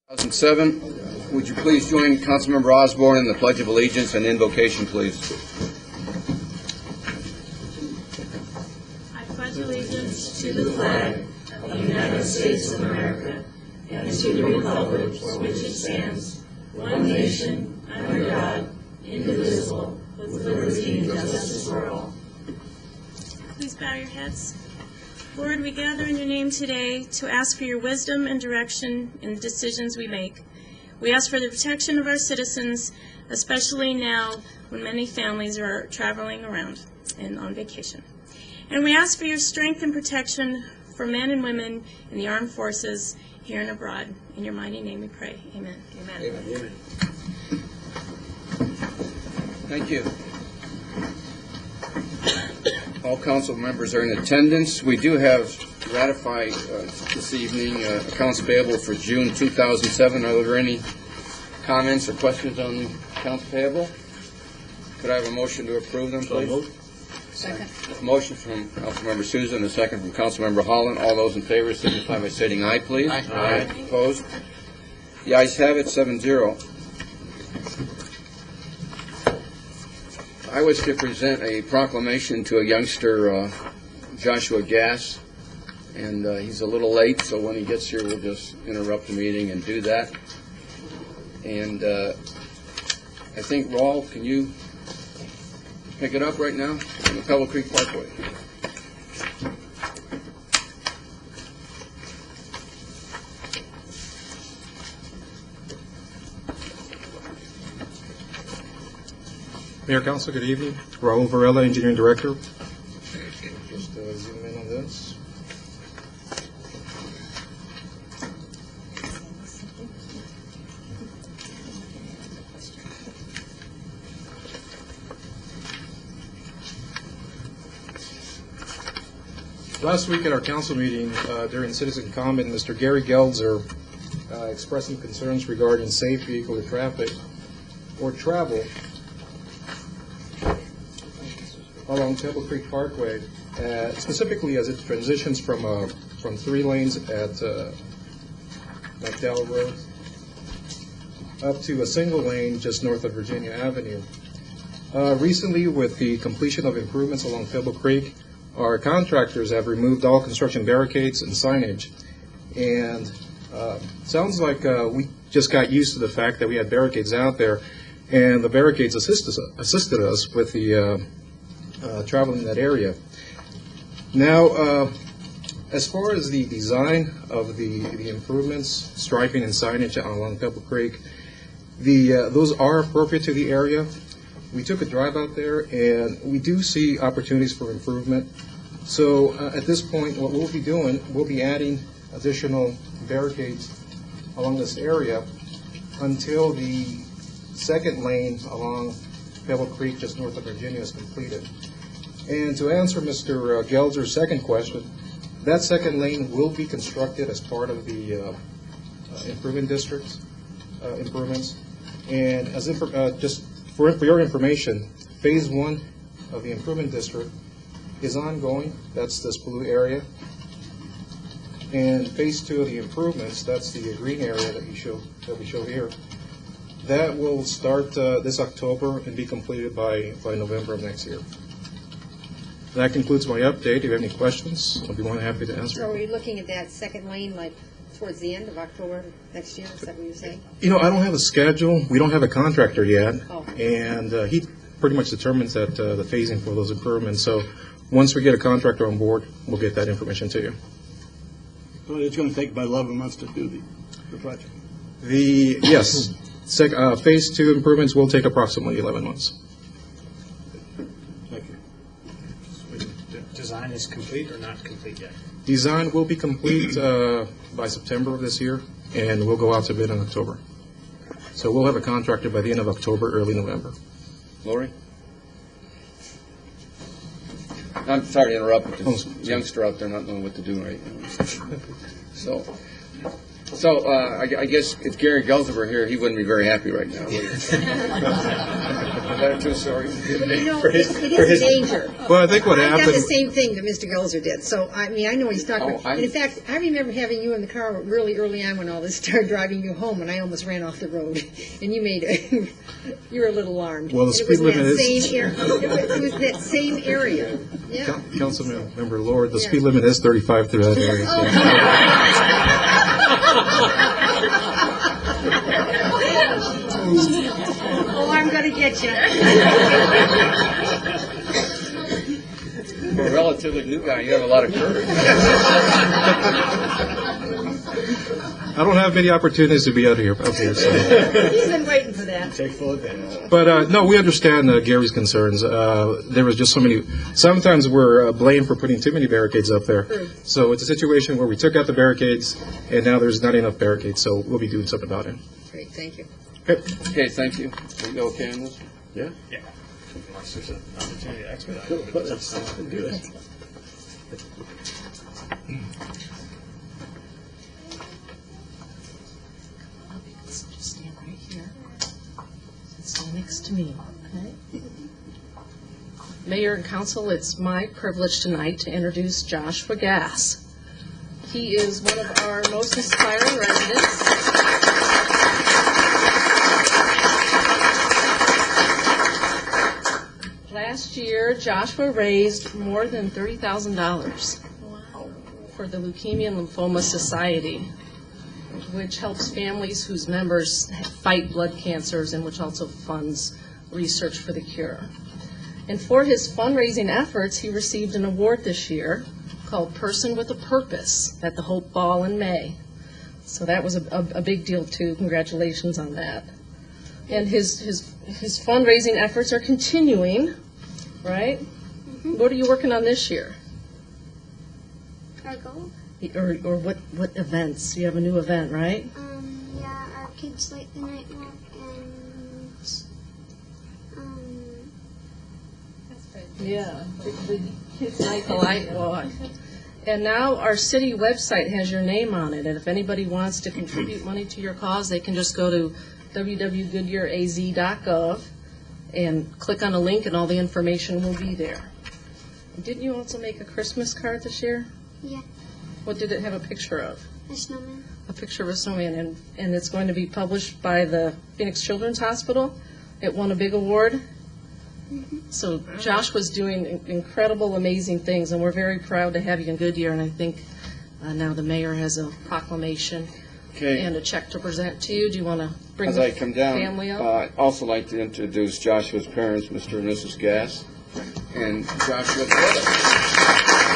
2007. Would you please join Councilmember Osborne in the Pledge of Allegiance and invocation, please? I pledge allegiance to the flag of the United States of America and to the republic for which it stands, one nation, under God, indivisible, with liberty and justice for all. Please bow your heads. Lord, we gather in your name today to ask for your wisdom and direction in the decisions we make. We ask for the protection of our citizens, especially now when many families are traveling around and on vacation. And we ask for your strength and protection for men and women in the armed forces here and abroad. In your mighty name we pray. Amen. Amen. Amen. Amen. Thank you. All council members are in attendance. We do have ratified this evening accounts payable for June 2007. Are there any comments or questions on accounts payable? Could I have a motion to approve them, please? Second. Motion from Councilmember Souza, a second from Councilmember Holland. All those in favor signify by stating aye, please. Aye. Aye. Opposed? The ayes have it, 7-0. I wish to present a proclamation to a youngster, Joshua Gass, and he's a little late, so when he gets here, we'll just interrupt the meeting and do that. And I think, Raul, can you pick it up right now on the Pebble Creek Parkway? Mayor, Council, good evening. Raul Varela, Engineering Director. Just zoom in on this. Last week at our council meeting, during citizen comment, Mr. Gary Gelzer expressed some concerns regarding safe vehicle traffic or travel along Pebble Creek Parkway, specifically as it transitions from 3 lanes at McDowell Road up to a single lane just north of Virginia Avenue. Recently, with the completion of improvements along Pebble Creek, our contractors have removed all construction barricades and signage, and sounds like we just got used to the fact that we had barricades out there, and the barricades assisted us with the traveling in that area. Now, as far as the design of the improvements, striping and signage along Pebble Creek, those are appropriate to the area. We took a drive out there, and we do see opportunities for improvement. So at this point, what we'll be doing, we'll be adding additional barricades along this area until the second lane along Pebble Creek just north of Virginia is completed. And to answer Mr. Gelzer's second question, that second lane will be constructed as part of the improvement district's improvements. And as just for your information, phase 1 of the improvement district is ongoing. That's this blue area. And phase 2 of the improvements, that's the green area that we show here. That will start this October and be completed by November of next year. That concludes my update. If you have any questions, I'll be more than happy to answer. So are we looking at that second lane like towards the end of October next year? Is that what you're saying? You know, I don't have a schedule. We don't have a contractor yet. Oh. And he pretty much determines that the phasing for those improvements. So once we get a contractor on board, we'll get that information to you. So it's going to take about 11 months to do the project? Yes. Phase 2 improvements will take approximately 11 months. Thank you. Design is complete or not complete yet? Design will be complete by September of this year, and we'll go out to bid in October. So we'll have a contractor by the end of October, early November. Lori? I'm sorry to interrupt, but there's a youngster out there not knowing what to do right now. So, So I guess if Gary Gelser were here, he wouldn't be very happy right now. Is that a true story? You know, it is a danger. Well, I think what I've done the happened, same thing that Mr. Gelser did, so, I mean, I know he's talking Oh, about. And in fact, I remember having you in the car really early on when all this started, driving you home, and I almost ran off the road, and you made it, you were a little alarmed. Well, the And it was speed limit in that is- same area. It was that same area, yeah. Councilmember Lord, the speed limit is 35 through that area. Oh, I'm gonna get you. For a relatively new guy, you have a lot of courage. I don't have many opportunities to be out here, so. He's been waiting for that. Take full advantage. But, no, we understand Gary's concerns. There was just so many, sometimes we're blamed for putting too many barricades up there. So it's a situation where we took out the barricades, and now there's not enough barricades, so we'll be doing something about it. Great, thank you. Okay, thank you. Are you okay on this? Yeah? Yeah. Unless there's an opportunity to expedite it. but let's do it. Just stand right here. Stand next to me, okay? Mayor and council, it's my privilege tonight to introduce Joshua Gass. He is one of our most inspiring residents. Last year, Joshua raised more than $30,000 for the Leukemia and Lymphoma Society, which helps families whose members fight blood cancers and which also funds research for the cure. And for his fundraising efforts, he received an award this year called Person with a Purpose at the Hope Ball in May. So that was a big deal, too. Congratulations on that. And his fundraising efforts are continuing, right? Mm-hmm. What are you working on this year? Our goal? Or what events? You have a new event, right? Yeah, our kids like the night walk and Yeah, the Kids Like the Light Walk. And now our city website has your name on it, and if anybody wants to contribute money to your cause, they can just go to www.goodyearaz.gov and click on a link, and all the information will be there. Didn't you also make a Christmas card this year? yeah, What did it have a picture of? a snowman. A picture of a snowman, and it's going to be published by the Phoenix Children's Hospital. It won a big award. So Josh was doing incredible, amazing things, and we're very proud to have you in Goodyear, and I think now the mayor has a proclamation Okay. and a check to present to you. Do you want to bring As the I come down, family up? I'd also like to introduce Joshua's parents, Mr. and Mrs. Gass, and Joshua's brother.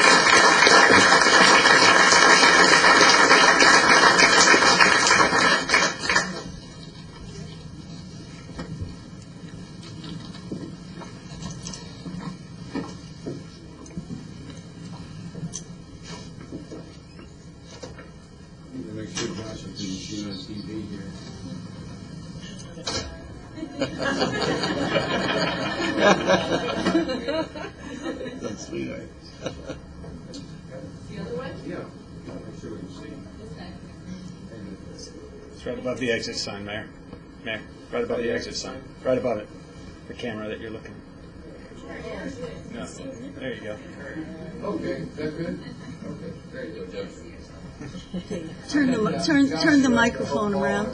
Make sure Joshua can see on TV here. That's sweetheart. Yeah. Make sure we can see. It's right above the exit sign, Mayor. Mayor, right above the exit sign. Right above it. The camera that you're looking at. No. There you go. Okay, is that good? Okay, there you go, Joshua. Turn the microphone around.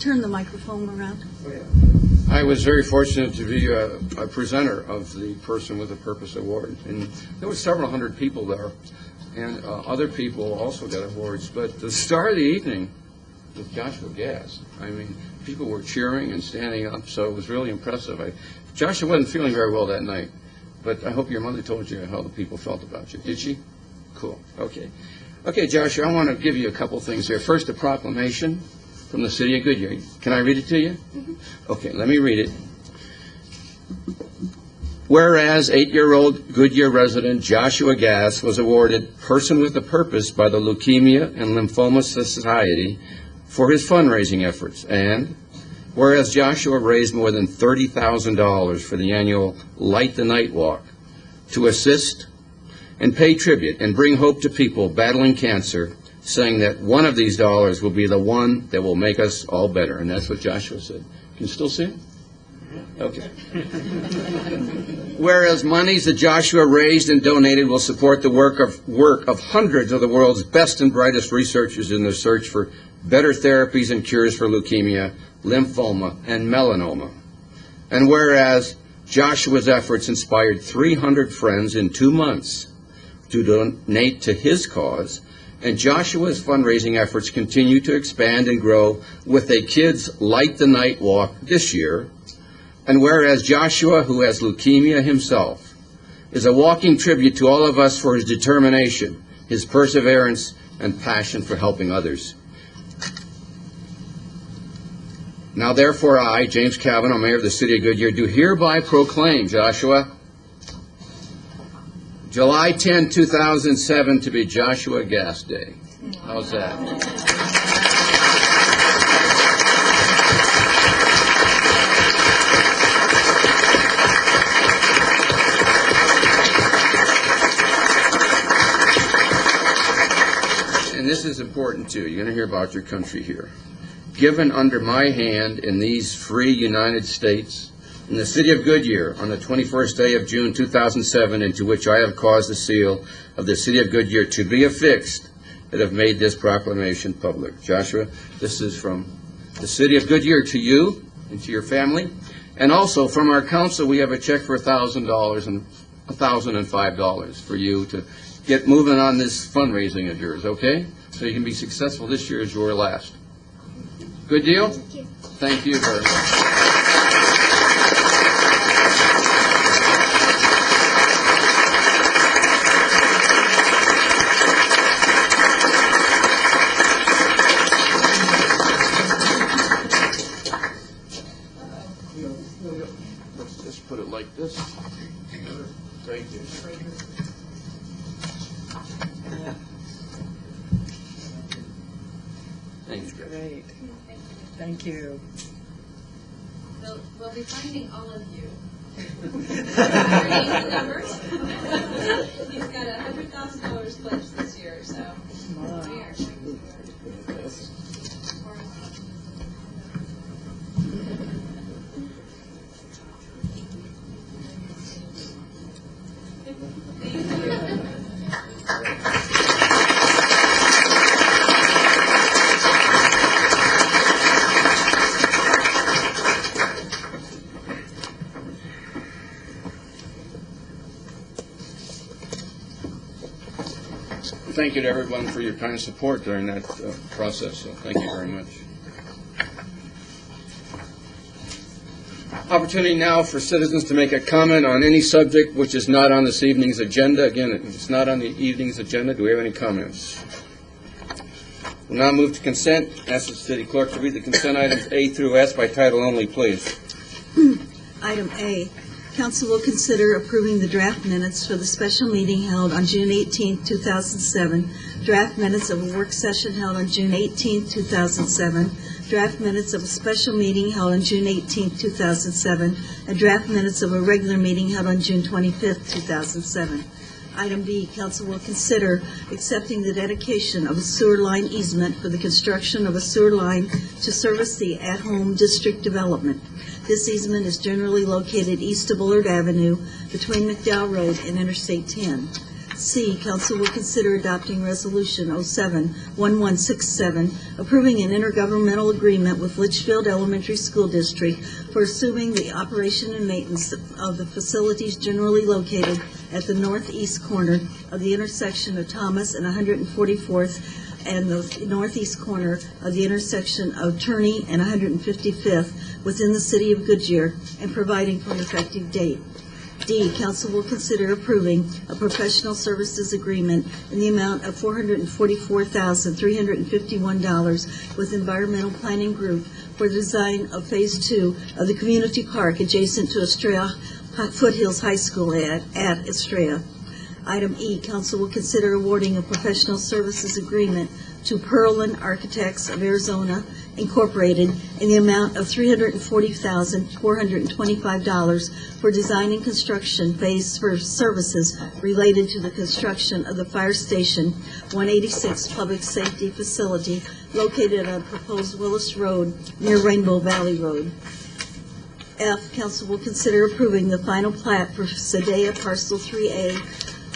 Turn the microphone around. I was very fortunate to be a presenter of the Person with a Purpose Award, and there were several hundred people there, and other people also got awards. But the star of the evening was Joshua Gass. I mean, people were cheering and standing up, so it was really impressive. Joshua wasn't feeling very well that night, but I hope your mother told you how the people felt about you. Did she? Cool. Okay. Okay, Joshua, I want to give you a couple things here. First, a proclamation from the City of Goodyear. Can I read it to you? Mm-hmm. Okay, let me read it. Whereas 8-year-old Goodyear resident Joshua Gass was awarded Person with a Purpose by the Leukemia and Lymphoma Society for his fundraising efforts, and whereas Joshua raised more than $30,000 for the annual Light the Night Walk to assist and pay tribute and bring hope to people battling cancer, saying that one of these dollars will be the one that will make us all better. And that's what Joshua said. Can you still see it? Okay. Whereas monies that Joshua raised and donated will support the work of hundreds of the world's best and brightest researchers in their search for better therapies and cures for leukemia, lymphoma, and melanoma. And whereas Joshua's efforts inspired 300 friends in 2 months to donate to his cause, and Joshua's fundraising efforts continue to expand and grow with a Kids Light the Night Walk this year. And whereas Joshua, who has leukemia himself, is a walking tribute to all of us for his determination, his perseverance, and passion for helping others. Now therefore I, James Cavanaugh, Mayor of the City of Goodyear, do hereby proclaim, Joshua, July 10, 2007 to be Joshua Gas Day. How's that? And this is important too. You're going to hear about your country here. Given under my hand in these free United States, in the City of Goodyear, on the 21st day of June 2007, into which I have caused the seal of the City of Goodyear to be affixed, that have made this proclamation public. Joshua, this is from the City of Goodyear to you and to your family. And also from our council, we have a check for $1,000 and $1,005 for you to get moving on this fundraising of yours, okay? So you can be successful this year as your last. Good deal? Thank you. Thank you very much. Let's just put it like this. Thank you. Thanks, Greg. Great. Thank you. We'll be finding all of you. Your names and numbers. He's got $100,000 pledged this year, so we are going Thank you to everyone for your kind support during that process, so thank you very much. Opportunity now for citizens to make a comment on any subject which is not on this evening's agenda. Again, if it's not on the evening's agenda, do we have any comments? We'll now move to consent. Ask the city clerk to read the consent items A through S by title only, please. Item A, council will consider approving the draft minutes for the special meeting held on June 18, 2007, draft minutes of a work session held on June 18, 2007, draft minutes of a special meeting held on June 18, 2007, and draft minutes of a regular meeting held on June 25, 2007. Item B, council will consider accepting the dedication of a sewer line easement for the construction of a sewer line to service the at-home district development. This easement is generally located east of Bullard Avenue between McDowell Road and Interstate 10. C, council will consider adopting Resolution 07-1167, approving an intergovernmental agreement with Litchfield Elementary School District for assuming the operation and maintenance of the facilities generally located at the northeast corner of the intersection of Thomas and 144th and the northeast corner of the intersection of Turney and 155th within the City of Goodyear and providing for an effective date. D, council will consider approving a professional services agreement in the amount of $444,351 with Environmental Planning Group for the design of Phase 2 of the community park adjacent to Estrella Foothills High School at Estrella. Item E, council will consider awarding a professional services agreement to Perlin Architects of Arizona Incorporated in the amount of $340,425 for design and construction phase for services related to the construction of the Fire Station 186 Public Safety Facility located on proposed Willis Road near Rainbow Valley Road. F, council will consider approving the final plat for Scada Parcel 3A,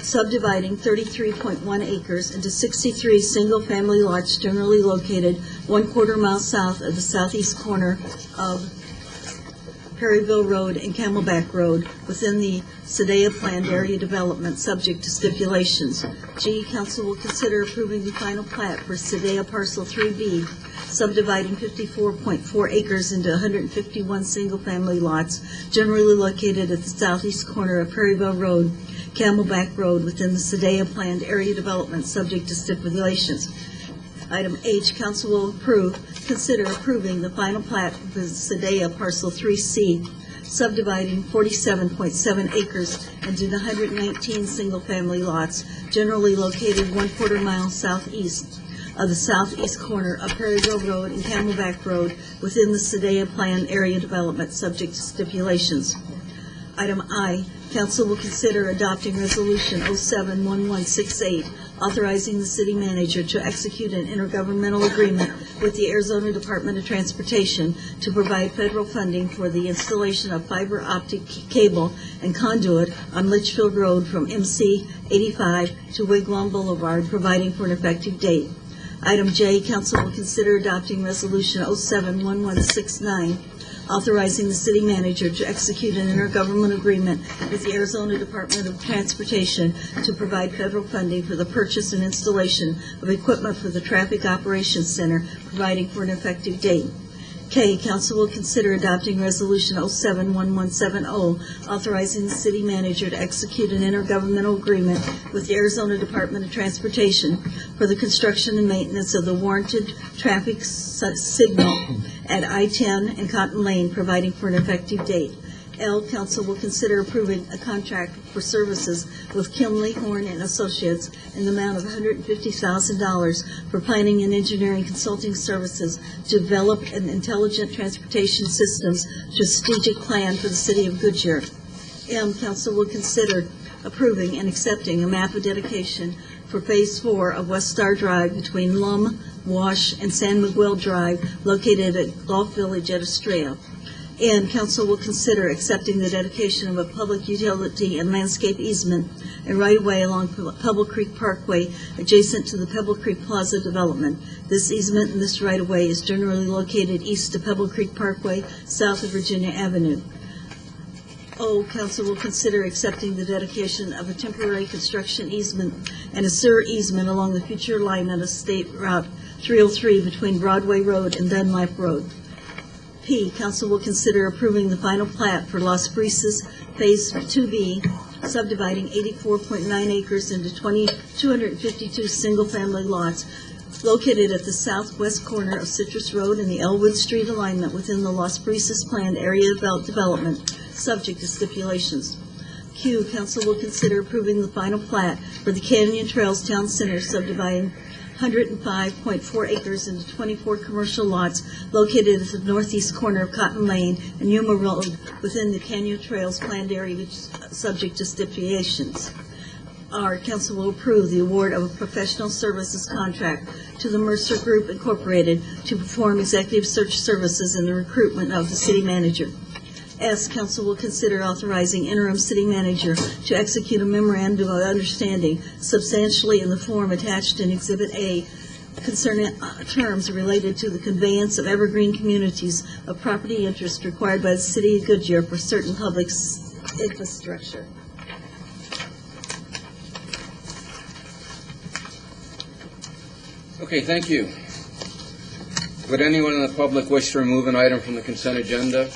subdividing 33.1 acres into 63 single-family lots generally located 1/4 mile south of the southeast corner of Perryville Road and Camelback Road within the Scada planned area development, subject to stipulations. G, council will consider approving the final plat for Scada Parcel 3B, subdividing 54.4 acres into 151 single-family lots generally located at the southeast corner of Perryville Road, Camelback Road within the Scada planned area development, subject to stipulations. Item H, council will consider approving the final plat for Scada Parcel 3C, subdividing 47.7 acres into 119 single-family lots generally located 1/4 mile southeast of the southeast corner of Perryville Road and Camelback Road within the Scada planned area development, subject to stipulations. Item I, council will consider adopting Resolution 07-1168, authorizing the city manager to execute an intergovernmental agreement with the Arizona Department of Transportation to provide federal funding for the installation of fiber optic cable and conduit on Litchfield Road from MC 85 to Wigwam Boulevard, providing for an effective date. Item J, council will consider adopting Resolution 07-1169, authorizing the city manager to execute an intergovernmental agreement with the Arizona Department of Transportation to provide federal funding for the purchase and installation of equipment for the Traffic Operations Center, providing for an effective date. K, council will consider adopting Resolution 07-1170, authorizing the city manager to execute an intergovernmental agreement with the Arizona Department of Transportation for the construction and maintenance of the warranted traffic signal at I-10 and Cotton Lane, providing for an effective date. L, council will consider approving a contract for services with Kinley, Horn and Associates in the amount of $150,000 for planning and engineering consulting services to develop an intelligent transportation systems strategic plan for the City of Goodyear. M, council will consider approving and accepting a map of dedication for Phase 4 of West Star Drive between Lum, Wash, and San Miguel Drive, located at Gulf Village at Estrella. And council will consider accepting the dedication of a public utility and landscape easement and right-of-way along Pebble Creek Parkway adjacent to the Pebble Creek Plaza development. This easement and this right-of-way is generally located east of Pebble Creek Parkway, south of Virginia Avenue. O, council will consider accepting the dedication of a temporary construction easement and a sewer easement along the future alignment of State Route 303 between Broadway Road and Dunlap Road. P, council will consider approving the final plat for Las Brisas Phase 2B, subdividing 84.9 acres into 252 single-family lots located at the southwest corner of Citrus Road and the Elwood Street alignment within the Las Brisas planned area development, subject to stipulations. Q, council will consider approving the final plat for the Canyon Trails Town Center, subdividing 105.4 acres into 24 commercial lots located at the northeast corner of Cotton Lane and Yuma Road within the Canyon Trails planned area, which is subject to stipulations. R, council will approve the award of a professional services contract to the Mercer Group Incorporated to perform executive search services and the recruitment of the city manager. S, council will consider authorizing interim city manager to execute a memorandum of understanding substantially in the form attached in Exhibit A concerning terms related to the conveyance of evergreen communities of property interest required by the City of Goodyear for certain public infrastructure. Okay, thank you. Would anyone in the public wish to remove an item from the consent agenda?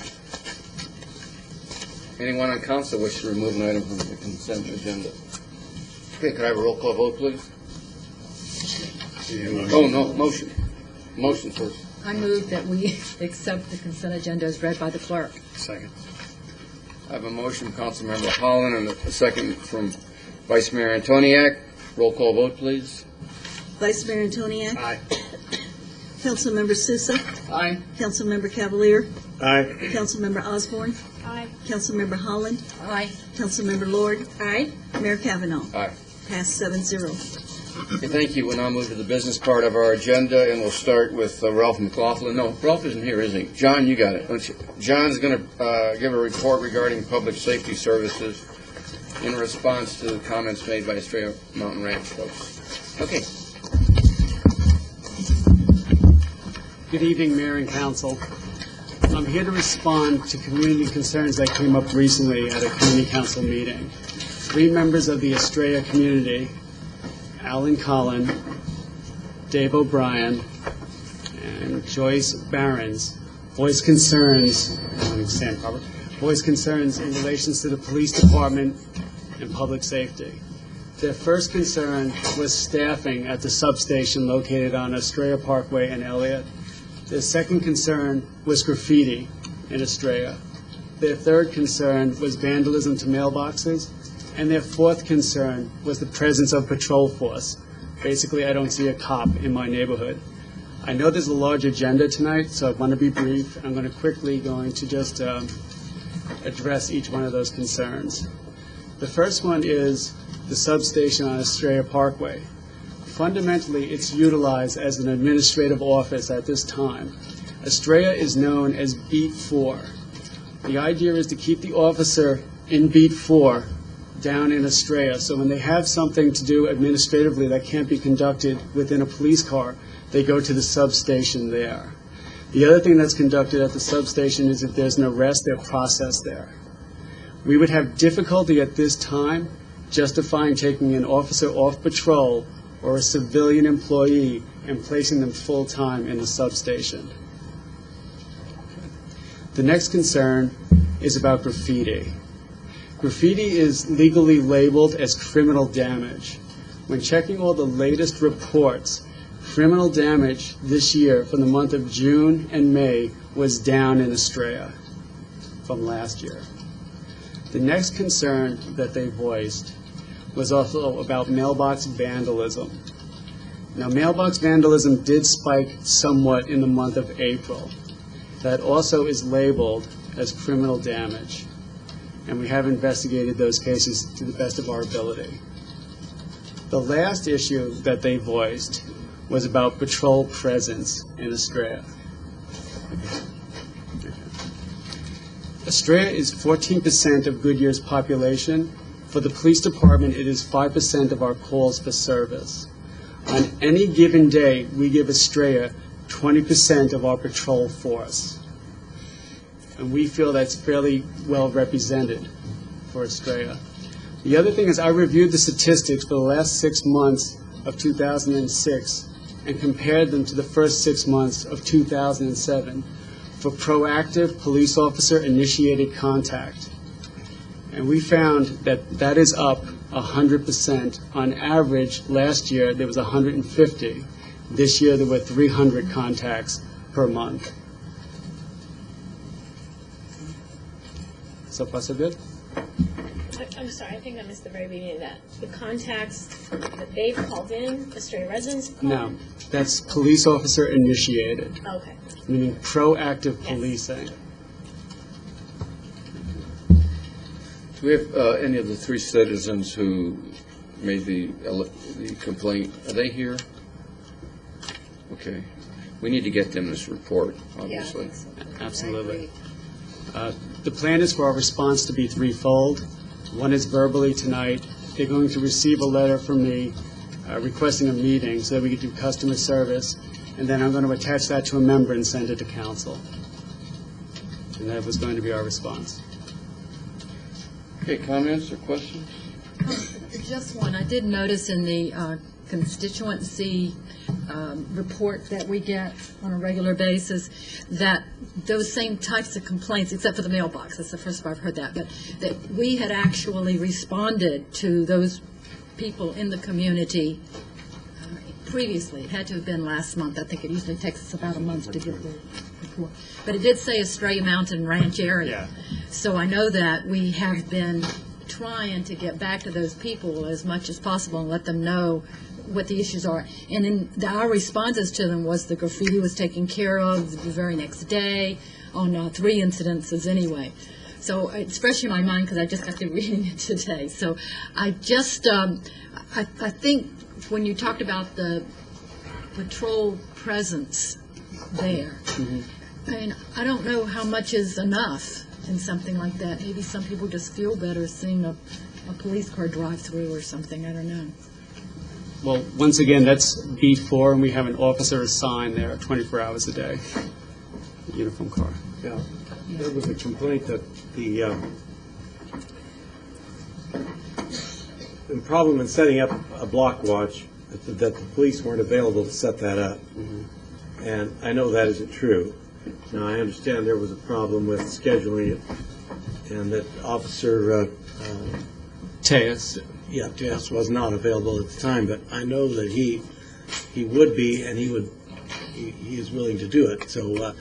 Anyone on council wish to remove an item from the consent agenda? Okay, could I have a roll call vote, please? Oh, no, motion. Motion first. I move that we accept the consent agenda as read by the clerk. Second. I have a motion from Councilmember Holland and a second from Vice Mayor Antoniak, roll call vote, please. Vice Mayor Antoniak? Aye. Councilmember Sousa? Aye. Councilmember Cavalier? Aye. Councilmember Osborne? Aye. Councilmember Holland? Aye. Councilmember Lord? Aye. Mayor Kavanaugh? Aye. Passed 7-0. Okay, thank you. We'll now move to the business part of our agenda, and we'll start with Ralph McLaughlin. No, Ralph isn't here, is he? John, you got it. Don't you? John's going to give a report regarding public safety services in response to the comments made by Estrella Mountain Ranch folks. Okay. Good evening, Mayor and Council. I'm here to respond to community concerns that came up recently at a community council meeting. 3 members of the Estrella community, Alan Collin, Dave O'Brien, and Joyce Barons, voiced concerns in relation to the police department and public safety. Their first concern was staffing at the substation located on Estrella Parkway and Elliott. Their second concern was graffiti in Estrella. Their third concern was vandalism to mailboxes. And their fourth concern was the presence of patrol force. Basically, I don't see a cop in my neighborhood. I know there's a large agenda tonight, so I want to be brief. I'm going to quickly just address each one of those concerns. The first one is the substation on Estrella Parkway. Fundamentally, it's utilized as an administrative office at this time. Estrella is known as Beat 4. The idea is to keep the officer in Beat 4 down in Estrella, so when they have something to do administratively that can't be conducted within a police car, they go to the substation there. The other thing that's conducted at the substation is if there's an arrest, they're processed there. We would have difficulty at this time justifying taking an officer off patrol or a civilian employee and placing them full-time in the substation. The next concern is about graffiti. Graffiti is legally labeled as criminal damage. When checking all the latest reports, criminal damage this year from the month of June and May was down in Estrella from last year. The next concern that they voiced was also about mailbox vandalism. Now, mailbox vandalism did spike somewhat in the month of April. That also is labeled as criminal damage, and we have investigated those cases to the best of our ability. The last issue that they voiced was about patrol presence in Estrella. Estrella is 14% of Goodyear's population. For the police department, it is 5% of our calls for service. On any given day, we give Estrella 20% of our patrol force. And we feel that's fairly well represented for Estrella. The other thing is I reviewed the statistics for the last 6 months of 2006 and compared them to the first 6 months of 2007 for proactive police officer initiated contact. And we found that that is up 100%. On average, last year there was 150. This year there were 300 contacts per month. So far, so good? I'm sorry, I think I missed the very beginning of that. The contacts that they've called in, Estrella residents called No, in? that's police officer initiated, Okay. meaning proactive policing. Do we have any of the 3 citizens who made the complaint? Are they here? Okay. We need to get them this report, obviously. Absolutely. The plan is for our response to be threefold. One is verbally tonight. They're going to receive a letter from me requesting a meeting so that we can do customer service, and then I'm going to attach that to a member and send it to council. And that was going to be our response. Okay, comments or questions? Just one. I did notice in the constituency report that we get on a regular basis that those same types of complaints, except for the mailbox, that's the first time I've heard that, but that we had actually responded to those people in the community previously. It had to have been last month. I think it usually takes us about a month to get the report. But it did say Estrella Mountain Ranch area. Yeah. So I know that we have been trying to get back to those people as much as possible and let them know what the issues are. And then our responses to them was the graffiti was taken care of the very next day on 3 incidences anyway. So it's fresh in my mind because I just got through reading it today. So I just, I think when you talked about the patrol presence there, and I don't know how much is enough in something like that. Maybe some people just feel better seeing a police car drive through or something. I don't know. Well, once again, that's B4, and we have an officer assigned there 24 hours a day, uniform car. Yeah, there was a complaint that the problem in setting up a block watch, that the police weren't available to set that up. And I know that isn't true. Now, I understand there was a problem with scheduling it, and that Officer Tejas. Yeah, Tejas was not available at the time, but I know that he would be, and he is willing to do it. So,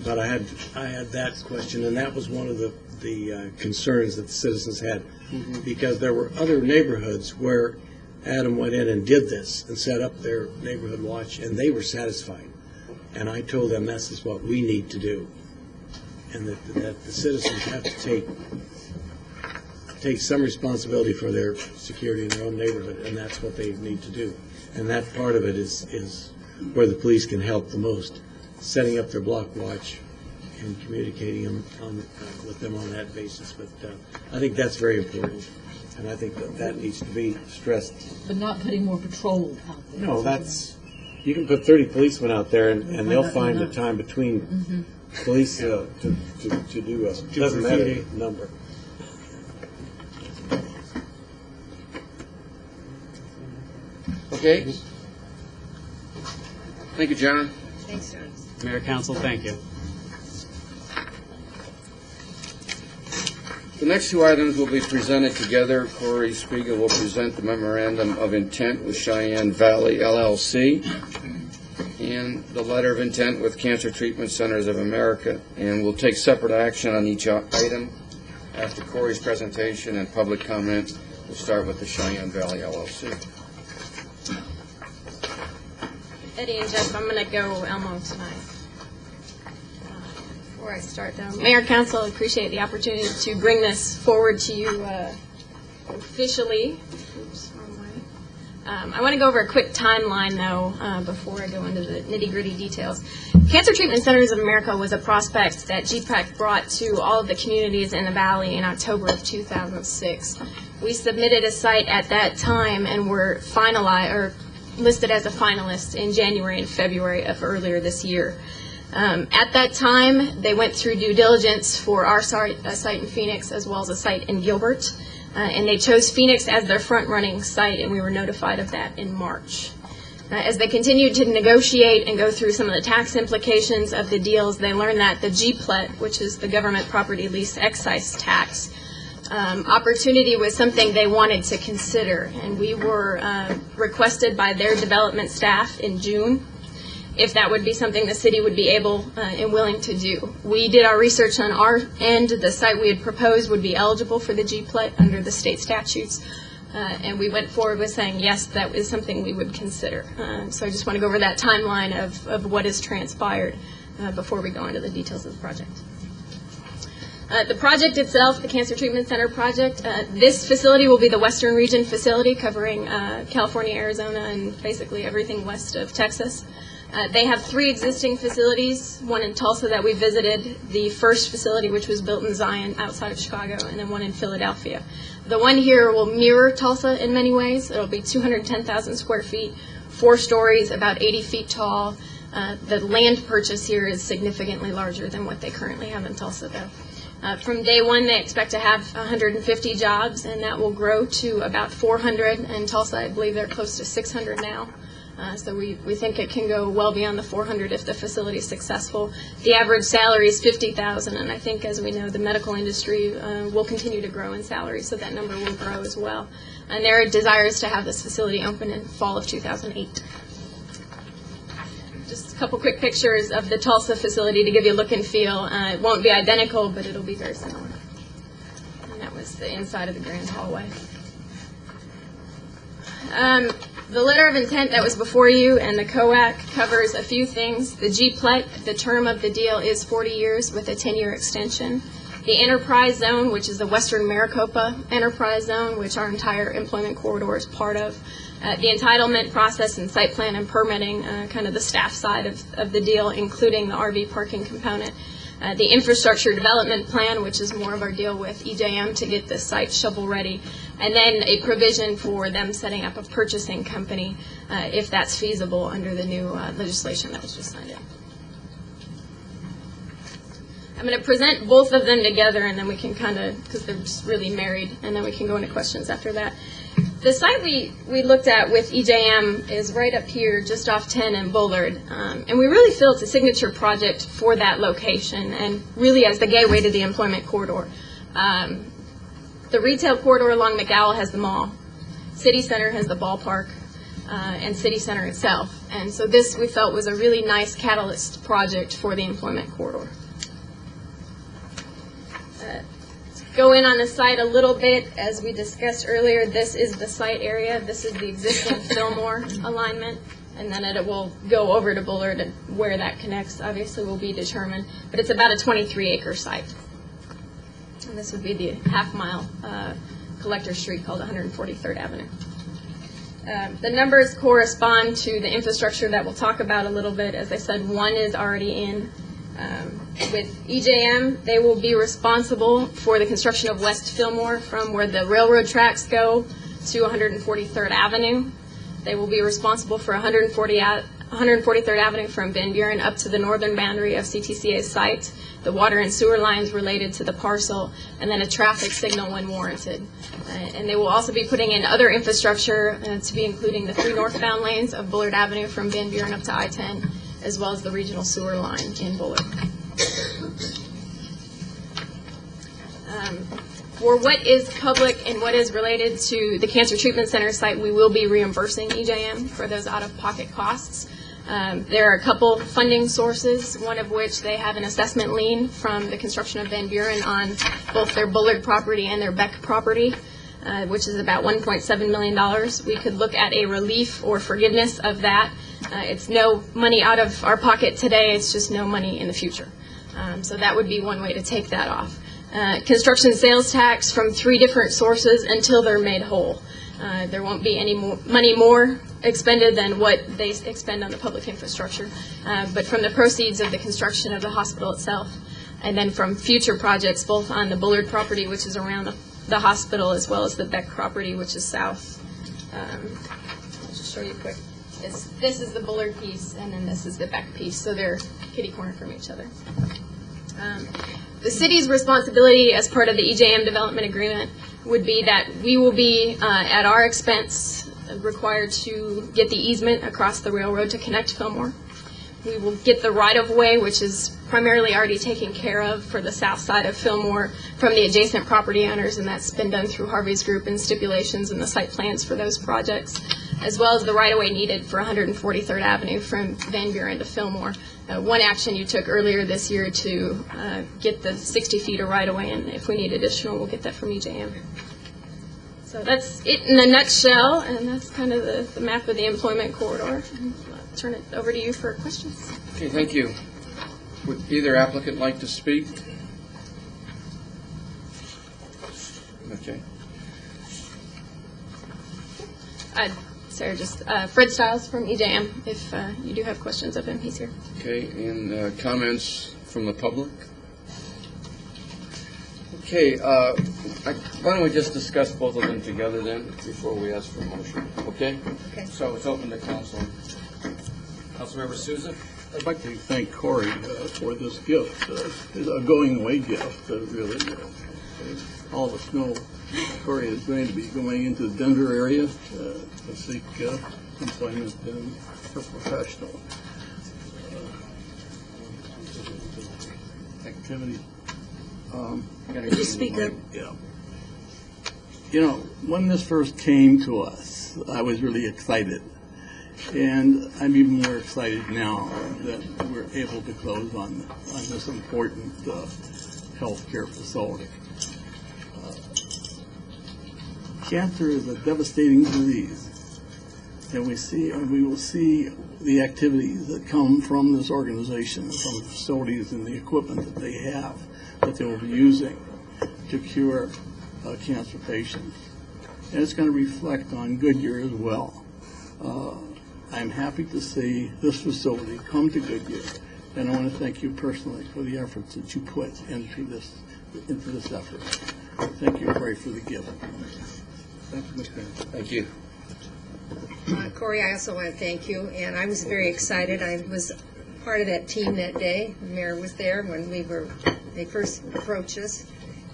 but I had that question, and that was one of the concerns that the citizens had, because there were other neighborhoods where Adam went in and did this and set up their neighborhood watch, and they were satisfied. And I told them this is what we need to do, and that the citizens have to take some responsibility for their security in their own neighborhood, and that's what they need to do. And that part of it is where the police can help the most, setting up their block watch and communicating with them on that basis. But I think that's very important, and I think that needs to be stressed. But not putting more patrol out there. No, you can put 30 policemen out there, and they'll find the time between police to do a doesn't matter number. Okay. Thank you, John. Thanks, John. Mayor, Council, thank you. The next 2 items will be presented together. Corey Spiegel will present the memorandum of intent with Cheyenne Valley LLC and the letter of intent with Cancer Treatment Centers of America. And we'll take separate action on each item. After Corey's presentation and public comment, we'll start with the Cheyenne Valley LLC. Eddie and Jeff, I'm going to go Elmo tonight. Before I start, though, Mayor, Council, I appreciate the opportunity to bring this forward to you officially. Oops, wrong way. I want to go over a quick timeline, though, before I go into the nitty-gritty details. Cancer Treatment Centers of America was a prospect that GPAC brought to all of the communities in the Valley in October of 2006. We submitted a site at that time and were listed as a finalist in January and February of earlier this year. At that time, they went through due diligence for our site in Phoenix as well as a site in Gilbert, and they chose Phoenix as their front-running site, and we were notified of that in March. As they continued to negotiate and go through some of the tax implications of the deals, they learned that the GPLET, which is the Government Property Lease Excise Tax, opportunity was something they wanted to consider, and we were requested by their development staff in June if that would be something the city would be able and willing to do. We did our research on our end. The site we had proposed would be eligible for the GPLET under the state statutes, and we went forward with saying yes, that is something we would consider. So I just want to go over that timeline of what has transpired before we go into the details of the project. The project itself, the Cancer Treatment Center project, this facility will be the Western Region facility covering California, Arizona, and basically everything west of Texas. They have 3 existing facilities, one in Tulsa that we visited, the first facility which was built in Zion outside of Chicago, and then one in Philadelphia. The one here will mirror Tulsa in many ways. It'll be 210,000 square feet, 4 stories, about 80 feet tall. The land purchase here is significantly larger than what they currently have in Tulsa, though. From day one, they expect to have 150 jobs, and that will grow to about 400. In Tulsa, I believe they're close to 600 now. So we think it can go well beyond the 400 if the facility is successful. The average salary is $50,000, and I think, as we know, the medical industry will continue to grow in salary, so that number will grow as well. And their desire is to have this facility open in fall of 2008. Just a couple quick pictures of the Tulsa facility to give you a look and feel. It won't be identical, but it'll be very similar. And that was that's the inside of the grand hallway. The letter of intent that was before you and the COAC covers a few things. The G-Plet, the term of the deal is 40 years with a 10-year extension. The enterprise zone, which is the Western Maricopa enterprise zone, which our entire employment corridor is part of. The entitlement process and site plan and permitting, kind of the staff side of the deal, including the RV parking component. The infrastructure development plan, which is more of our deal with EJM to get the site shovel-ready, and then a provision for them setting up a purchasing company if that's feasible under the new legislation that was just signed in. I'm going to present both of them together, and then we can kind of, because they're just really married, and then we can go into questions after that. The site we looked at with EJM is right up here, just off 10 and Bullard, and we really feel it's a signature project for that location, and really as the gateway to the employment corridor. The retail corridor along McDowell has the mall, City Center has the ballpark, and City Center itself, and so this we felt was a really nice catalyst project for the employment corridor. Go in on the site a little bit. As we discussed earlier, this is the site area. This is the existing Fillmore alignment, and then it will go over to Bullard, and where that connects obviously will be determined. But it's about a 23-acre site. And this would be the half-mile collector street called 143rd Avenue. The numbers correspond to the infrastructure that we'll talk about a little bit. As I said, one is already in. With EJM, they will be responsible for the construction of West Fillmore from where the railroad tracks go to 143rd Avenue. They will be responsible for 143rd Avenue from Van Buren up to the northern boundary of CTCA's site, the water and sewer lines related to the parcel, and then a traffic signal when warranted. And they will also be putting in other infrastructure to be including the 3 northbound lanes of Bullard Avenue from Van Buren up to I-10, as well as the regional sewer line in Bullard. For what is public and what is related to the Cancer Treatment Center site, we will be reimbursing EJM for those out-of-pocket costs. There are a couple funding sources, one of which they have an assessment lien from the construction of Van Buren on both their Bullard property and their Beck property, which is about $1.7 million. We could look at a relief or forgiveness of that. It's no money out of our pocket today, it's just no money in the future. So that would be one way to take that off. Construction sales tax from 3 different sources until they're made whole. There won't be any money more expended than what they expend on the public infrastructure, but from the proceeds of the construction of the hospital itself, and then from future projects both on the Bullard property, which is around the hospital, as well as the Beck property, which is south. I'll just show you quick. This is the Bullard piece, and then this is the Beck piece, so they're kitty corner from each other. The city's responsibility as part of the EJM development agreement would be that we will be, at our expense, required to get the easement across the railroad to connect Fillmore. We will get the right-of-way, which is primarily already taken care of for the south side of Fillmore from the adjacent property owners, and that's been done through Harvey's group and stipulations and the site plans for those projects, as well as the right-of-way needed for 143rd Avenue from Van Buren to Fillmore. One action you took earlier this year to get the 60 feet of right-of-way, and if we need additional, we'll get that from EJM. So that's it in a nutshell, and that's kind of the map of the employment corridor. I'll turn it over to you for questions. Okay, thank you. Would either applicant like to speak? Okay. Sarah, just Fred Stiles from EJM. If you do have questions of him, he's here. Okay, and comments from the public? Okay, why don't we just discuss both of them together then, before we ask for a motion, okay? Okay. So it's open to council. Councilmember Souza? I'd like to thank Corey for this gift. It's a going-away gift, really. All the snow. Corey is going to be going into the Denver area to seek employment in her professional activity. Just speak up. Yeah. You know, when this first came to us, I was really excited. And I'm even more excited now that we're able to close on this important health care facility. cancer is a devastating disease, and we will see the activities that come from this organization, from the facilities and the equipment that they have, that they will be using to cure cancer patients. And it's going to reflect on Goodyear as well. I'm happy to see this facility come to Goodyear, and I want to thank you personally for the efforts that you put into this effort. Thank you, Corey, for the gift. Thank you, Mr. Mayor. Thank you. Corey, I also want to thank you, and I was very excited. I was part of that team that day. The mayor was there when they first approached us,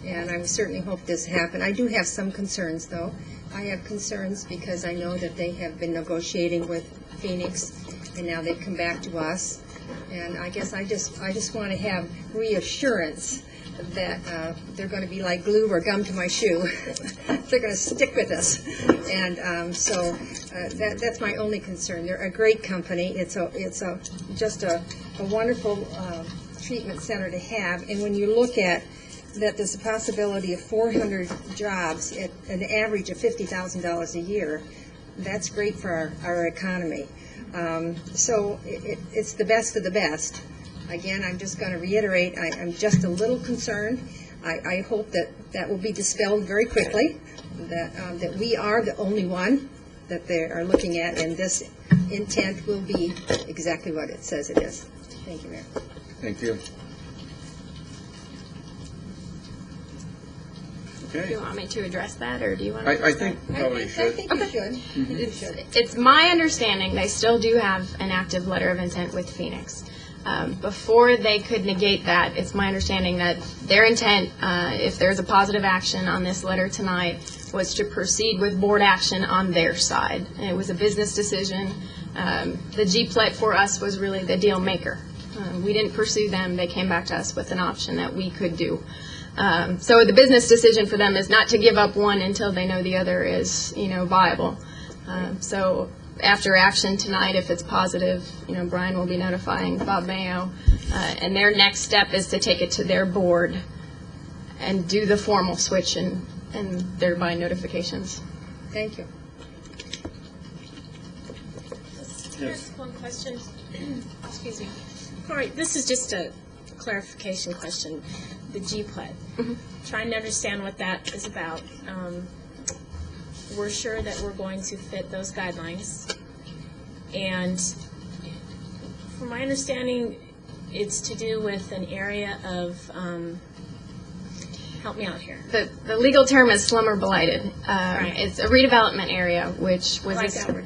and I certainly hope this happened. I do have some concerns, though. I have concerns because I know that they have been negotiating with Phoenix, and now they've come back to us. And I guess I just want to have reassurance that they're going to be like glue or gum to my shoe. They're going to stick with us, and that's my only concern. They're a great company. It's just a wonderful treatment center to have. And when you look at that, there's a possibility of 400 jobs at an average of $50,000 a year. That's great for our economy. So it's the best of the best. Again, I'm just going to reiterate, I'm just a little concerned. I hope that will be dispelled very quickly, that we are the only one that they are looking at, and this intent will be exactly what it says it is. Thank you, Mayor. Thank you. Do Okay. you want me to address that, or do you want I think probably I should. think you should. You should. It's my understanding they still do have an active letter of intent with Phoenix. Before they could negate that, it's my understanding that their intent, if there's a positive action on this letter tonight, was to proceed with board action on their side. And it was a business decision. The G-Plet for us was really the deal maker. We didn't pursue them. They came back to us with an option that we could do. So the business decision for them is not to give up one until they know the other is, viable. So after action tonight, if it's positive, Brian will be notifying Bob Mayo, and their next step is to take it to their board and do the formal switch and thereby notifications. Thank you. Just one question. Excuse me. Corey, this is just a clarification question. The G-Plet. Trying to understand what that is about. We're sure that we're going to fit those guidelines. And from my understanding, it's to do with an area of, help me out here. The legal term is slumber blighted. Right. It's a redevelopment area, which was Like that word.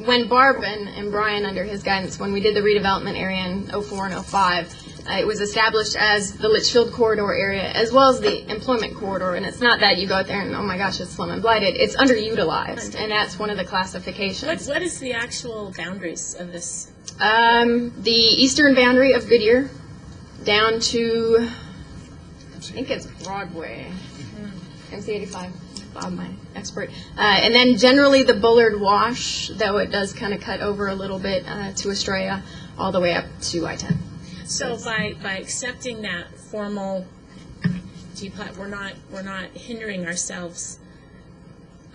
When Barb and Brian, under his guidance, when we did the redevelopment area in 04 and 05, it was established as the Litchfield corridor area as well as the employment corridor. And it's not that you go out there and, oh my gosh, it's slum and blighted. It's underutilized, and that's one of the classifications. What is the actual boundaries of this? The eastern boundary of Goodyear down to, I think it's Broadway, MC85. Bob, my expert. And then generally the Bullard Wash, though it does kind of cut over a little bit to Estrella, all the way up to I-10. So by accepting that formal G-Plet, we're not hindering ourselves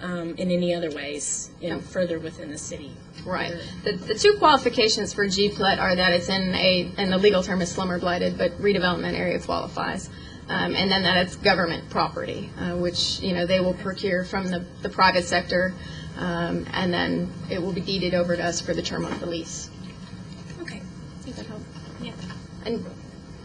in any other ways further within the city. Right. The two qualifications for G-Plet are that it's in and the legal term is slumber blighted, but redevelopment area qualifies. And then that it's government property, which, they will procure from the private sector, and then it will be deeded over to us for the term of the lease. Okay. Does that help? Yeah. And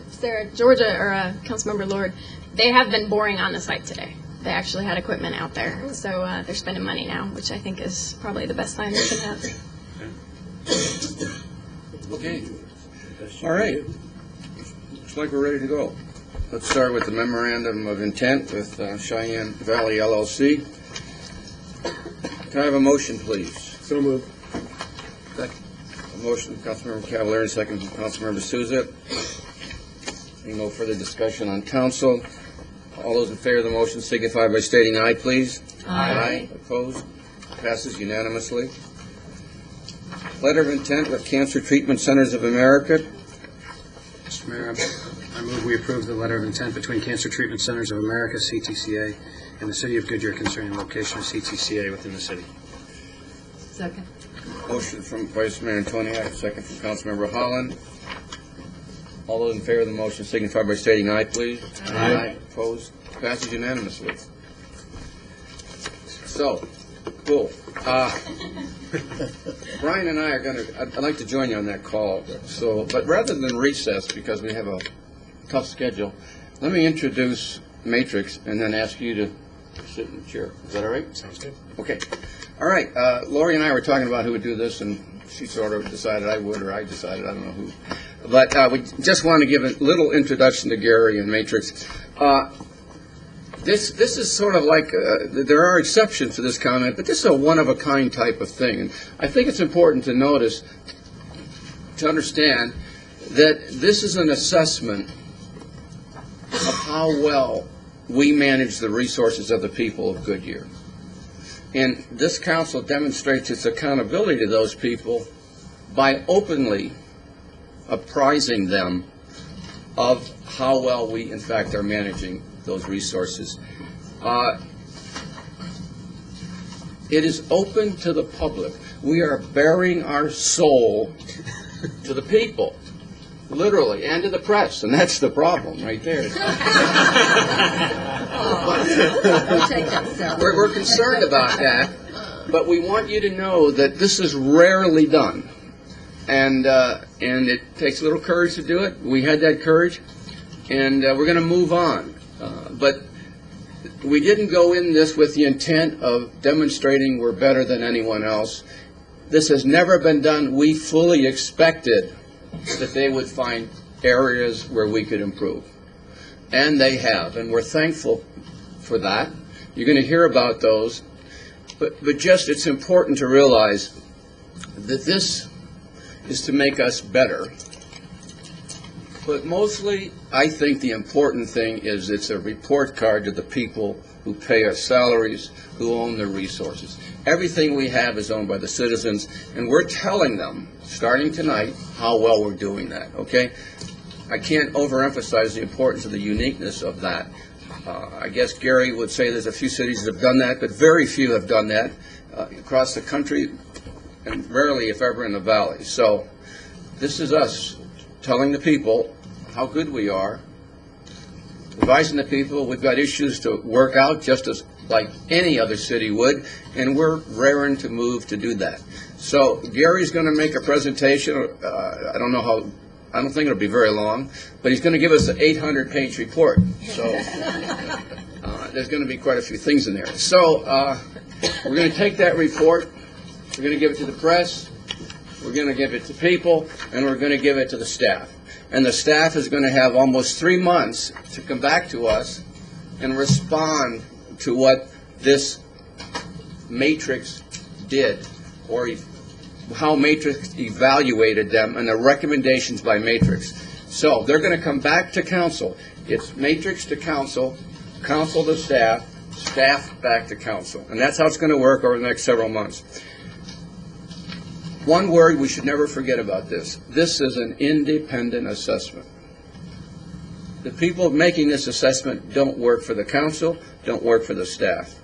Sarah, Georgia, or Councilmember Lord, they have been boring on the site today. They actually had equipment out there, so they're spending money now, which I think is probably the best sign they can have. Okay. All right. Looks like we're ready to go. Let's start with the memorandum of intent with Cheyenne Valley LLC. Can I have a motion, please? So moved. A motion from Councilmember Cavalieri, second from Councilmember Souza. Any no further discussion on council? All those in favor of the motion signify by stating aye, please. Aye. Opposed? Passes unanimously. Letter of intent with Cancer Treatment Centers of America. Mr. Mayor, I move we approve the letter of intent between Cancer Treatment Centers of America, CTCA, in the City of Goodyear concerning location of CTCA within the city. Second. Motion from Vice Mayor Antoniak, second from Councilmember Holland. All those in favor of the motion signify by stating aye, please. Aye. Opposed? Passes unanimously. So, cool. Brian and I are going to, I'd like to join you on that call. So, but rather than recess, because we have a tough schedule, let me introduce Matrix and then ask you to sit in the chair. Is that all right? Sounds good. Okay. All right. Lori and I were talking about who would do this, and she sort of decided I would, or I decided, I don't know who. But we just want to give a little introduction to Gary and Matrix. This is sort of like, there are exceptions to this comment, but this is a one-of-a-kind type of thing. And I think it's important to notice, to understand, that this is an assessment of how well we manage the resources of the people of Goodyear. And this council demonstrates its accountability to those people by openly apprising them of how well we, in fact, are managing those resources. It is open to the public. We are bearing our soul to the people, literally, and to the press, and that's the problem right there. We're concerned about that, but we want you to know that this is rarely done, and it takes a little courage to do it. We had that courage, and we're going to move on. But we didn't go in this with the intent of demonstrating we're better than anyone else. This has never been done. We fully expected that they would find areas where we could improve. And they have, and we're thankful for that. You're going to hear about those. But just it's important to realize that this is to make us better. But mostly, I think the important thing is it's a report card to the people who pay our salaries, who own their resources. Everything we have is owned by the citizens, and we're telling them, starting tonight, how well we're doing that, okay? I can't overemphasize the importance of the uniqueness of that. I guess Gary would say there's a few cities that have done that, but very few have done that across the country, and rarely, if ever, in the valley. So this is us telling the people how good we are, advising the people we've got issues to work out just as like any other city would, and we're raring to move to do that. So Gary's going to make a presentation. I don't think it'll be very long, but he's going to give us an 800-page report. So there's going to be quite a few things in there. So we're going to take that report, we're going to give it to the press, we're going to give it to people, and we're going to give it to the staff. And the staff is going to have almost 3 months to come back to us and respond to what this matrix did, or how Matrix evaluated them, and the recommendations by Matrix. So they're going to come back to council. It's Matrix to council, council to staff, staff back to council. And that's how it's going to work over the next several months. One word we should never forget about this. This is an independent assessment. The people making this assessment don't work for the council, don't work for the staff.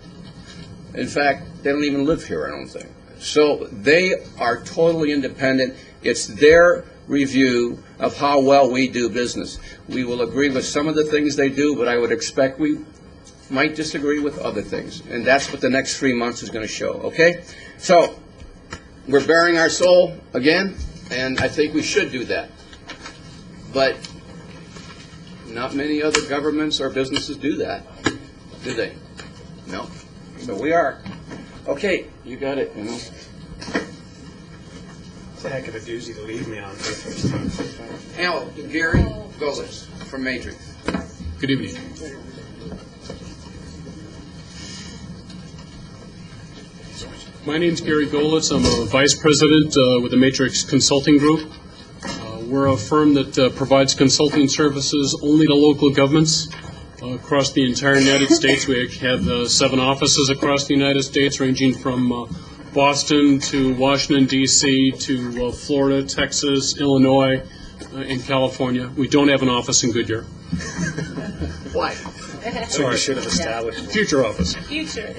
In fact, they don't even live here, I don't think. So they are totally independent. It's their review of how well we do business. We will agree with some of the things they do, but I would expect we might disagree with other things. And that's what the next 3 months is going to show, okay? So we're bearing our soul again, and I think we should do that. But not many other governments or businesses do that, do they? No. So we are. Okay, you got it, you know. It's a heck of a doozy to leave me on. Al, Gary Golis from Matrix. Good evening. My name's Gary Golitz. I'm a vice president with the Matrix Consulting Group. We're a firm that provides consulting services only to local governments across the entire United States. We have 7 offices across the United States, ranging from Boston to Washington, D.C., to Florida, Texas, Illinois, and California. We don't have an office in Goodyear. Why? So I should have established. Future office. Future.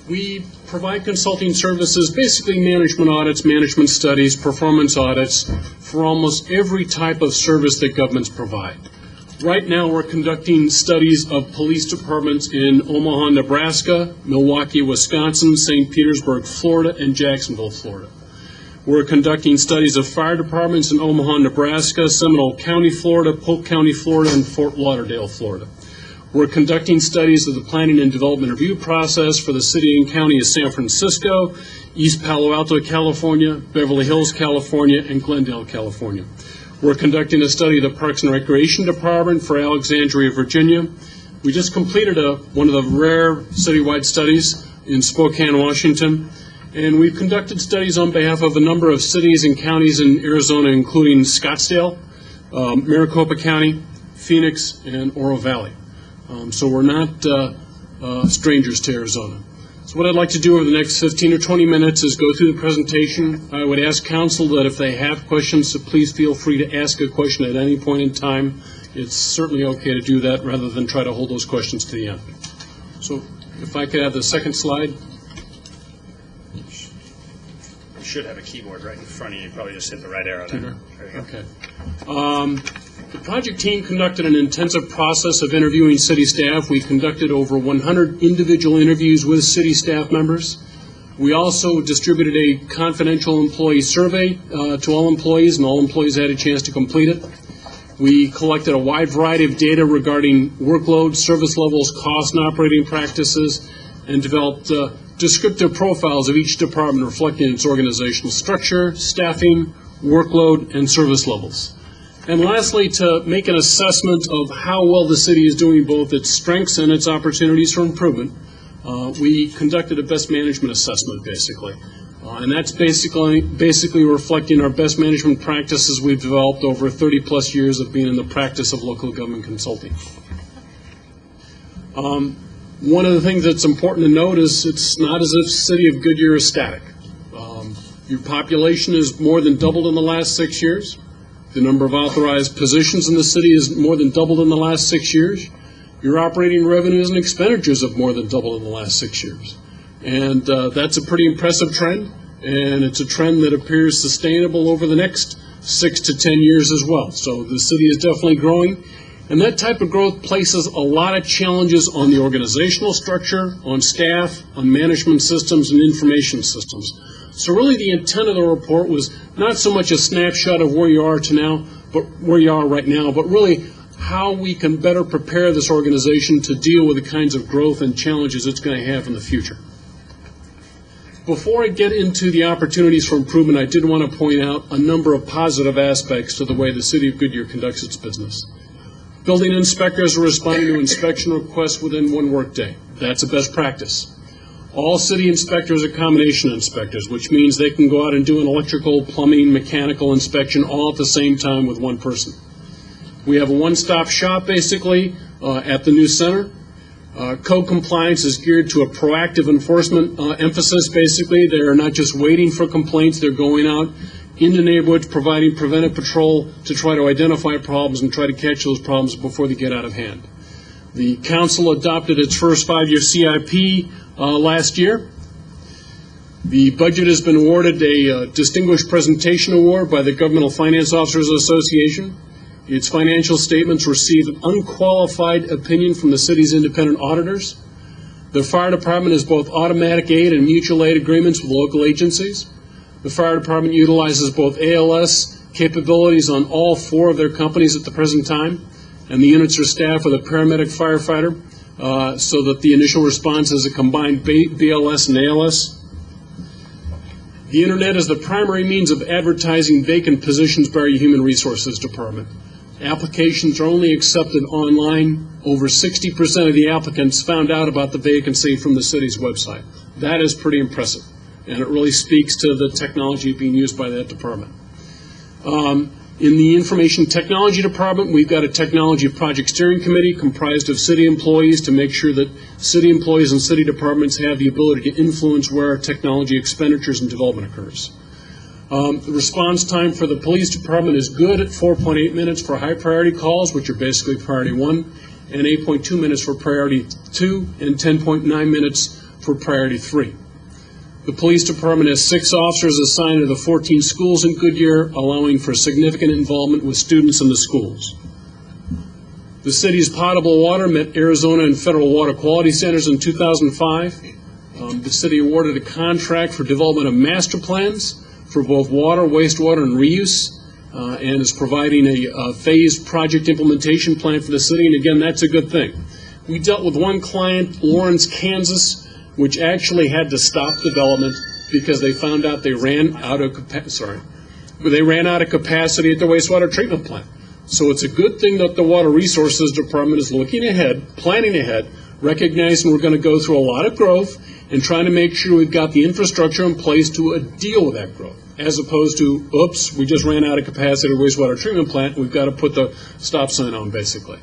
We provide consulting services, basically management audits, management studies, performance audits for almost every type of service that governments provide. Right now, we're conducting studies of police departments in Omaha, Nebraska, Milwaukee, Wisconsin, St. Petersburg, Florida, and Jacksonville, Florida. We're conducting studies of fire departments in Omaha, Nebraska, Seminole County, Florida, Polk County, Florida, and Fort Lauderdale, Florida. We're conducting studies of the planning and development review process for the city and county of San Francisco, East Palo Alto, California, Beverly Hills, California, and Glendale, California. We're conducting a study of the Parks and Recreation Department for Alexandria, Virginia. We just completed one of the rare citywide studies in Spokane, Washington. And we've conducted studies on behalf of a number of cities and counties in Arizona, including Scottsdale, Maricopa County, Phoenix, and Oro Valley. So we're not strangers to Arizona. So what I'd like to do over the next 15 or 20 minutes is go through the presentation. I would ask council that if they have questions, so please feel free to ask a question at any point in time. It's certainly okay to do that rather than try to hold those questions to the end. So if I could have the second slide. You should have a keyboard right in front of you. You probably just hit the right arrow there. There you go. Okay. The project team conducted an intensive process of interviewing city staff. We conducted over 100 individual interviews with city staff members. We also distributed a confidential employee survey to all employees, and all employees had a chance to complete it. We collected a wide variety of data regarding workload, service levels, costs, and operating practices, and developed descriptive profiles of each department reflecting its organizational structure, staffing, workload, and service levels. And lastly, to make an assessment of how well the city is doing both its strengths and its opportunities for improvement, we conducted a best management assessment, basically. And that's basically reflecting our best management practices we've developed over 30-plus years of being in the practice of local government consulting. One of the things that's important to note is it's not as if the City of Goodyear is static. Your population has more than doubled in the last 6 years. The number of authorized positions in the city has more than doubled in the last 6 years. Your operating revenues and expenditures have more than doubled in the last 6 years. And that's a pretty impressive trend, and it's a trend that appears sustainable over the next 6 to 10 years as well. So the city is definitely growing, and that type of growth places a lot of challenges on the organizational structure, on staff, on management systems and information systems. So really the intent of the report was not so much a snapshot of where you are right now, but really how we can better prepare this organization to deal with the kinds of growth and challenges it's going to have in the future. Before I get into the opportunities for improvement, I did want to point out a number of positive aspects to the way the City of Goodyear conducts its business. Building inspectors are responding to inspection requests within one workday. That's a best practice. All city inspectors are combination inspectors, which means they can go out and do an electrical, plumbing, mechanical inspection all at the same time with one person. We have a one-stop shop, basically, at the new center. Code compliance is geared to a proactive enforcement emphasis, basically. They're not just waiting for complaints, they're going out into neighborhoods, providing preventive patrol to try to identify problems and try to catch those problems before they get out of hand. The council adopted its first 5-year CIP last year. The budget has been awarded a Distinguished Presentation Award by the Governmental Finance Officers Association. Its financial statements received an unqualified opinion from the city's independent auditors. The fire department has both automatic aid and mutual aid agreements with local agencies. The fire department utilizes both ALS capabilities on all 4 of their companies at the present time, and the units are staffed with a paramedic firefighter so that the initial response is a combined BLS and ALS. The Internet is the primary means of advertising vacant positions by our Human Resources Department. Applications are only accepted online. Over 60% of the applicants found out about the vacancy from the city's website. That is pretty impressive, and it really speaks to the technology being used by that department. In the Information Technology Department, we've got a Technology Project Steering Committee comprised of city employees to make sure that city employees and city departments have the ability to influence where technology expenditures and development occurs. The response time for the police department is good at 4.8 minutes for high priority calls, which are basically priority 1, and 8.2 minutes for priority 2, and 10.9 minutes for priority 3. The police department has 6 officers assigned to the 14 schools in Goodyear, allowing for significant involvement with students in the schools. The city's potable water met Arizona and federal water quality standards in 2005. The city awarded a contract for development of master plans for both water, wastewater, and reuse, and is providing a phased project implementation plan for the city, and again, that's a good thing. We dealt with one client, Lawrence, Kansas, which actually had to stop development because they found out they ran out of capacity at the wastewater treatment plant. So it's a good thing that the Water Resources Department is looking ahead, planning ahead, recognizing we're going to go through a lot of growth and trying to make sure we've got the infrastructure in place to deal with that growth, as opposed to, oops, we just ran out of capacity at the wastewater treatment plant, we've got to put the stop sign on, basically.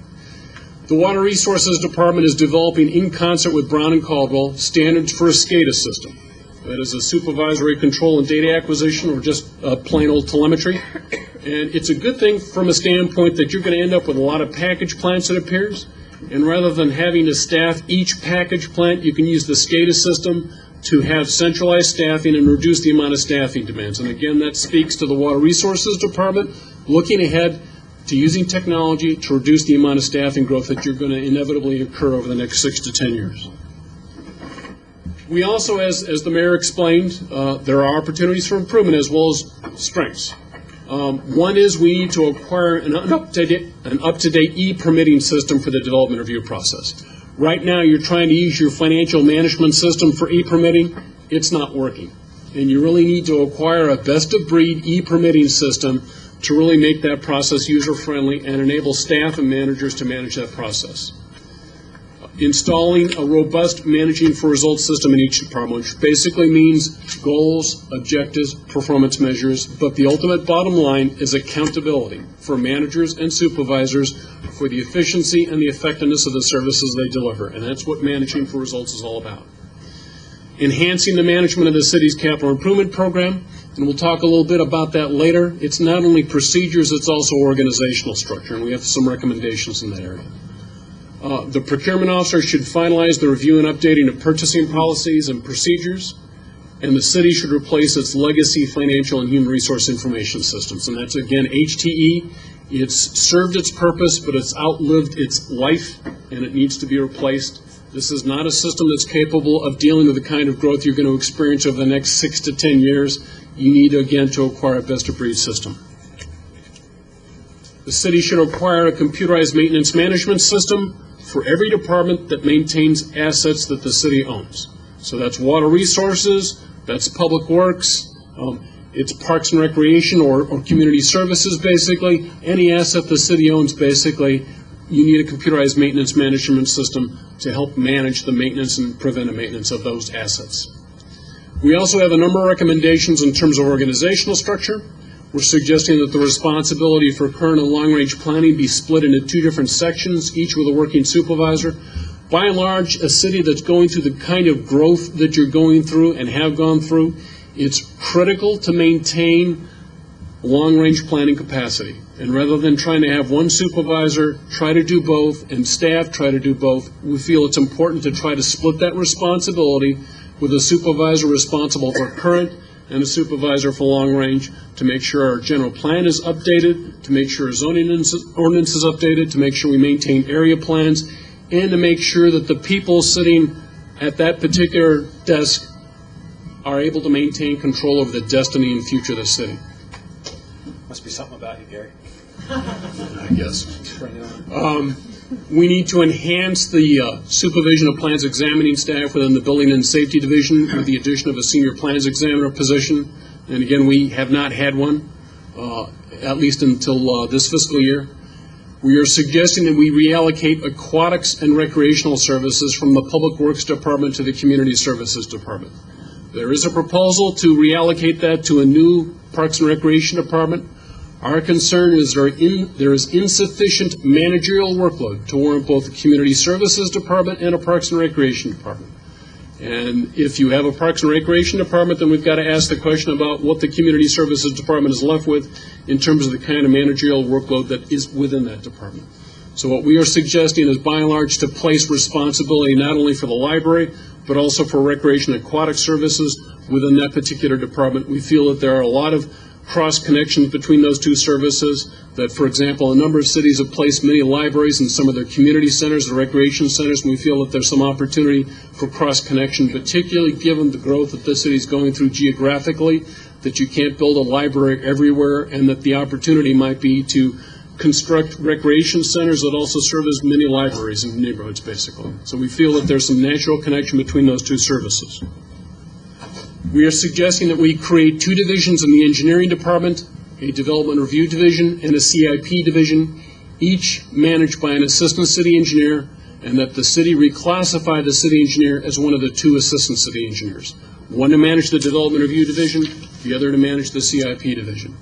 The Water Resources Department is developing, in concert with Brown and Caldwell, standards for a Scada system. That is a supervisory control and data acquisition, or just plain old telemetry. And it's a good thing from a standpoint that you're going to end up with a lot of package plants, it appears. And rather than having to staff each package plant, you can use the Scada system to have centralized staffing and reduce the amount of staffing demands. And again, that speaks to the Water Resources Department looking ahead to using technology to reduce the amount of staffing growth that you're going to inevitably occur over the next 6 to 10 years. We also, as the mayor explained, there are opportunities for improvement as well as strengths. One is we need to acquire an up-to-date e-permitting system for the development review process. Right now, you're trying to use your financial management system for e-permitting. It's not working. And you really need to acquire a best-of-breed e-permitting system to really make that process user-friendly and enable staff and managers to manage that process. Installing a robust managing for results system in each department, which basically means goals, objectives, performance measures, but the ultimate bottom line is accountability for managers and supervisors for the efficiency and the effectiveness of the services they deliver, and that's what managing for results is all about. Enhancing the management of the city's capital improvement program, and we'll talk a little bit about that later. It's not only procedures, it's also organizational structure, and we have some recommendations in that area. The procurement officer should finalize the review and updating of purchasing policies and procedures, and the city should replace its legacy financial and human resource information systems. And that's, again, HTE. It's served its purpose, but it's outlived its life, and it needs to be replaced. This is not a system that's capable of dealing with the kind of growth you're going to experience over the next 6 to 10 years. You need, again, to acquire a best-of-breed system. The city should acquire a computerized maintenance management system for every department that maintains assets that the city owns. So that's water resources, that's public works, it's parks and recreation or community services, basically. Any asset the city owns, basically, you need a computerized maintenance management system to help manage the maintenance and preventive maintenance of those assets. We also have a number of recommendations in terms of organizational structure. We're suggesting that the responsibility for current and long-range planning be split into 2 different sections, each with a working supervisor. By and large, a city that's going through the kind of growth that you're going through and have gone through, it's critical to maintain long-range planning capacity. And rather than trying to have one supervisor try to do both and staff try to do both, we feel it's important to try to split that responsibility with a supervisor responsible for current and a supervisor for long range to make sure our general plan is updated, to make sure our zoning ordinance is updated, to make sure we maintain area plans, and to make sure that the people sitting at that particular desk are able to maintain control over the destiny and future of the city. Must be something about you, Gary. I guess. We need to enhance the supervision of plans examining staff within the Building and Safety Division with the addition of a senior plans examiner position. And again, we have not had one, at least until this fiscal year. We are suggesting that we reallocate aquatics and recreational services from the Public Works Department to the Community Services Department. There is a proposal to reallocate that to a new Parks and Recreation Department. Our concern is there is insufficient managerial workload to warrant both the Community Services Department and a Parks and Recreation Department. And if you have a Parks and Recreation Department, then we've got to ask the question about what the Community Services Department is left with in terms of the kind of managerial workload that is within that department. So what we are suggesting is, by and large, to place responsibility not only for the library, but also for recreation and aquatic services within that particular department. We feel that there are a lot of cross-connections between those two services, that, for example, a number of cities have placed many libraries in some of their community centers or recreation centers, and we feel that there's some opportunity for cross-connection, particularly given the growth that this city is going through geographically, that you can't build a library everywhere, and that the opportunity might be to construct recreation centers that also serve as mini libraries in neighborhoods, basically. So we feel that there's some natural connection between those two services. We are suggesting that we create two divisions in the engineering department, a development review division and a CIP division, each managed by an assistant city engineer, and that the city reclassify the city engineer as one of the two assistant city engineers, one to manage the development review division, the other to manage the CIP division.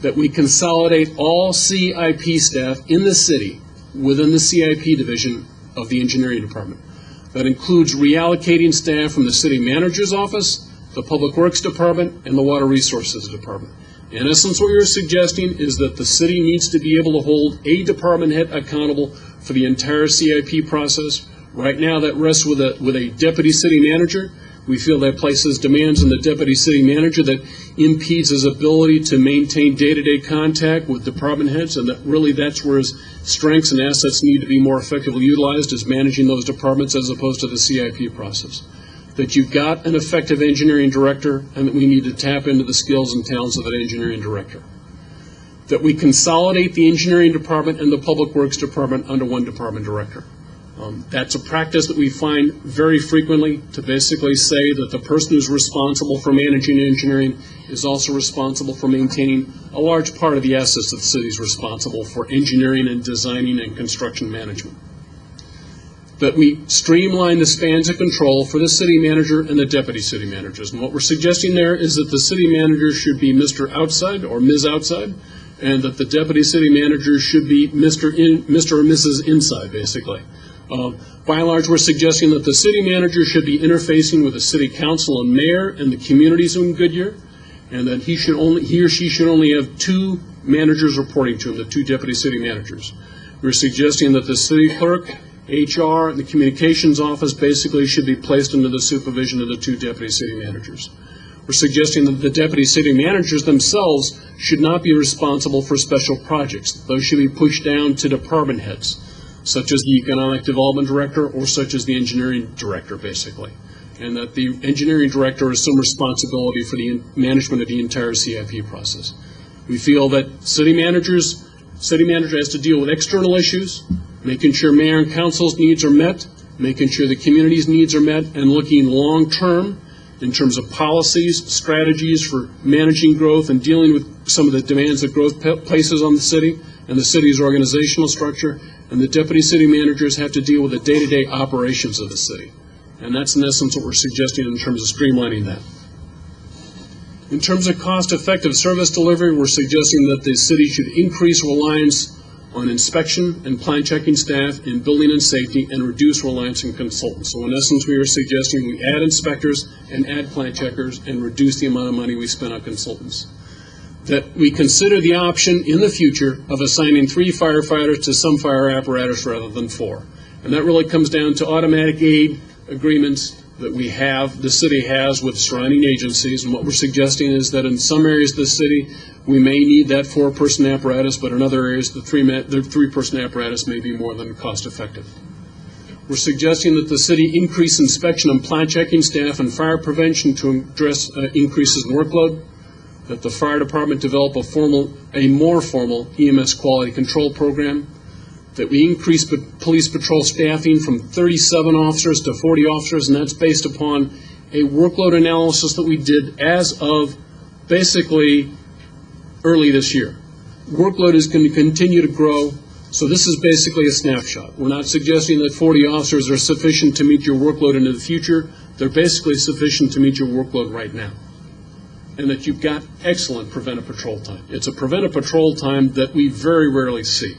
That we consolidate all CIP staff in the city within the CIP division of the engineering department. That includes reallocating staff from the city manager's office, the Public Works Department, and the Water Resources Department. In essence, what you're suggesting is that the city needs to be able to hold a department head accountable for the entire CIP process. Right now, that rests with a deputy city manager. We feel that places demands on the deputy city manager that impedes his ability to maintain day-to-day contact with department heads, and that really that's where his strengths and assets need to be more effectively utilized, is managing those departments as opposed to the CIP process. That you've got an effective engineering director, and that we need to tap into the skills and talents of that engineering director. That we consolidate the engineering department and the Public Works Department under one department director. That's a practice that we find very frequently, to basically say that the person who's responsible for managing engineering is also responsible for maintaining a large part of the assets that the city is responsible for engineering and designing and construction management. That we streamline the spans of control for the city manager and the deputy city managers. And what we're suggesting there is that the city manager should be Mr. Outside or Ms. Outside, and that the deputy city manager should be Mr. or Mrs. Inside, basically. By and large, we're suggesting that the city manager should be interfacing with the city council and mayor and the communities in Goodyear, and that he or she should only have two managers reporting to him, the two deputy city managers. We're suggesting that the city clerk, HR, and the communications office basically should be placed under the supervision of the two deputy city managers. We're suggesting that the deputy city managers themselves should not be responsible for special projects. Those should be pushed down to department heads, such as the economic development director or such as the engineering director, basically. And that the engineering director has some responsibility for the management of the entire CIP process. We feel that city manager has to deal with external issues, making sure mayor and council's needs are met, making sure the community's needs are met, and looking long-term in terms of policies, strategies for managing growth and dealing with some of the demands that growth places on the city and the city's organizational structure. And the deputy city managers have to deal with the day-to-day operations of the city. And that's in essence what we're suggesting in terms of streamlining that. In terms of cost-effective service delivery, we're suggesting that the city should increase reliance on inspection and plan checking staff in building and safety and reduce reliance on consultants. So in essence, we are suggesting we add inspectors and add plan checkers and reduce the amount of money we spend on consultants. That we consider the option in the future of assigning 3 firefighters to some fire apparatus rather than 4. And that really comes down to automatic aid agreements that the city has with surrounding agencies. And what we're suggesting is that in some areas of the city, we may need that 4-person apparatus, but in other areas, the 3-person apparatus may be more than cost effective. We're suggesting that the city increase inspection and plan checking staff and fire prevention to address increases in workload. That the fire department develop a more formal EMS quality control program, that we increase police patrol staffing from 37 officers to 40 officers, and that's based upon a workload analysis that we did as of basically early this year. Workload is going to continue to grow, so this is basically a snapshot. We're not suggesting that 40 officers are sufficient to meet your workload into the future. They're basically sufficient to meet your workload right now. And that you've got excellent preventive patrol time. It's a preventive patrol time that we very rarely see.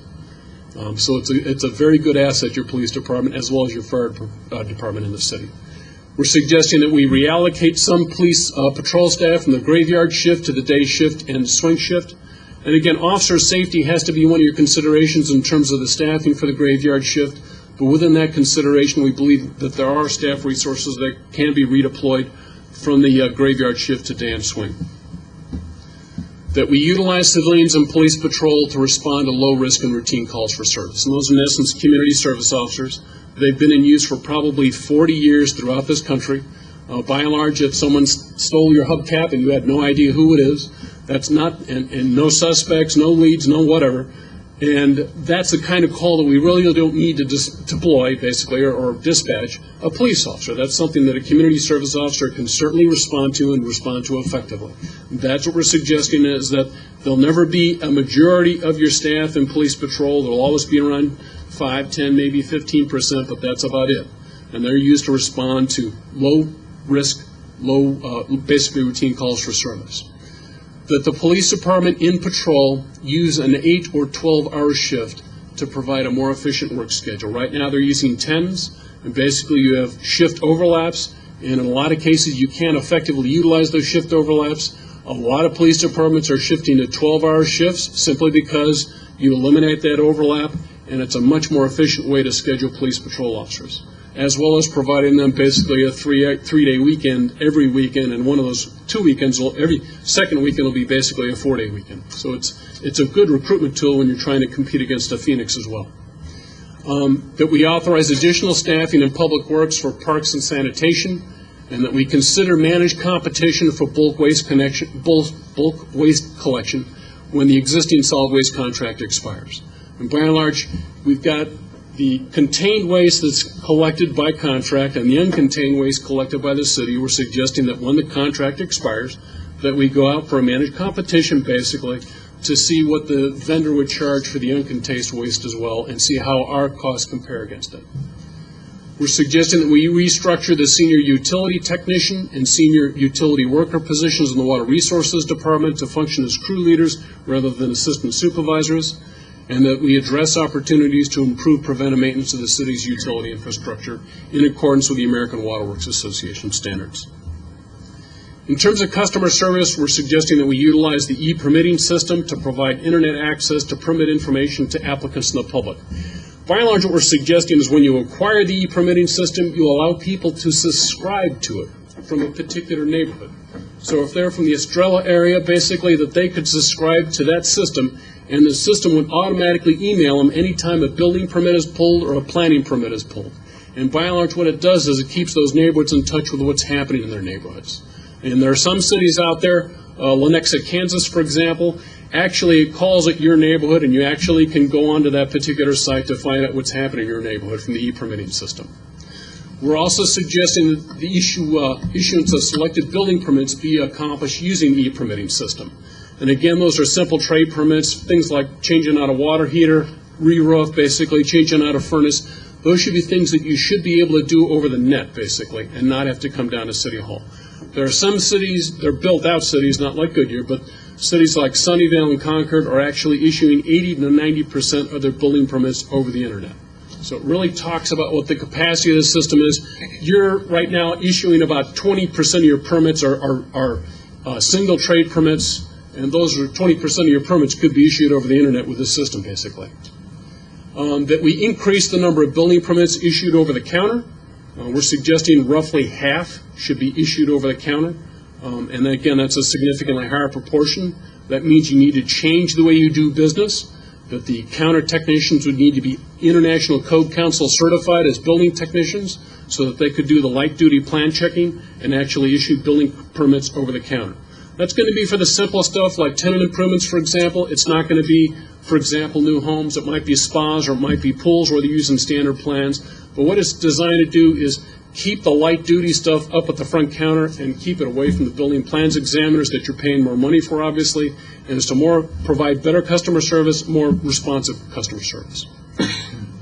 So it's a very good asset, your police department, as well as your fire department in the city. We're suggesting that we reallocate some police patrol staff from the graveyard shift to the day shift and swing shift. And again, officer safety has to be one of your considerations in terms of the staffing for the graveyard shift. But within that consideration, we believe that there are staff resources that can be redeployed from the graveyard shift to day and swing. That we utilize civilians and police patrol to respond to low risk and routine calls for service. And those are in essence community service officers. They've been in use for probably 40 years throughout this country. By and large, if someone stole your hubcap and you had no idea who it is, that's not, and no suspects, no leads, no whatever. And that's the kind of call that we really don't need to deploy, basically, or dispatch a police officer. That's something that a community service officer can certainly respond to and respond to effectively. That's what we're suggesting, is that there'll never be a majority of your staff in police patrol. There'll always be around 5, 10, maybe 15%, but that's about it. And they're used to respond to low risk, basically routine calls for service. That the police department in patrol use an 8 or 12-hour shift to provide a more efficient work schedule. Right now they're using 10s, and basically you have shift overlaps, and in a lot of cases you can't effectively utilize those shift overlaps. A lot of police departments are shifting to 12-hour shifts simply because you eliminate that overlap, and it's a much more efficient way to schedule police patrol officers, as well as providing them basically a three-day weekend every weekend, and one of those 2 weekends, every second weekend will be basically a 4-day weekend. So it's a good recruitment tool when you're trying to compete against a Phoenix as well. That we authorize additional staffing in public works for parks and sanitation, and that we consider managed competition for bulk waste collection when the existing solid waste contract expires. And by and large, we've got the contained waste that's collected by contract and the uncontained waste collected by the city. We're suggesting that when the contract expires, that we go out for a managed competition, basically, to see what the vendor would charge for the uncontained waste as well, and see how our costs compare against it. We're suggesting that we restructure the senior utility technician and senior utility worker positions in the Water Resources Department to function as crew leaders rather than assistant supervisors, and that we address opportunities to improve preventive maintenance of the city's utility infrastructure in accordance with the American Water Works Association standards. In terms of customer service, we're suggesting that we utilize the e-permitting system to provide internet access to permit information to applicants and the public. By and large, what we're suggesting is when you acquire the e-permitting system, you allow people to subscribe to it from a particular neighborhood. So if they're from the Estrella area, basically that they could subscribe to that system, and the system would automatically email them anytime a building permit is pulled or a planning permit is pulled. And by and large, what it does is it keeps those neighborhoods in touch with what's happening in their neighborhoods. And there are some cities out there, Lenexa, Kansas, for example, actually it calls it your neighborhood, and you actually can go onto that particular site to find out what's happening in your neighborhood from the e-permitting system. We're also suggesting that the issuance of selected building permits be accomplished using the e-permitting system. And again, those are simple trade permits, things like changing out a water heater, re-roof, basically, changing out a furnace. Those should be things that you should be able to do over the net, basically, and not have to come down to City Hall. There are some cities, they're built-out cities, not like Goodyear, but cities like Sunnyvale and Concord are actually issuing 80 to 90% of their building permits over the internet. So it really talks about what the capacity of the system is. You're right now issuing about 20% of your permits are single trade permits, and those are 20% of your permits could be issued over the internet with this system, basically. That we increase the number of building permits issued over the counter. We're suggesting roughly half should be issued over the counter. And again, that's a significantly higher proportion. That means you need to change the way you do business, that the counter technicians would need to be International Code Council certified as building technicians so that they could do the light duty plan checking and actually issue building permits over the counter. That's going to be for the simple stuff like tenant improvements, for example. It's not going to be, for example, new homes. It might be spas or it might be pools where they're using standard plans. But what it's designed to do is keep the light duty stuff up at the front counter and keep it away from the building plans examiners that you're paying more money for, obviously, and is to provide better customer service, more responsive customer service.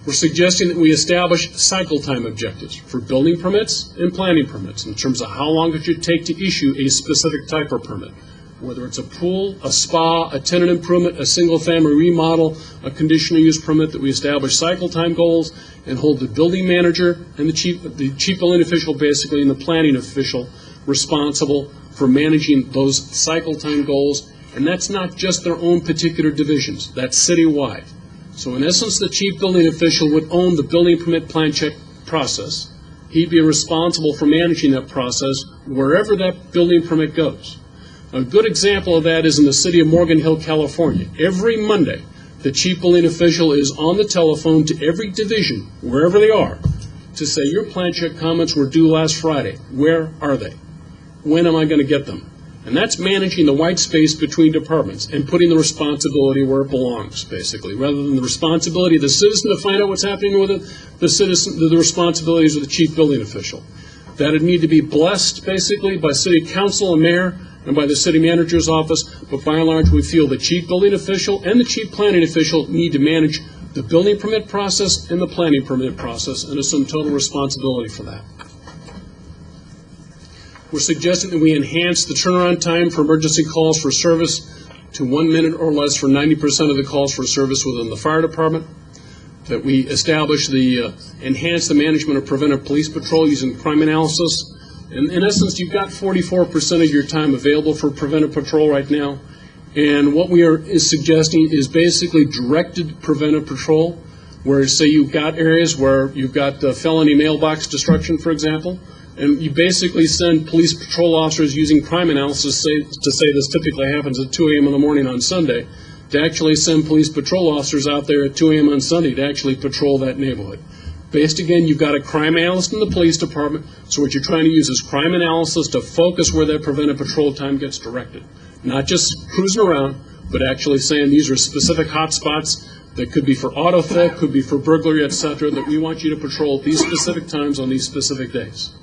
We're suggesting that we establish cycle time objectives for building permits and planning permits in terms of how long it should take to issue a specific type of permit. whether it's a pool, a spa, a tenant improvement, a single-family remodel, a conditional use permit, that we establish cycle time goals and hold the building manager and the chief building official, basically, and the planning official responsible for managing those cycle time goals. And that's not just their own particular divisions. That's citywide. So in essence, the chief building official would own the building permit plan check process. He'd be responsible for managing that process wherever that building permit goes. A good example of that is in the city of Morgan Hill, California. Every Monday, the chief building official is on the telephone to every division, wherever they are, to say, your plan check comments were due last Friday. Where are they? When am I going to get them? And that's managing the white space between departments and putting the responsibility where it belongs, basically. Rather than the responsibility of the citizen to find out what's happening with it, the responsibilities of the chief building official. That would need to be blessed, basically, by city council and mayor and by the city manager's office. But by and large, we feel the chief building official and the chief planning official need to manage the building permit process and the planning permit process and assume total responsibility for that. We're suggesting that we enhance the turnaround time for emergency calls for service to 1 minute or less for 90% of the calls for service within the fire department. That we establish enhance the management of preventive police patrol using crime analysis. And in essence, you've got 44% of your time available for preventive patrol right now. And what we is suggesting is basically directed preventive patrol, where, say, you've got areas where you've got felony mailbox destruction, for example, and you basically send police patrol officers using crime analysis to say this typically happens at 2 a.m. in the morning on Sunday, to actually send police patrol officers out there at 2 a.m. on Sunday to actually patrol that neighborhood. Based, again, you've got a crime analyst in the police department, so what you're trying to use is crime analysis to focus where that preventive patrol time gets directed. Not just cruising around, but actually saying these are specific hot spots that could be for auto theft, could be for burglary, etc., that we want you to patrol at these specific times on these specific days.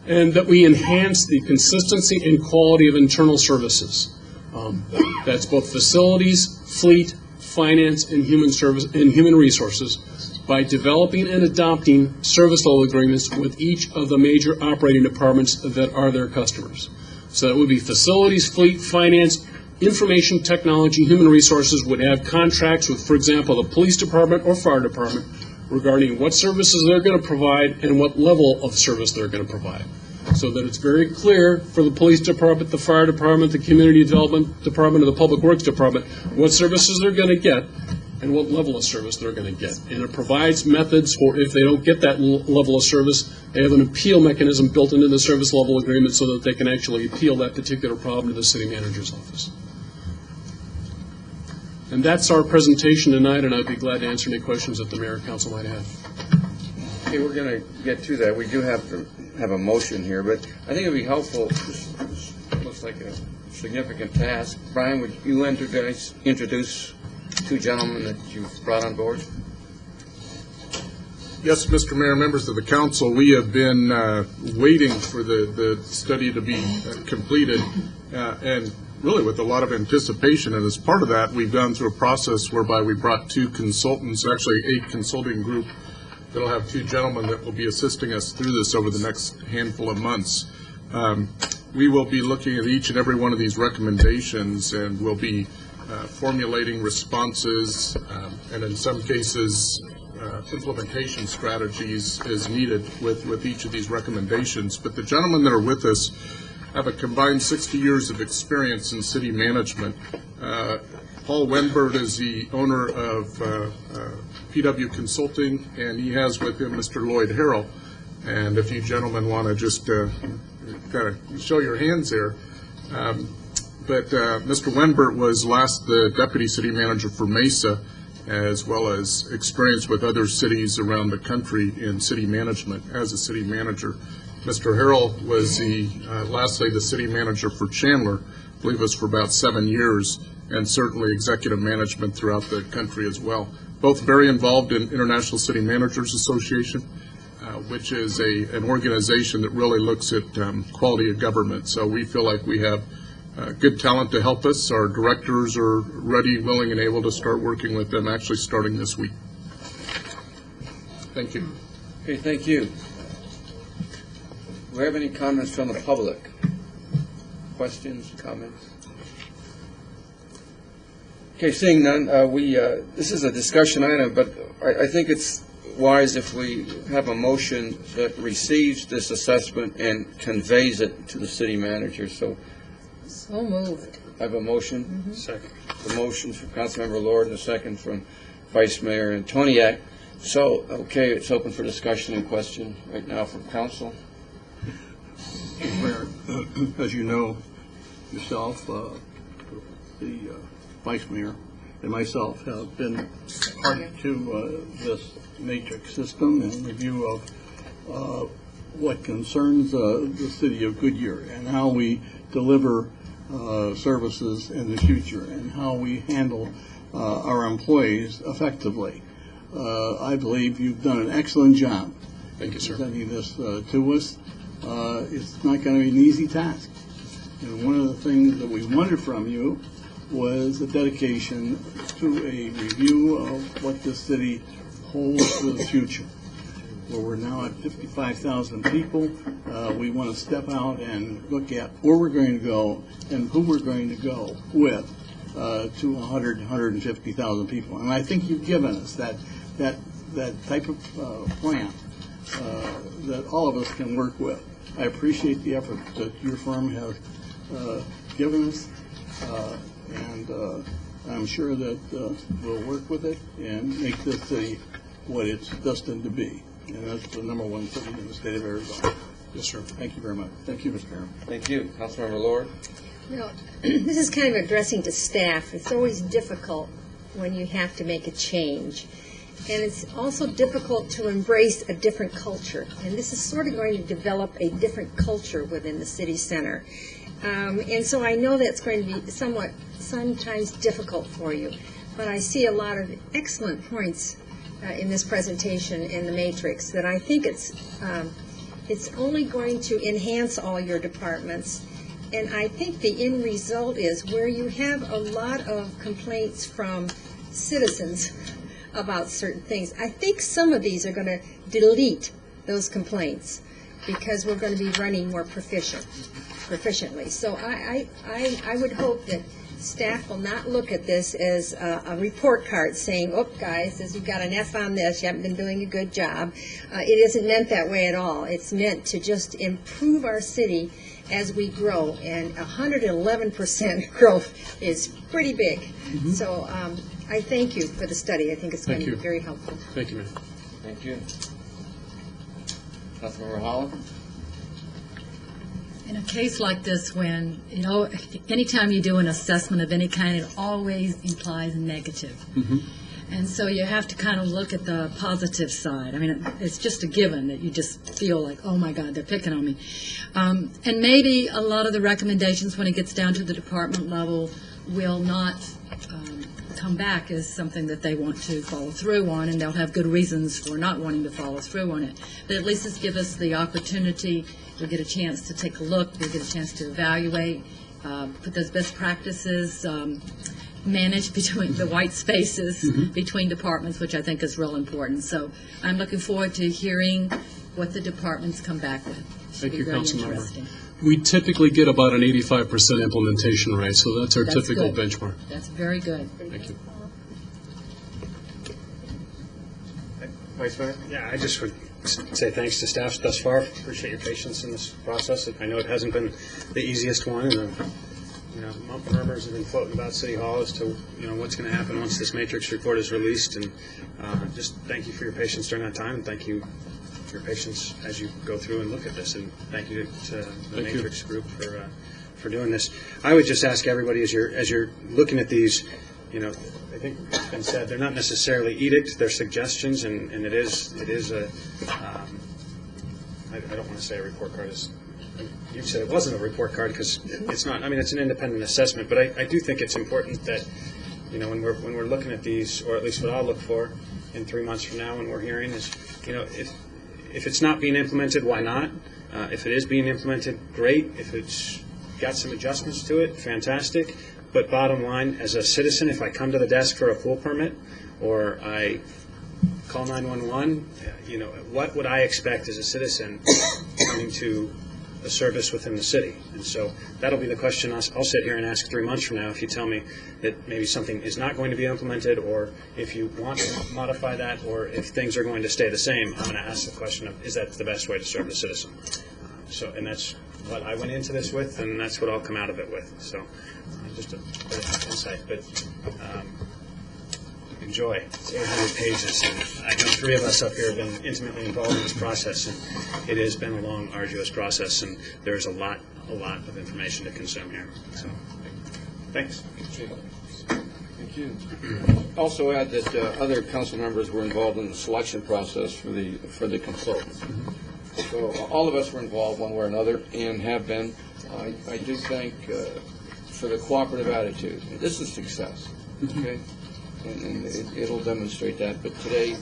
And that we enhance the consistency and quality of internal services. That's both facilities, fleet, finance, and human resources, by developing and adopting service level agreements with each of the major operating departments that are their customers. So that would be facilities, fleet, finance, information technology, human resources would have contracts with, for example, the police department or fire department regarding what services they're going to provide and what level of service they're going to provide. So that it's very clear for the police department, the fire department, the community development department, or the public works department, what services they're going to get and what level of service they're going to get. And it provides methods for, if they don't get that level of service, they have an appeal mechanism built into the service level agreement so that they can actually appeal that particular problem to the city manager's office. And that's our presentation tonight, and I'd be glad to answer any questions that the mayor and council might have. Okay, we're going to get to that. We do have to have a motion here, but I think it would be helpful. This looks like a significant task. Brian, would you introduce two gentlemen that you've brought on board? Yes, Mr. Mayor, members of the council, we have been waiting for the study to be completed, and really with a lot of anticipation. And as part of that, we've gone through a process whereby we brought two consultants, actually a consulting group that'll have two gentlemen that will be assisting us through this over the next handful of months. We will be looking at each and every one of these recommendations, and we'll be formulating responses, and in some cases, implementation strategies as needed with each of these recommendations. But the gentlemen that are with us have a combined 60 years of experience in city management. Paul Wenbert is the owner of PW Consulting, and he has with him Mr. Lloyd Harrell. And if you gentlemen want to just kind of show your hands there. But Mr. Wenbert was last the deputy city manager for Mesa, as well as experience with other cities around the country in city management as a city manager. Mr. Harrell was lastly the city manager for Chandler, I believe it was for about 7 years, and certainly executive management throughout the country as well. Both very involved in International City Managers Association, which is an organization that really looks at quality of government. So we feel like we have good talent to help us. Our directors are ready, willing, and able to start working with them actually starting this week. Thank you. Okay, thank you. Do we have any comments from the public? Questions, comments? Okay, seeing none, this is a discussion item, but I think it's wise if we have a motion that receives this assessment and conveys it to the city manager. So So moved. I have a motion. Second. The motion from Councilmember Lord and a second from Vice Mayor Antoniak. So, okay, it's open for discussion and question right now from council. Mayor, as you know, yourself, the Vice Mayor, and myself have been party to this matrix system and review of what concerns the City of Goodyear and how we deliver services in the future and how we handle our employees effectively. I believe you've done an excellent job. Thank you, sir. Presenting this to us. It's not going to be an easy task. And one of the things that we wanted from you was a dedication to a review of what the city holds for the future. Where we're now at 55,000 people, we want to step out and look at where we're going to go and who we're going to go with to 150,000 people. And I think you've given us that type of plan that all of us can work with. I appreciate the effort that your firm has given us, and I'm sure that we'll work with it and make this city what it's destined to be. And that's the #1 city in the state of Arizona. Yes, sir. Thank you very much. Thank you, Mr. Mayor. Thank you. Councilmember Lord. You know, this is kind of addressing to staff. It's always difficult when you have to make a change. And it's also difficult to embrace a different culture. And this is sort of going to develop a different culture within the city center. And so I know that's going to be sometimes difficult for you. But I see a lot of excellent points in this presentation in the matrix that I think it's only going to enhance all your departments. And I think the end result is where you have a lot of complaints from citizens about certain things. I think some of these are going to delete those complaints because we're going to be running more proficiently. So I would hope that staff will not look at this as a report card saying, oh, guys, you've got an F on this, you haven't been doing a good job. It isn't meant that way at all. It's meant to just improve our city as we grow, and 111% growth is pretty big. Mm-hmm. So I thank you for the study. I think it's going Thank to you. be very helpful. Thank you, Mayor. Thank you. Councilmember Holland. In a case like this, when, anytime you do an assessment of any kind, it always implies negative. Mm-hmm. And so you have to kind of look at the positive side. I mean, it's just a given that you just feel like, oh my God, they're picking on me. And maybe a lot of the recommendations when it gets down to the department level will not come back as something that they want to follow through on, and they'll have good reasons for not wanting to follow through on it. But at least it's give us the opportunity, we'll get a chance to take a look, we'll get a chance to evaluate, put those best practices, manage between the white spaces between departments, which I think is real important. So I'm looking forward to hearing what the departments come back with. Thank you, Very Councilmember. interesting. We typically get about an 85% implementation rate, so that's our That's typical good. benchmark. That's very good. Thank you. Vice Mayor. Yeah, I just would say thanks to staff thus far. Appreciate your patience in this process. I know it hasn't been the easiest one, and murmurs have been floating about City Hall as to what's going to happen once this matrix report is released. And just thank you for your patience during that time, and thank you for your patience as you go through and look at this. And thank you to the Matrix group for doing this. I would just ask everybody as you're looking at these, I think it's been said, they're not necessarily edicts, they're suggestions, and it is a, I don't want to say a report card. You said it wasn't a report card because it's not. I mean, it's an independent assessment, but I do think it's important that, when we're looking at these, or at least what I'll look for in 3 months from now when we're hearing is, if it's not being implemented, why not? If it is being implemented, great. If it's got some adjustments to it, fantastic. But bottom line, as a citizen, if I come to the desk for a pool permit or I call 911, what would I expect as a citizen coming to a service within the city. And so that'll be the question I'll sit here and ask 3 months from now if you tell me that maybe something is not going to be implemented, or if you want to modify that, or if things are going to stay the same. I'm going to ask the question of, is that the best way to serve the citizen? So, and that's what I went into this with, and that's what I'll come out of it with. So just a bit of insight, but enjoy. It's 800 pages. And I know 3 of us up here have been intimately involved in this process, and it has been a long, arduous process, and there's a lot of information to consume here. So, thanks. Thank you. Also add that other council members were involved in the selection process for the consultants. So all of us were involved one way or another, and have been. I do thank for the cooperative attitude. This is success, okay? And it'll demonstrate that. But today, it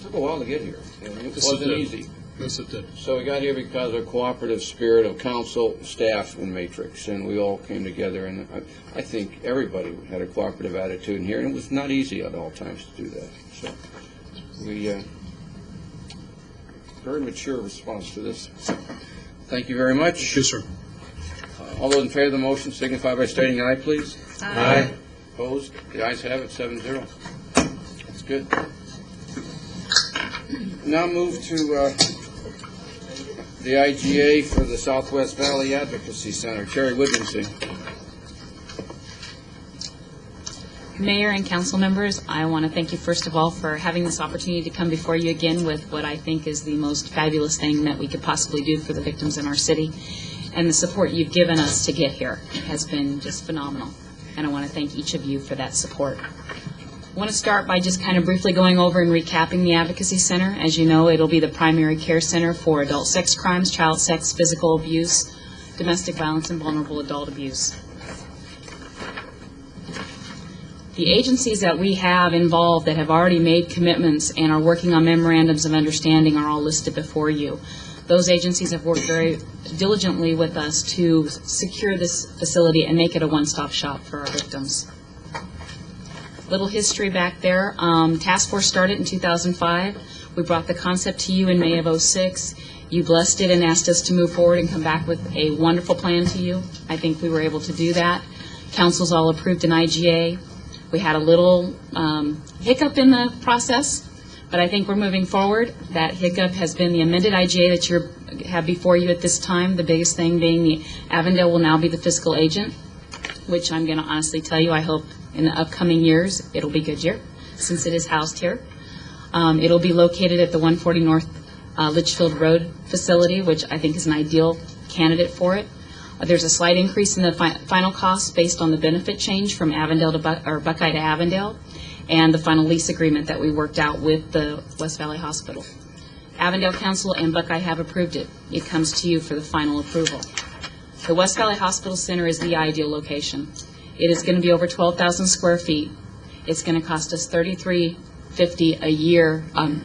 took a while to get here, and it wasn't easy. Yes, it did. So we got here because of the cooperative spirit of council, staff, and Matrix, and we all came together, and I think everybody had a cooperative attitude in here, and it was not easy at all times to do that. So we very mature response to this. Thank you very much. Yes, sir. All those in favor of the motion signify by stating aye, please. Aye. Opposed? The ayes have it, 7-0. That's good. Now move to the IGA for the Southwest Valley Advocacy Center. Terry Woodmansee. Mayor and council members, I want to thank you first of all for having this opportunity to come before you again with what I think is the most fabulous thing that we could possibly do for the victims in our city. And the support you've given us to get here has been just phenomenal. And I want to thank each of you for that support. I want to start by just kind of briefly going over and recapping the Advocacy Center. As you know, it'll be the primary care center for adult sex crimes, child sex, physical abuse, domestic violence, and vulnerable adult abuse. The agencies that we have involved that have already made commitments and are working on memorandums of understanding are all listed before you. Those agencies have worked very diligently with us to secure this facility and make it a one-stop shop for our victims. Little history back there. Task Force started in 2005. We brought the concept to you in May of 2006. You blessed it and asked us to move forward and come back with a wonderful plan to you. I think we were able to do that. Council's all approved an IGA. We had a little hiccup in the process, but I think we're moving forward. That hiccup has been the amended IGA that you have before you at this time, the biggest thing being the Avondale will now be the fiscal agent, which I'm going to honestly tell you, I hope in the upcoming years it'll be Goodyear, since it is housed here. It'll be located at the 140 North Litchfield Road facility, which I think is an ideal candidate for it. There's a slight increase in the final cost based on the benefit change from Avondale to Buckeye to Avondale, and the final lease agreement that we worked out with the West Valley Hospital. Avondale Council and Buckeye have approved it. It comes to you for the final approval. The West Valley Hospital Center is the ideal location. It is going to be over 12,000 square feet. It's going to cost us $33.50 a year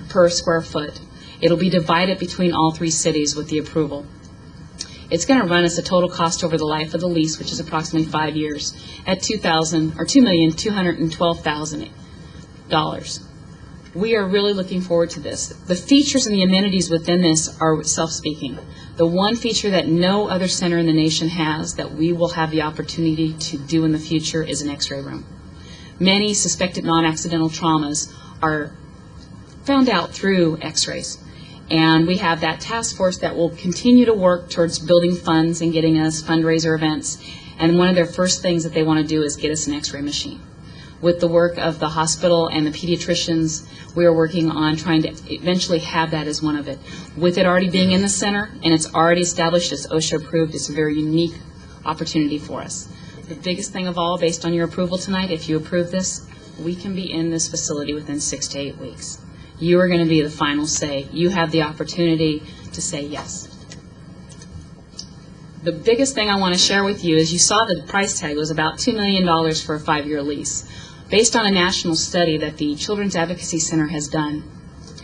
per square foot. It'll be divided between all 3 cities with the approval. It's going to run us a total cost over the life of the lease, which is approximately 5 years, at $2,212,000. We are really looking forward to this. The features and the amenities within this are self-speaking. The one feature that no other center in the nation has that we will have the opportunity to do in the future is an X-ray room. Many suspected non-accidental traumas are found out through X-rays. And we have that task force that will continue to work towards building funds and getting us fundraiser events. And one of their first things that they want to do is get us an X-ray machine. With the work of the hospital and the pediatricians, we are working on trying to eventually have that as one of it. With it already being in the center and it's already established, it's OSHA approved, it's a very unique opportunity for us. The biggest thing of all, based on your approval tonight, if you approve this, we can be in this facility within 6 to 8 weeks. You are going to be the final say. You have the opportunity to say yes. The biggest thing I want to share with you is you saw that the price tag was about $2 million for a 5-year lease. Based on a national study that the Children's Advocacy Center has done,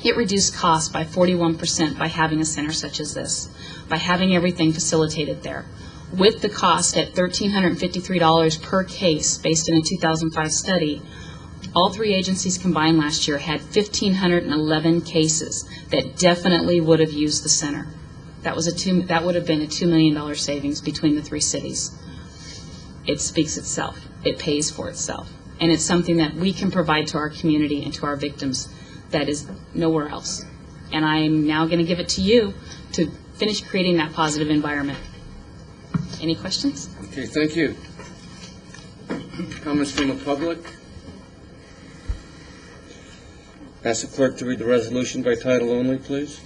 it reduced costs by 41% by having a center such as this, by having everything facilitated there. With the cost at $1,353 per case based on a 2005 study, all 3 agencies combined last year had 1,511 cases that definitely would have used the center. That would have been a $2 million savings between the three cities. It speaks itself. It pays for itself. And it's something that we can provide to our community and to our victims that is nowhere else. And I'm now going to give it to you to finish creating that positive environment. Any questions? Okay, thank you. Comments from the public? Ask the clerk to read the resolution by title only, please.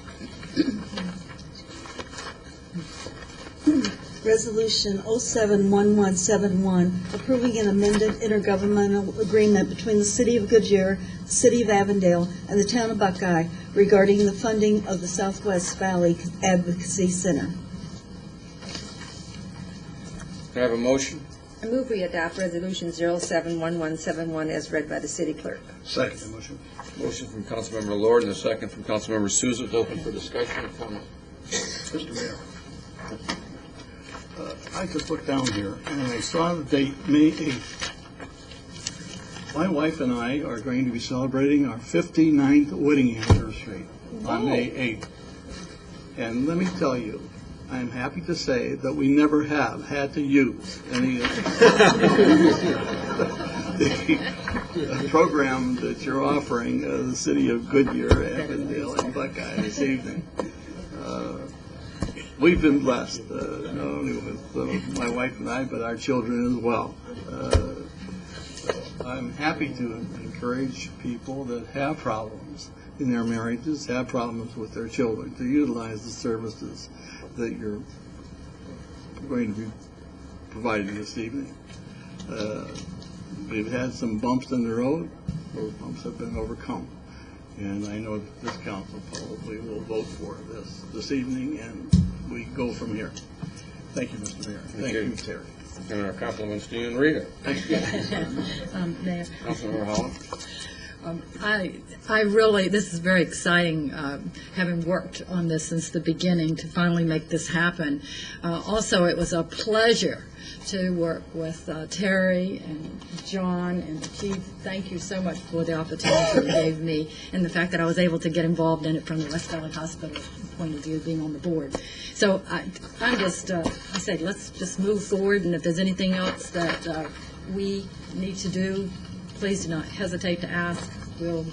Resolution 071171, approving an amended intergovernmental agreement between the City of Goodyear, the City of Avondale, and the Town of Buckeye regarding the funding of the Southwest Valley Advocacy Center. Can I have a motion? I move we adopt Resolution 071171 as read by the city clerk. Second motion. Motion from Councilmember Lord and a second from Councilmember Souza. It's open for discussion and comment. Mr. Mayor, I could look down here and I saw the date, May 8th. My wife and I are going to be celebrating our 59th wedding anniversary on May 8th. And let me tell you, I'm happy to say that we never have had to use any of the program that you're offering the City of Goodyear, Avondale, and Buckeye this evening. We've been blessed, not only with my wife and I, but our children as well. I'm happy to encourage people that have problems in their marriages, have problems with their children, to utilize the services that you're going to be providing this evening. We've had some bumps in the road. Those bumps have been overcome. And I know that this council probably will vote for this evening, and we go from here. Thank you, Mr. Mayor. Thank you, Terry. And our compliments to you and Rita. Thank you. Mayor. Councilmember Holland? I really, this is very exciting, having worked on this since the beginning to finally make this happen. Also, it was a pleasure to work with Terry and John and the chief. Thank you so much for the opportunity you gave me and the fact that I was able to get involved in it from the West Valley Hospital point of view, being on the board. So I'm just, I said, let's just move forward, and if there's anything else that we need to do, please do not hesitate to ask. We'll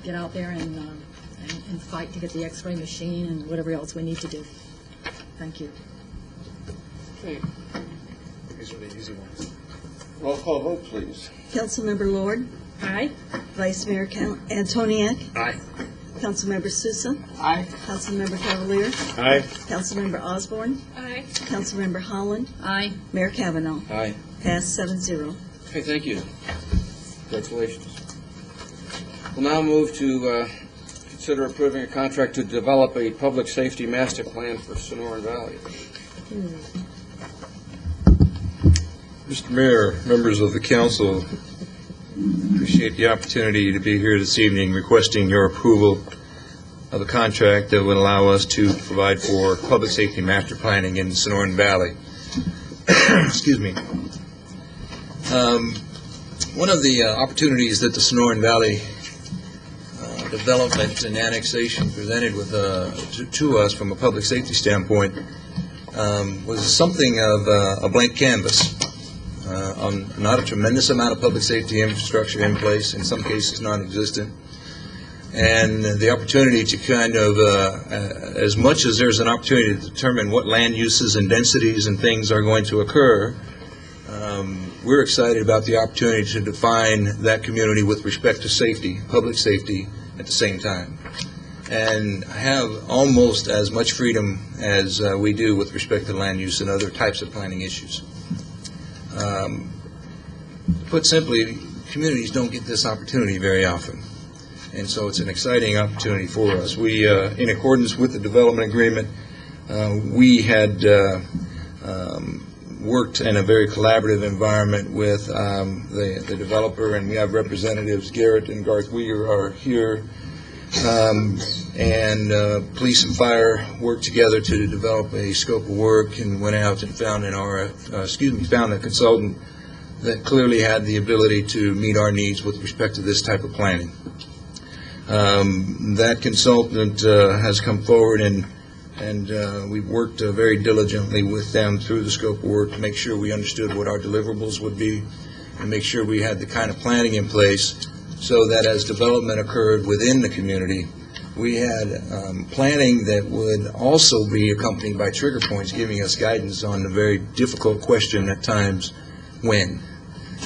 get out there and fight to get the X-ray machine and whatever else we need to do. Thank you. Okay. These are the easy ones. Roll call vote, please. Councilmember Lord? Aye. Vice Mayor Antoniak? Aye. Councilmember Sousa? Aye. Councilmember Cavalier? Aye. Councilmember Osborne? Aye. Councilmember Holland? Aye. Mayor Kavanaugh? Aye. Passed 7-0. Okay, thank you. Congratulations. We'll now move to consider approving a contract to develop a public safety master plan for Sonoran Valley. Mr. Mayor, members of the council, appreciate the opportunity to be here this evening requesting your approval of a contract that would allow us to provide for public safety master planning in Sonoran Valley. Excuse me. One of the opportunities that the Sonoran Valley development and annexation presented with to us from a public safety standpoint was something of a blank canvas. Not a tremendous amount of public safety infrastructure in place, in some cases non-existent, and the opportunity to kind of, as much as there's an opportunity to determine what land uses and densities and things are going to occur, we're excited about the opportunity to define that community with respect to safety, public safety, at the same time, and have almost as much freedom as we do with respect to land use and other types of planning issues. Put simply, communities don't get this opportunity very often, and so it's an exciting opportunity for us. We, in accordance with the development agreement, we had worked in a very collaborative environment with the developer, and we have representatives. Garrett and Garth Weir are here, and police and fire worked together to develop a scope of work, and went out and found found a consultant that clearly had the ability to meet our needs with respect to this type of planning. That consultant has come forward and and we've worked very diligently with them through the scope of work to make sure we understood what our deliverables would be and make sure we had the kind of planning in place so that as development occurred within the community, we had planning that would also be accompanied by trigger points giving us guidance on the very difficult question at times, when.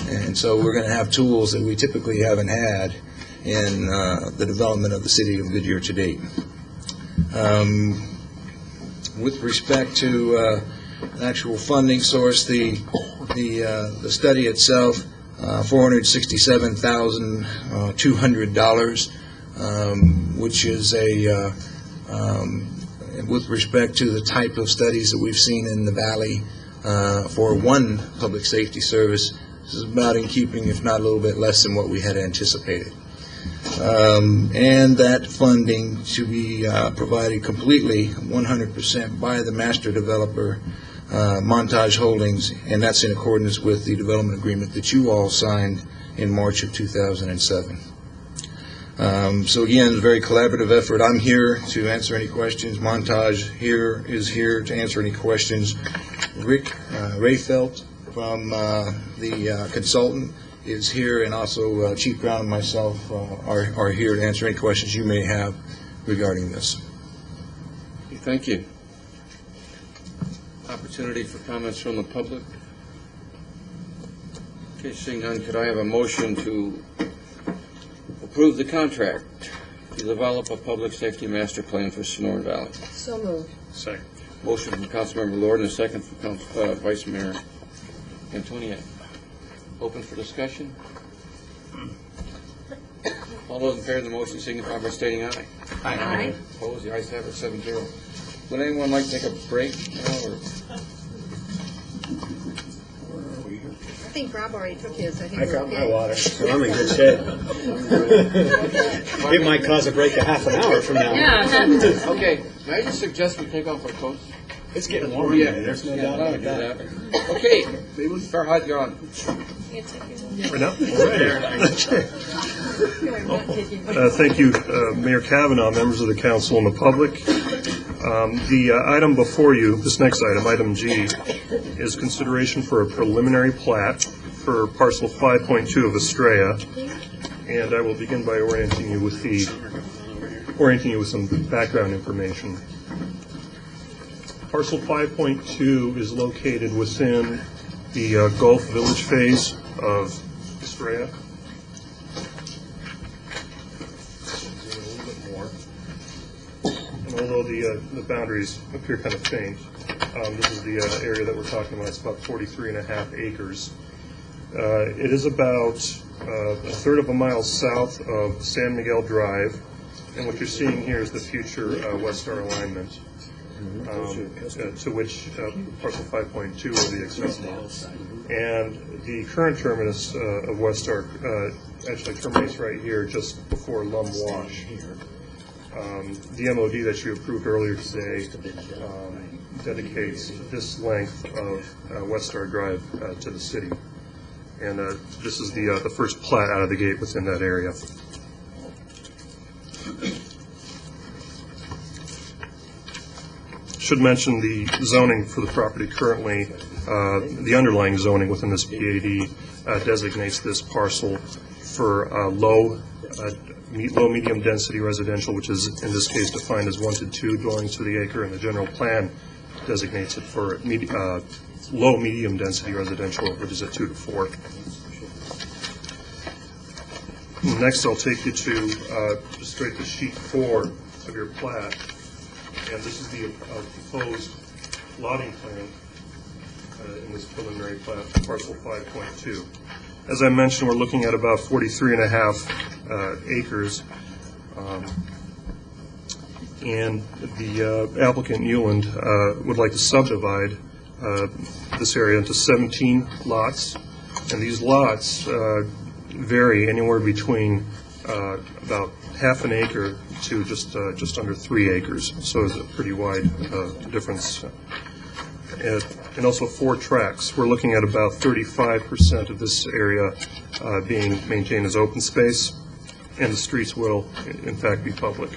And so we're going to have tools that we typically haven't had in the development of the City of Goodyear to date. With respect to actual funding source, the study itself, $467,200, which is with respect to the type of studies that we've seen in the Valley for one public safety service, this is about in keeping, if not a little bit less than what we had anticipated. And that funding to be provided completely, 100% by the master developer, Montage Holdings, and that's in accordance with the development agreement that you all signed in March of 2007. So again, a very collaborative effort. I'm here to answer any questions. Montage is here to answer any questions. Rick Rayfelt from the consultant is here, and also Chief Brown and myself are here to answer any questions you may have regarding this. Thank you. Opportunity for comments from the public. Okay, seeing none, could I have a motion to approve the contract to develop a public safety master plan for Sonoran Valley? So moved. Second. Motion from Councilmember Lord and a second from Vice Mayor Antoniak. Open for discussion. All those in favor of the motion signify by stating aye. Aye. Opposed? The ayes have it, 7-0. Would anyone like to take a break now, or? I think Rob already took his. I think I we're got okay. my water, so I'm in good shape. It might cause a break a half an hour from now. Yeah. Okay, may I just suggest we take off our coats? It's getting warmer. Yeah, There's no doubt about that. Okay, Farhad, you're on. Right now? Thank you, Mayor Kavanaugh, members of the council, and the public. The item before you, this next item, item G, is consideration for a preliminary plat for parcel 5.2 of Estrella, and I will begin by orienting you with some background information. Parcel 5.2 is located within the Gulf Village phase of Estrella. And although the boundaries appear kind of faint, this is the area that we're talking about. It's about 43.5 acres. It is about a third of a mile south of San Miguel Drive, and what you're seeing here is the future West Star alignment, to which parcel 5.2 will be accessible. And the current terminus of West Star actually terminates right here, just before Lum Wash. The MOD that you approved earlier today dedicates this length of West Star Drive to the city. And this is the first plat out of the gate within that area. Should mention the zoning for the property currently. The underlying zoning within this PAD designates this parcel for low-medium density residential, which is in this case defined as 1 to 2 dwellings to the acre, and the general plan designates it for low-medium density residential, which is at 2 to 4. Next, I'll take you to just straight to sheet 4 of your plat, and this is the proposed lotting plan in this preliminary plat, parcel 5.2. As I mentioned, we're looking at about 43.5 acres, and the applicant, Newland, would like to subdivide this area into 17 lots, and these lots vary anywhere between about half an acre to just under 3 acres, so it's a pretty wide difference. And also 4 tracks. We're looking at about 35% of this area being maintained as open space, and the streets will, in fact, be public.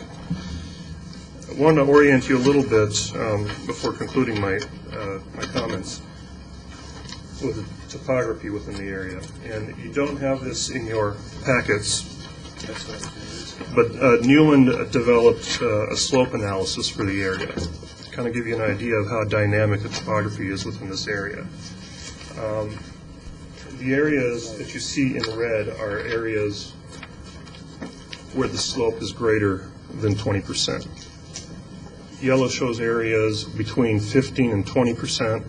I want to orient you a little bit before concluding my comments with the topography within the area. And you don't have this in your packets, but Newland developed a slope analysis for the area to kind of give you an idea of how dynamic the topography is within this area. The areas that you see in red are areas where the slope is greater than 20%. Yellow shows areas between 15 and 20%,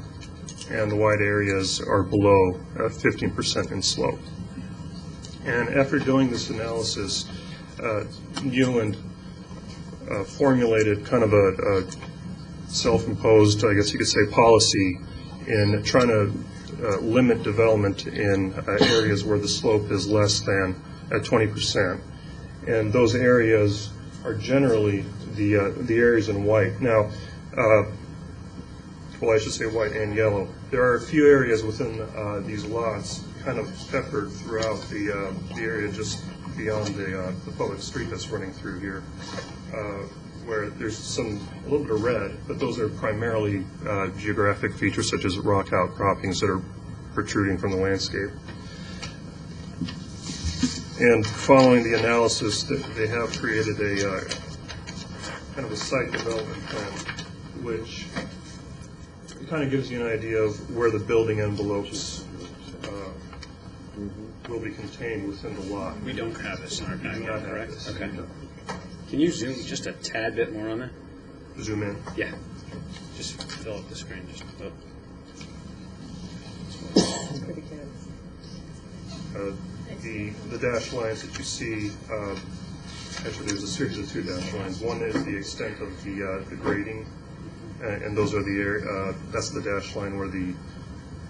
and the white areas are below 15% in slope. And after doing this analysis, Newland formulated kind of a self-imposed, I guess you could say, policy in trying to limit development in areas where the slope is less than 20%. And those areas are generally the areas in white. Now, well, I should say white and yellow. There are a few areas within these lots kind of peppered throughout the area just beyond the public street that's running through here, where there's a little bit of red, but those are primarily geographic features such as rock outcroppings that are protruding from the landscape. And following the analysis, they have created a kind of a site development plan, which kind of gives you an idea of where the building envelopes will be contained within the lot. We don't have this in our packet, correct? This. Okay. Can you zoom just a tad bit more on that? Zoom in. Yeah. Just fill up the screen. Just up. The dashed lines that you see, actually there's a series of two dashed lines. One is the extent of the grading, and those are the area. That's the dashed line where the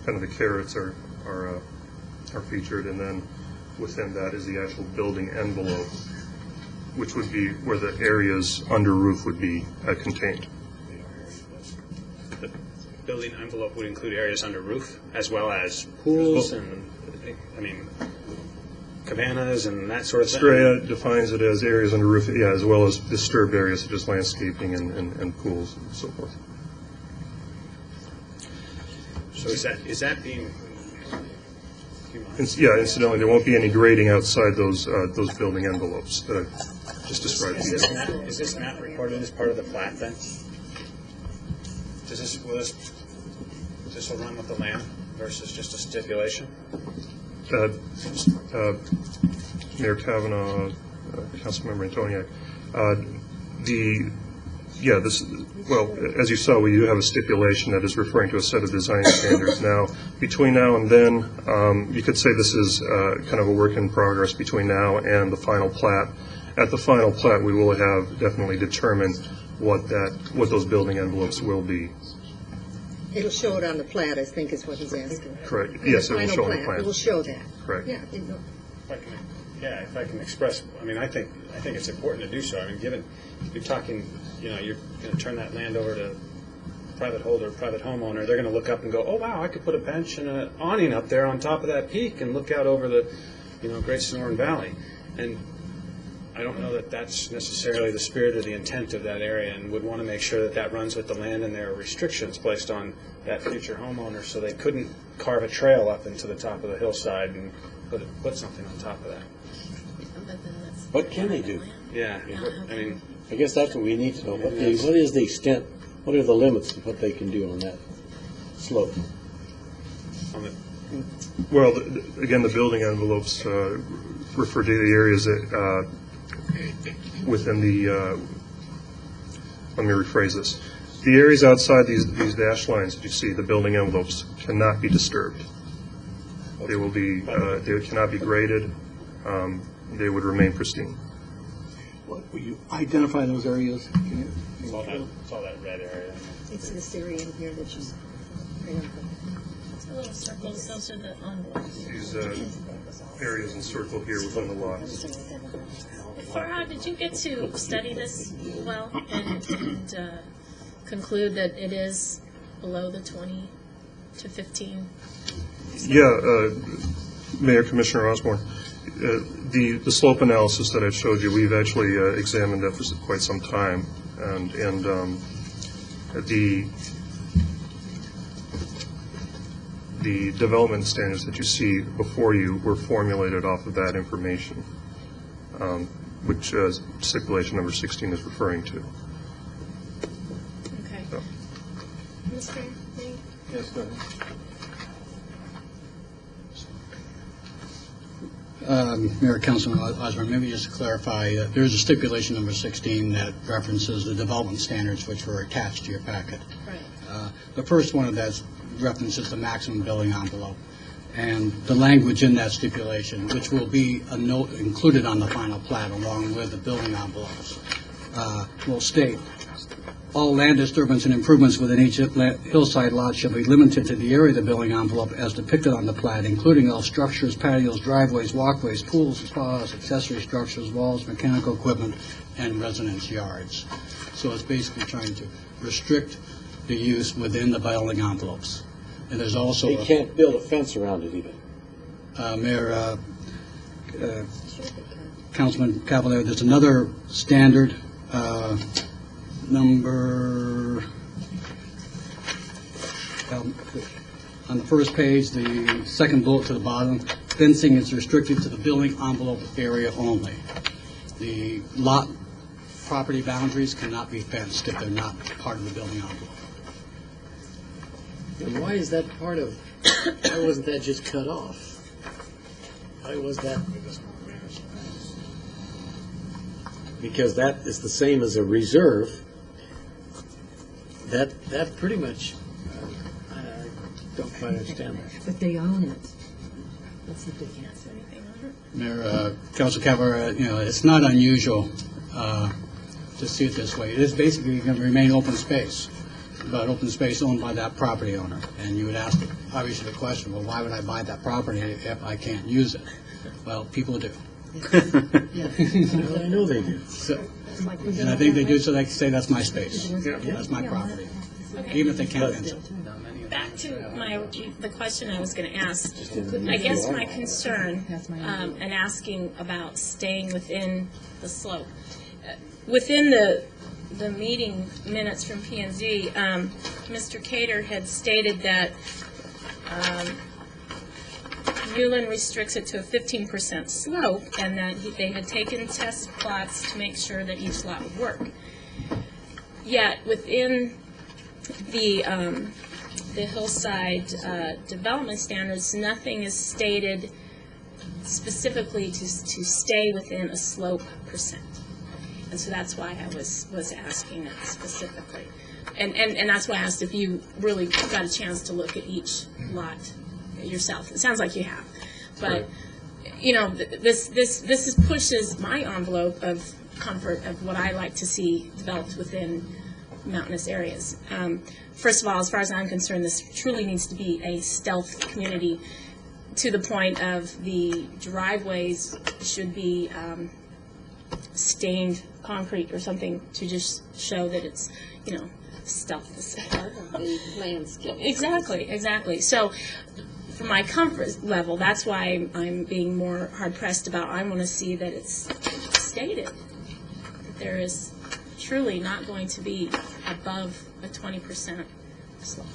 kind of the carrots are featured, and then within that is the actual building envelope, which would be where the areas under roof would be contained. The building envelope would include areas under roof, as well as pools and, I mean, cabanas and that sort of thing? Scada defines it as areas under roof, yeah, as well as disturbed areas such as landscaping and pools and so forth. So is that being... Yeah, incidentally, there won't be any grading outside those building envelopes that I just described to you. Is this map recorded as part of the plat then? Will this run with the land versus just a stipulation? Mayor Kavanaugh, Councilmember Antoniak, well, as you saw, we do have a stipulation that is referring to a set of design standards. Now, between now and then, you could say this is kind of a work in progress between now and the final plat. At the final plat, we will have definitely determined what those building envelopes will be. It'll show it on the plat, I think is what he's asking. Correct. Yes, it will show on the plan. It will show that. Correct. Yeah. If I can express, I mean, I think it's important to do so. I mean, given you're talking, you're going to turn that land over to private holder, private homeowner, they're going to look up and go, oh wow, I could put a bench and an awning up there on top of that peak and look out over the, Great Sonoran Valley. And I don't know that that's necessarily the spirit or the intent of that area, and would want to make sure that that runs with the land, and there are restrictions placed on that future homeowner so they couldn't carve a trail up into the top of the hillside and put something on top of that. What can they do? Yeah, I mean, I guess that's what we need to know. What is the extent, what are the limits of what they can do on that slope? Well, again, the building envelopes refer to the areas that within the, let me rephrase this. The areas outside these dashed lines that you see, the building envelopes, cannot be disturbed. They will be, they cannot be graded. They would remain pristine. Will you identify those areas? It's all that red area. It's this area in here that you... It's a little circles, those are the envelopes. These areas encircled here within the lots. Farhad, did you get to study this well and conclude that it is below the 20 to 15? Yeah, Mayor, Commissioner Osborne, the slope analysis that I showed you, we've actually examined that for quite some time. And the development standards that you see before you were formulated off of that information, which stipulation number 16 is referring to. Okay. So. Mr. Lee? Yes, go ahead. Mayor, Councilman Osborne, maybe just to clarify, there's a stipulation number 16 that references the development standards which were attached to your packet. Right. The first one of that references the maximum building envelope. And the language in that stipulation, which will be a note included on the final plat along with the building envelopes, will state, all land disturbance and improvements within each hillside lot shall be limited to the area of the building envelope as depicted on the plat, including all structures, patios, driveways, walkways, pools, spas, accessory structures, walls, mechanical equipment, and residence yards. So it's basically trying to restrict the use within the building envelopes. And there's also... You can't build a fence around it even. Mayor, Councilman Cavalier, there's another standard, number, on the first page, the second bullet to the bottom, fencing is restricted to the building envelope area only. The lot property boundaries cannot be fenced if they're not part of the building envelope. And why is that part of, why wasn't that just cut off? Why was that? Because that is the same as a reserve. That pretty much, I don't quite understand that. But they own it. Let's see if they can't say anything on it. Mayor, Council Cavalier, it's not unusual to see it this way. It is basically going to remain open space, but open space owned by that property owner. And you would ask, obviously, the question, well, why would I buy that property if I can't use it? Well, people do. Well, I know they do. And I think they do so they can say, that's my space. That's my property. Even if they can't fence it. Back to the question I was going to ask. I guess my concern and asking about staying within the slope. Within the meeting minutes from P&Z, Mr. Cater had stated that Newland restricts it to a 15% slope, and that they had taken test plots to make sure that each lot would work. Yet within the hillside development standards, nothing is stated specifically to stay within a slope percent. And so that's why I was asking that specifically. And that's why I asked if you really got a chance to look at each lot yourself. It sounds like you have. But, this pushes my envelope of comfort of what I like to see developed within mountainous areas. First of all, as far as I'm concerned, this truly needs to be a stealth community to the point of the driveways should be stained concrete or something to just show that it's, stealth. The landscape. Exactly. So, for my comfort level, that's why I'm being more hard-pressed about, I want to see that it's stated that there is truly not going to be above a 20% slope.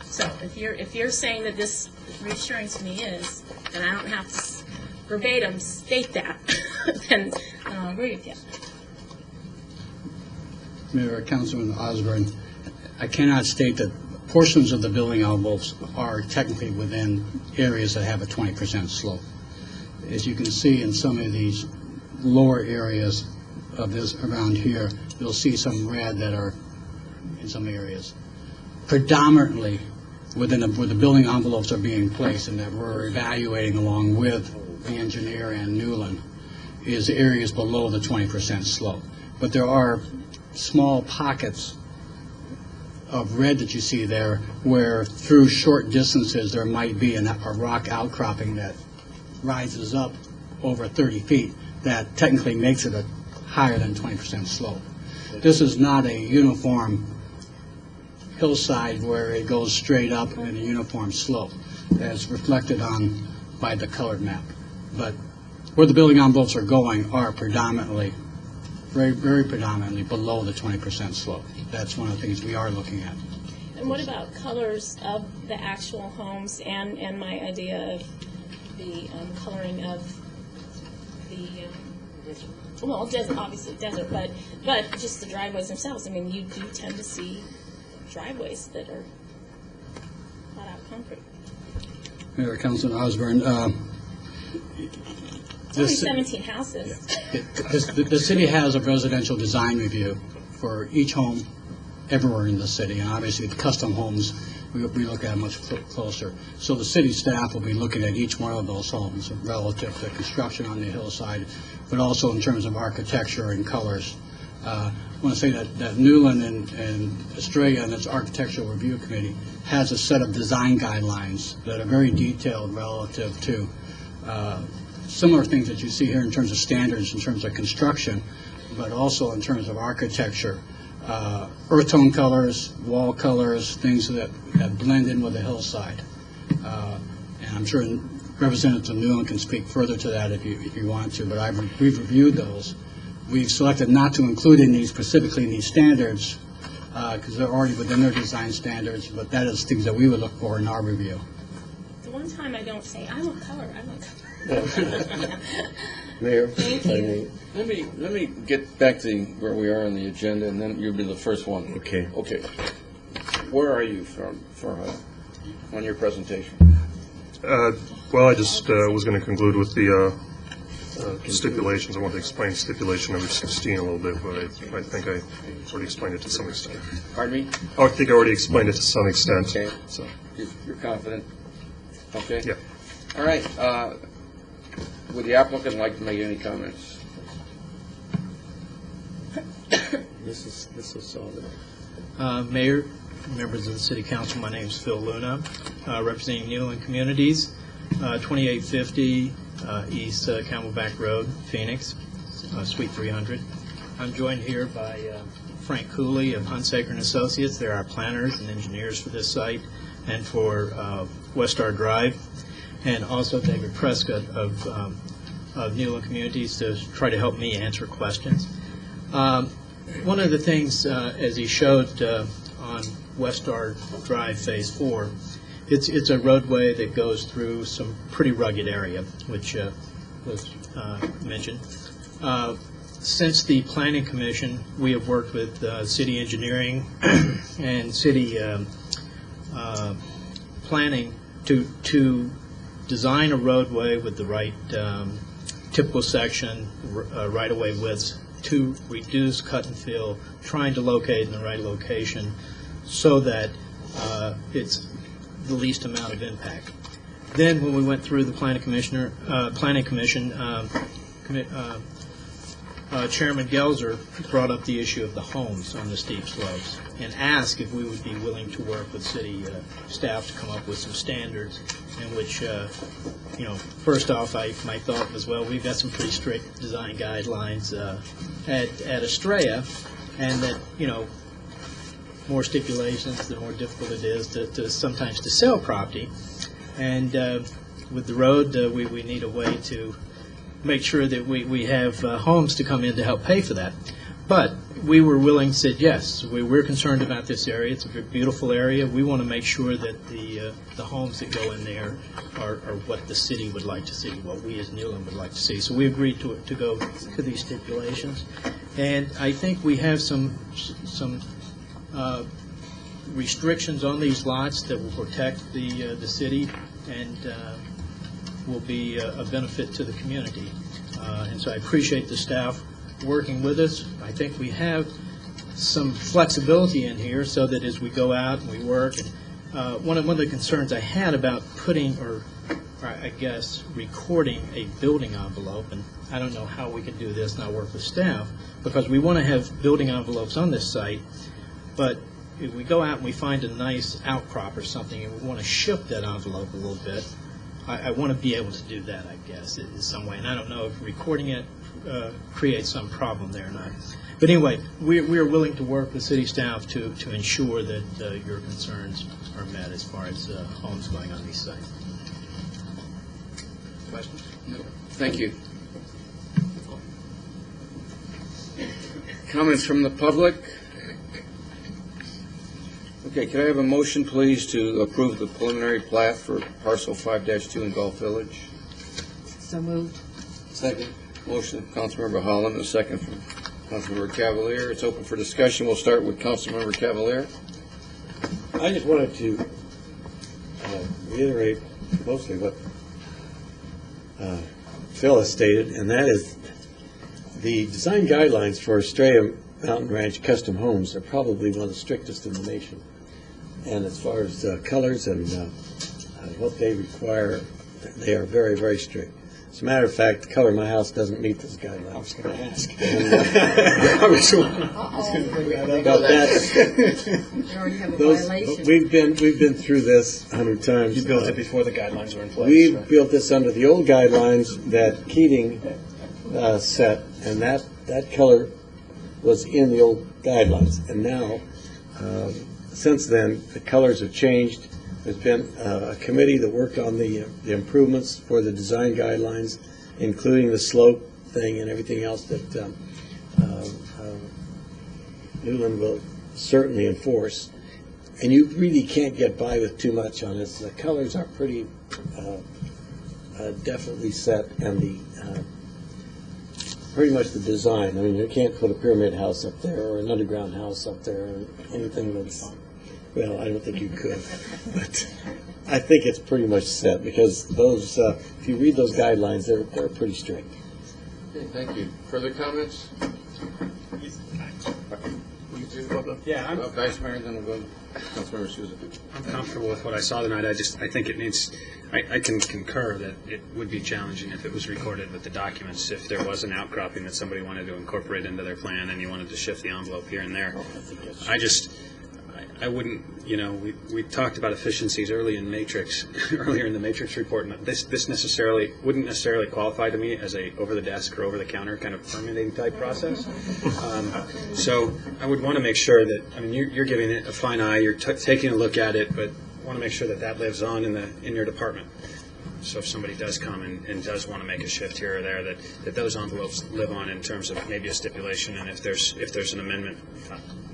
So if you're saying that this reassuring to me is, and I don't have to verbatim state that, then I'll agree with you. Mayor, Councilman Osborne, I cannot state that portions of the building envelopes are technically within areas that have a 20% slope. As you can see in some of these lower areas of this around here, you'll see some red that are in some areas. Predominantly where the building envelopes are being placed and that we're evaluating along with the engineer and Newland is areas below the 20% slope. But there are small pockets of red that you see there where through short distances there might be a rock outcropping that rises up over 30 feet that technically makes it a higher than 20% slope. This is not a uniform hillside where it goes straight up in a uniform slope as reflected on by the colored map. But where the building envelopes are going are predominantly very predominantly below the 20% slope. That's one of the things we are looking at. And what about colors of the actual homes and my idea of the coloring of the, well, desert, obviously desert, but just the driveways themselves? I mean, you do tend to see driveways that are flat out concrete. Mayor, Councilman Osborne, It's only 17 houses. the city has a residential design review for each home everywhere in the city, and obviously the custom homes we look at much closer. So the city staff will be looking at each one of those homes relative to construction on the hillside, but also in terms of architecture and colors. I want to say that Newland and Estrella and its Architectural Review Committee has a set of design guidelines that are very detailed relative to similar things that you see here in terms of standards, in terms of construction, but also in terms of architecture. Earth tone colors, wall colors, things that blend in with the hillside. And I'm sure Representative Newland can speak further to that if you want to, but we've reviewed those. We've selected not to include specifically in these standards because they're already within their design standards, but that is things that we would look for in our review. The one time I don't say, I want color, I want color. Mayor, Thank you. let me get back to where we are on the agenda, and then you'll be the first one. Okay. Okay. Where are you on your presentation? Well, I just was going to conclude with the stipulations. I want to explain stipulation number 16 a little bit, but I think I already explained it to some extent. Pardon me? I think I already explained it to some extent. Okay. So. You're confident? Okay. Yeah. All right. Would the applicant like to make any comments? This is solid. Mayor, members of the City Council, my name is Phil Luna, representing Newland Communities, 2850 East Camelback Road, Phoenix, Suite 300. I'm joined here by Frank Cooley of Hunsaker and Associates. They're our planners and engineers for this site and for Westar Drive, and also David Prescott of Newland Communities to try to help me answer questions. One of the things, as he showed on Westar Drive Phase 4, it's a roadway that goes through some pretty rugged area, which was mentioned. Since the Planning Commission, we have worked with city engineering and city planning to design a roadway with the right typical section, right-of-way widths, to reduce cut and fill, trying to locate in the right location so that it's the least amount of impact. Then when we went through the Planning Commission, Chairman Gelser brought up the issue of the homes on the steep slopes and asked if we would be willing to work with city staff to come up with some standards in which, first off, my thought was, well, we've got some pretty strict design guidelines at Estrella, and that, more stipulations, the more difficult it is to sometimes to sell property. And with the road, we need a way to make sure that we have homes to come in to help pay for that. But we were willing, said yes, we're concerned about this area. It's a beautiful area. We want to make sure that the homes that go in there are what the city would like to see, what we as Newland would like to see. So we agreed to go to these stipulations. And I think we have some restrictions on these lots that will protect the city and will be a benefit to the community. And so I appreciate the staff working with us. I think we have some flexibility in here so that as we go out and we work, one of the concerns I had about putting, or I guess recording a building envelope, and I don't know how we can do this, and I'll work with staff, because we want to have building envelopes on this site, but if we go out and we find a nice outcrop or something and we want to shift that envelope a little bit, I want to be able to do that, I guess, in some way. And I don't know if recording it creates some problem there or not. But anyway, we are willing to work with city staff to ensure that your concerns are met as far as homes going on these sites. Questions? No. Thank you. Comments from the public? Okay, can I have a motion, please, to approve the preliminary plat for parcel 5-2 in Gulf Village? So moved. Second. Motion from Councilmember Holland, a second from Councilmember Cavalier. It's open for discussion. We'll start with Councilmember Cavalier. I just wanted to reiterate mostly what Phil has stated, and that is the design guidelines for Estrella Mountain Ranch custom homes are probably one of the strictest in the nation. And as far as colors and what they require, they are very, very strict. As a matter of fact, the color of my house doesn't meet those guidelines. I was going to ask. I was going to bring that up. You already have a violation. We've been through this 100 times. You built it before the guidelines were in place. We right? built this under the old guidelines that Keating set, and that color was in the old guidelines. And now, since then, the colors have changed. There's been a committee that worked on the improvements for the design guidelines, including the slope thing and everything else that Newland will certainly enforce. And you really can't get by with too much on this. The colors are pretty definitely set, and the pretty much the design. I mean, you can't put a pyramid house up there or an underground house up there or anything that's, well, I don't think you could. But I think it's pretty much set because those, if you read those guidelines, they're pretty strict. Okay, thank you. Further comments? Yeah, Vice Mayor, then we'll go to Councilmember Souza. I'm comfortable with what I saw tonight. I think it needs, I can concur that it would be challenging if it was recorded with the documents, if there was an outcropping that somebody wanted to incorporate into their plan and you wanted to shift the envelope here and there. I wouldn't, we talked about efficiencies earlier in the Matrix report, and this wouldn't necessarily qualify to me as a over-the-desk or over-the-counter kind of permitting type process. So I would want to make sure that, you're giving it a fine eye, you're taking a look at it, but want to make sure that that lives on in your department. So if somebody does come and does want to make a shift here or there, that those envelopes live on in terms of maybe a stipulation, and if there's an amendment,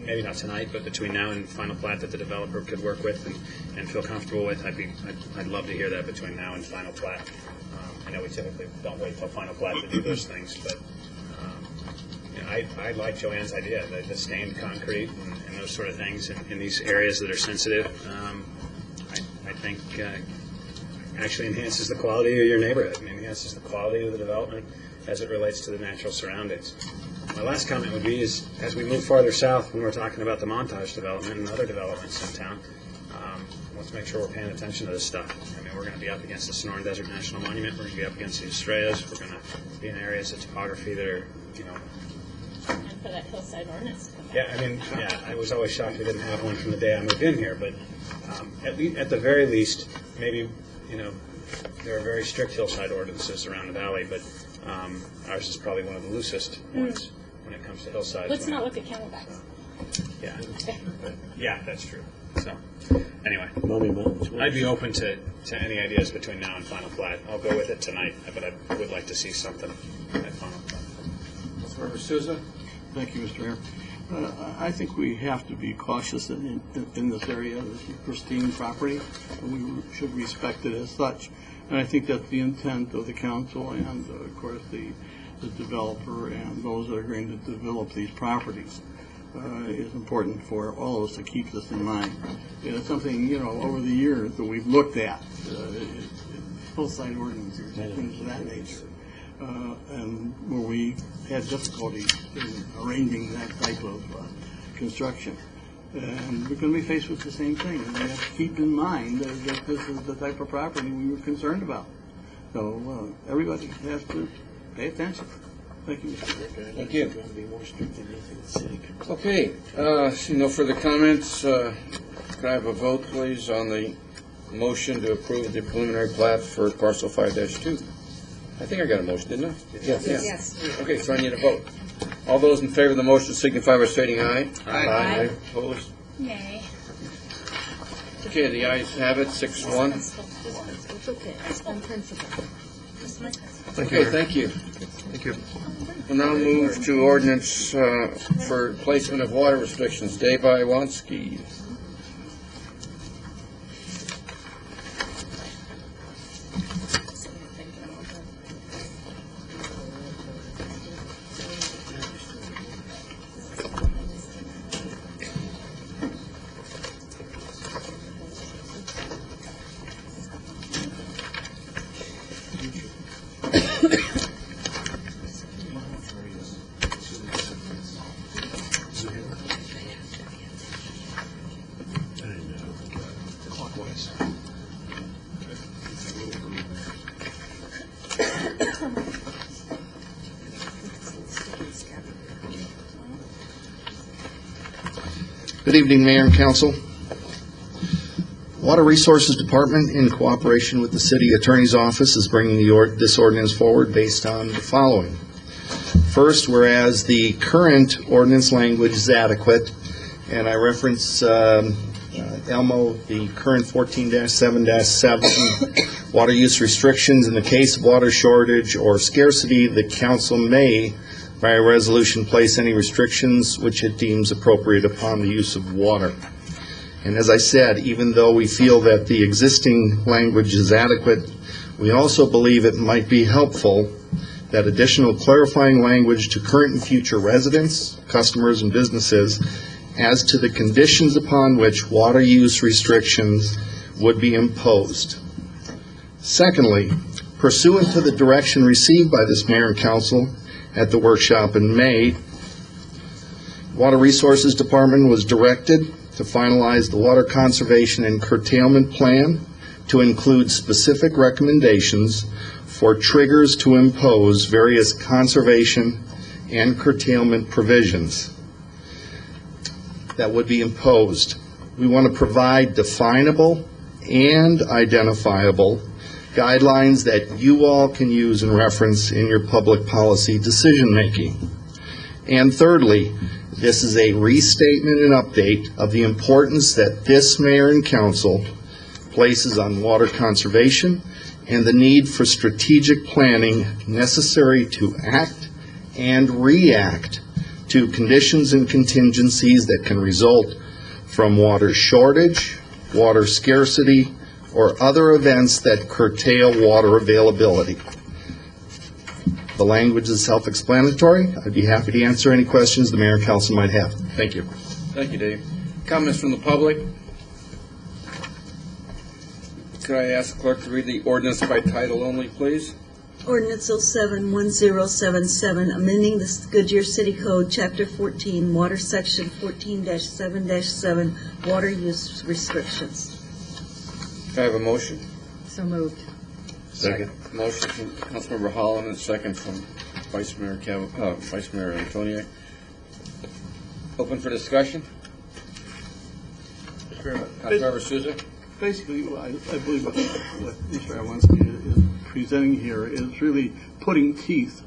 maybe not tonight, but between now and final plat that the developer could work with and feel comfortable with, I'd love to hear that between now and final plat. I know we typically don't wait till final plat to do those things, but I like Joanne's idea, the stained concrete and those sort of things in these areas that are sensitive. I think actually enhances the quality of your neighborhood and enhances the quality of the development as it relates to the natural surroundings. My last comment would be is, as we move farther south, when we're talking about the Montage development and other developments in town, let's make sure we're paying attention to this stuff. We're going to be up against the Sonoran Desert National Monument. We're going to be up against the Estrellas. We're going to be in areas of topography that are, And for that hillside ordinance. I was always shocked we didn't have one from the day I moved in here, but at the very least, maybe, there are very strict hillside ordinances around the valley, but ours is probably one of the loosest ones when it comes to hillsides. Let's not look at camelbacks. Yeah, that's true. So, anyway, I'd be open to any ideas between now and final plat. I'll go with it tonight, but I would like to see something at final plat. Councilmember Souza? Thank you, Mr. Mayor. I think we have to be cautious in this area. This is pristine property, and we should respect it as such. And I think that's the intent of the council and, of course, the developer and those that are going to develop these properties. It's important for all of us to keep this in mind. It's something, over the years that we've looked at, hillside ordinances, things of that nature. And where we had difficulty in arranging that type of construction. And we're going to be faced with the same thing. And we have to keep in mind that this is the type of property we were concerned about. So everybody has to pay attention. Thank you, Mr. Chair. Thank you. Okay, seeing no further comments, can I have a vote, please, on the motion to approve the preliminary plat for parcel 5-2? I think I got a motion, didn't I? Yes. Okay, so I need a vote. All those in favor of the motion signify by stating aye. Aye. Opposed? Nay. Okay, the ayes have it, 6-1. It's okay, it's on principle. Thank you, Okay, Mayor. thank you. Thank you. We'll now move to ordinance for placement of water restrictions. Dave Iwanski. Good evening, Mayor and Council. Water Resources Department, in cooperation with the City Attorney's Office, is bringing this ordinance forward based on the following. First, whereas the current ordinance language is adequate, and I reference Elmo, the current 14-7-7 water use restrictions. In the case of water shortage or scarcity, the council may, by a resolution, place any restrictions which it deems appropriate upon the use of water. And as I said, even though we feel that the existing language is adequate, we also believe it might be helpful that additional clarifying language to current and future residents, customers, and businesses as to the conditions upon which water use restrictions would be imposed. Secondly, pursuant to the direction received by this Mayor and Council at the workshop in May, Water Resources Department was directed to finalize the Water Conservation and Curtailment Plan to include specific recommendations for triggers to impose various conservation and curtailment provisions that would be imposed. We want to provide definable and identifiable guidelines that you all can use and reference in your public policy decision-making. And thirdly, this is a restatement and update of the importance that this Mayor and Council places on water conservation and the need for strategic planning necessary to act and react to conditions and contingencies that can result from water shortage, water scarcity, or other events that curtail water availability. The language is self-explanatory. I'd be happy to answer any questions the Mayor and Council might have. Thank you. Thank you, Dave. Comments from the public? Could I ask the clerk to read the ordinance by title only, please? Ordinance 07-1077, amending the Goodyear City Code, Chapter 14, Water Section 14-7-7, Water Use Restrictions. Can I have a motion? So moved. Second. Motion from Councilmember Holland and second from Vice Mayor Antoniak. Open for discussion? Councilmember Souza? Basically, I believe what Mr. Iwanski is presenting here is really putting teeth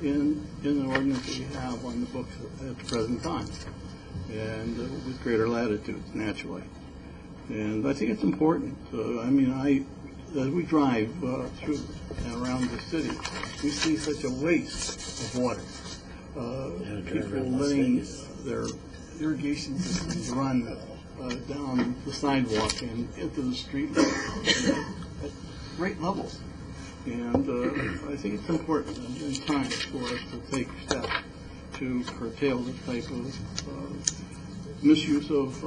in the ordinance that we have on the books at the present time, and with greater latitude, naturally. And I think it's important. As we drive through and around the city, we see such a waste of water. People letting their irrigation systems run down the sidewalk and into the street at great levels. And I think it's important in time for us to take steps to curtail this type of misuse of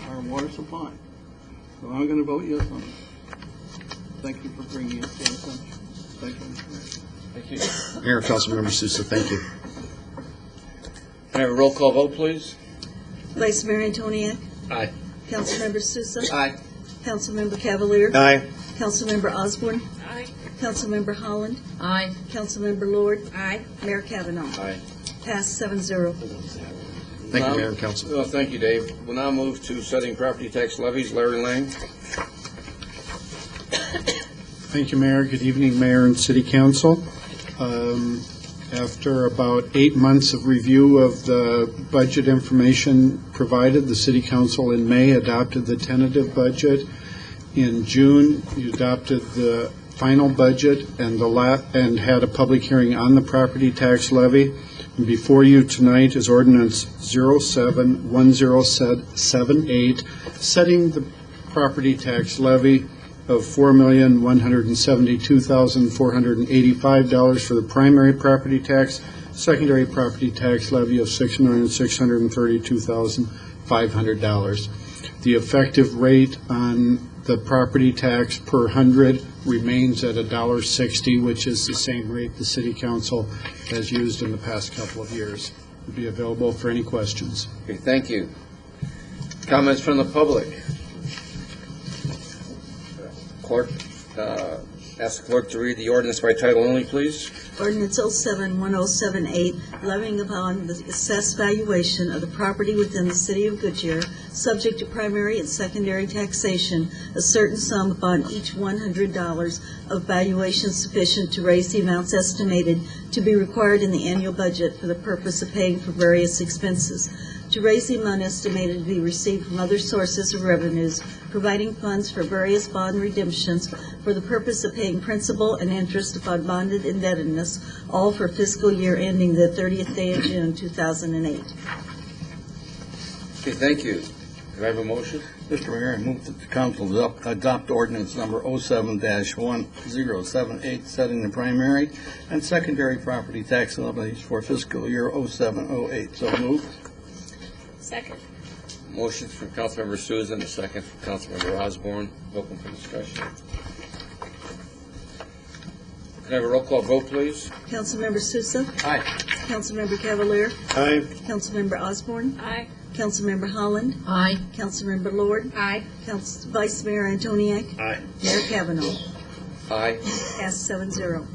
our water supply. So I'm going to vote yes on it. Thank you for bringing it to our attention. Thank you, Mr. Mayor. Thank you. Mayor and Councilmember Sousa, thank you. Can I have a roll call vote, please? Vice Mayor Antoniak? Aye. Councilmember Sousa? Aye. Councilmember Cavalier? Aye. Councilmember Osborne? Aye. Councilmember Holland? Aye. Councilmember Lord? Aye. Mayor Kavanaugh? Aye. Passed 7-0. Thank you, Mayor and Council. Well, thank you, Dave. We'll now move to setting property tax levies. Larry Lang. Thank you, Mayor. Good evening, Mayor and City Council. After about 8 months of review of the budget information provided, the City Council in May adopted the tentative budget. In June, you adopted the final budget and and had a public hearing on the property tax levy. And before you tonight is ordinance 071078, setting the property tax levy of $4,172,485 for the primary property tax, secondary property tax levy of $6,632,500. The effective rate on the property tax per 100 remains at $1.60, which is the same rate the City Council has used in the past couple of years. Would be available for any questions. Okay, thank you. Comments from the public? Clerk, ask the clerk to read the ordinance by title only, please. Ordinance 071078, levying upon the assessed valuation of the property within the City of Goodyear, subject to primary and secondary taxation, a certain sum upon each $100 of valuation sufficient to raise the amounts estimated to be required in the annual budget for the purpose of paying for various expenses, to raise the amount estimated to be received from other sources of revenues, providing funds for various bond redemptions for the purpose of paying principal and interest upon bonded indebtedness, all for fiscal year ending the 30th day of June, 2008. Okay, thank you. Do I have a motion? Mr. Mayor, I move that the council adopt ordinance number 07-1078, setting the primary and secondary property tax levies for fiscal year 07-08. So moved. Second. Motion from Councilmember Souza and a second from Councilmember Osborne. Open for discussion. Can I have a roll call vote, please? Councilmember Sousa? Aye. Councilmember Cavalier? Aye. Councilmember Osborne? Aye. Councilmember Holland? Aye. Councilmember Lord? Aye. Vice Mayor Antoniak? Aye. Mayor Kavanaugh? Aye. Passed 7-0.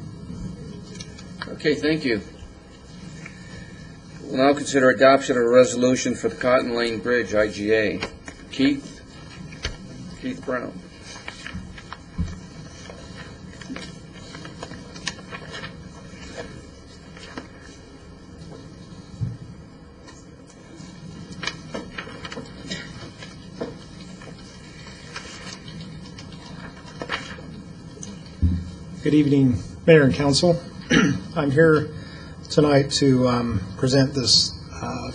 Okay, thank you. We'll now consider adoption of a resolution for the Cotton Lane Bridge, IGA. Keith Brown. Good evening, Mayor and Council. I'm here tonight to present this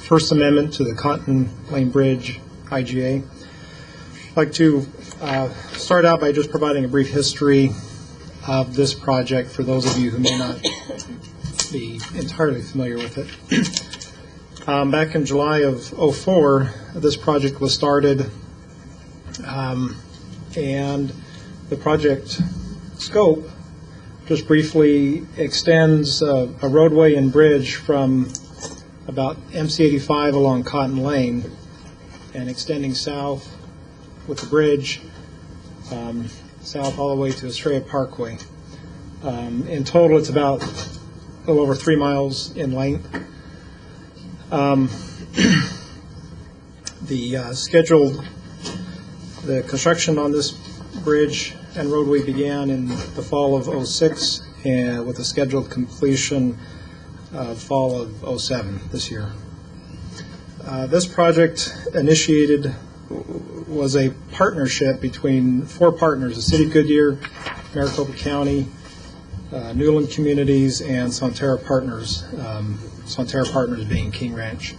First Amendment to the Cotton Lane Bridge IGA. I'd like to start out by just providing a brief history of this project for those of you who may not be entirely familiar with it. Back in July of '04, this project was started, and the project scope just briefly extends a roadway and bridge from about MC-85 along Cotton Lane and extending south with the bridge south all the way to Estrella Parkway. In total, it's about a little over 3 miles in length. The construction on this bridge and roadway began in the fall of '06 and with a scheduled completion fall of '07 this year. This project was a partnership between 4 partners: the City of Goodyear, Maricopa County, Newland Communities, and Sonterra Partners, Sonterra Partners being King Ranch.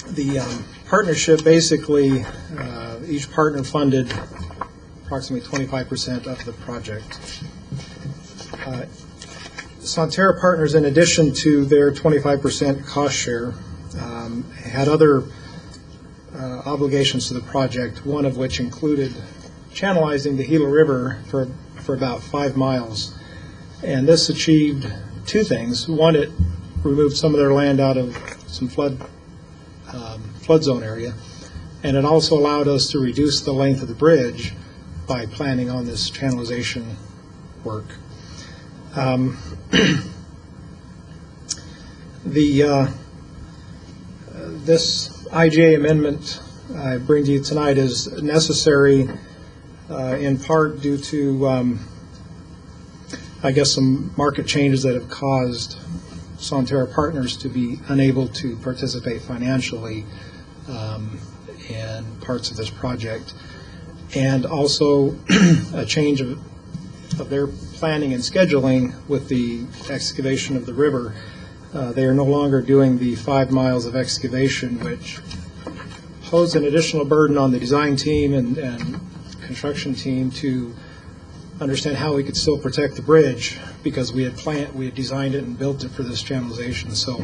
The partnership basically, each partner funded approximately 25% of the project. Sonterra Partners, in addition to their 25% cost share, had other obligations to the project, one of which included channelizing the Gila River for about 5 miles. And this achieved 2 things. One, it removed some of their land out of some flood zone area, and it also allowed us to reduce the length of the bridge by planning on this channelization work. This IGA amendment I bring to you tonight is necessary in part due to, I guess, some market changes that have caused Sonterra Partners to be unable to participate financially in parts of this project. and also a change of their planning and scheduling with the excavation of the river. They are no longer doing the 5 miles of excavation, which posed an additional burden on the design team and construction team to understand how we could still protect the bridge, because we had designed it and built it for this channelization. So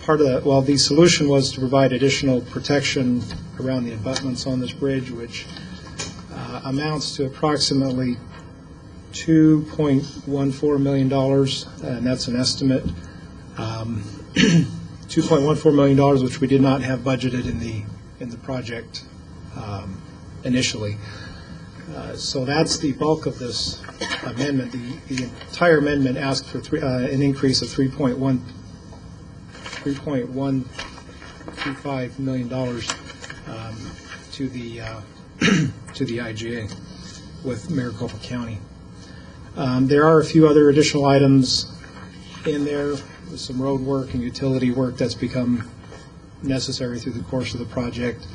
part of that, well, the solution was to provide additional protection around the abutments on this bridge, which amounts to approximately $2.14 million, and that's an estimate. $2.14 million, which we did not have budgeted in the project initially. So that's the bulk of this amendment. The entire amendment asked for an increase of $3.125 million to the IGA with Maricopa County. There are a few other additional items in there, with some road work and utility work that's become necessary through the course of the project.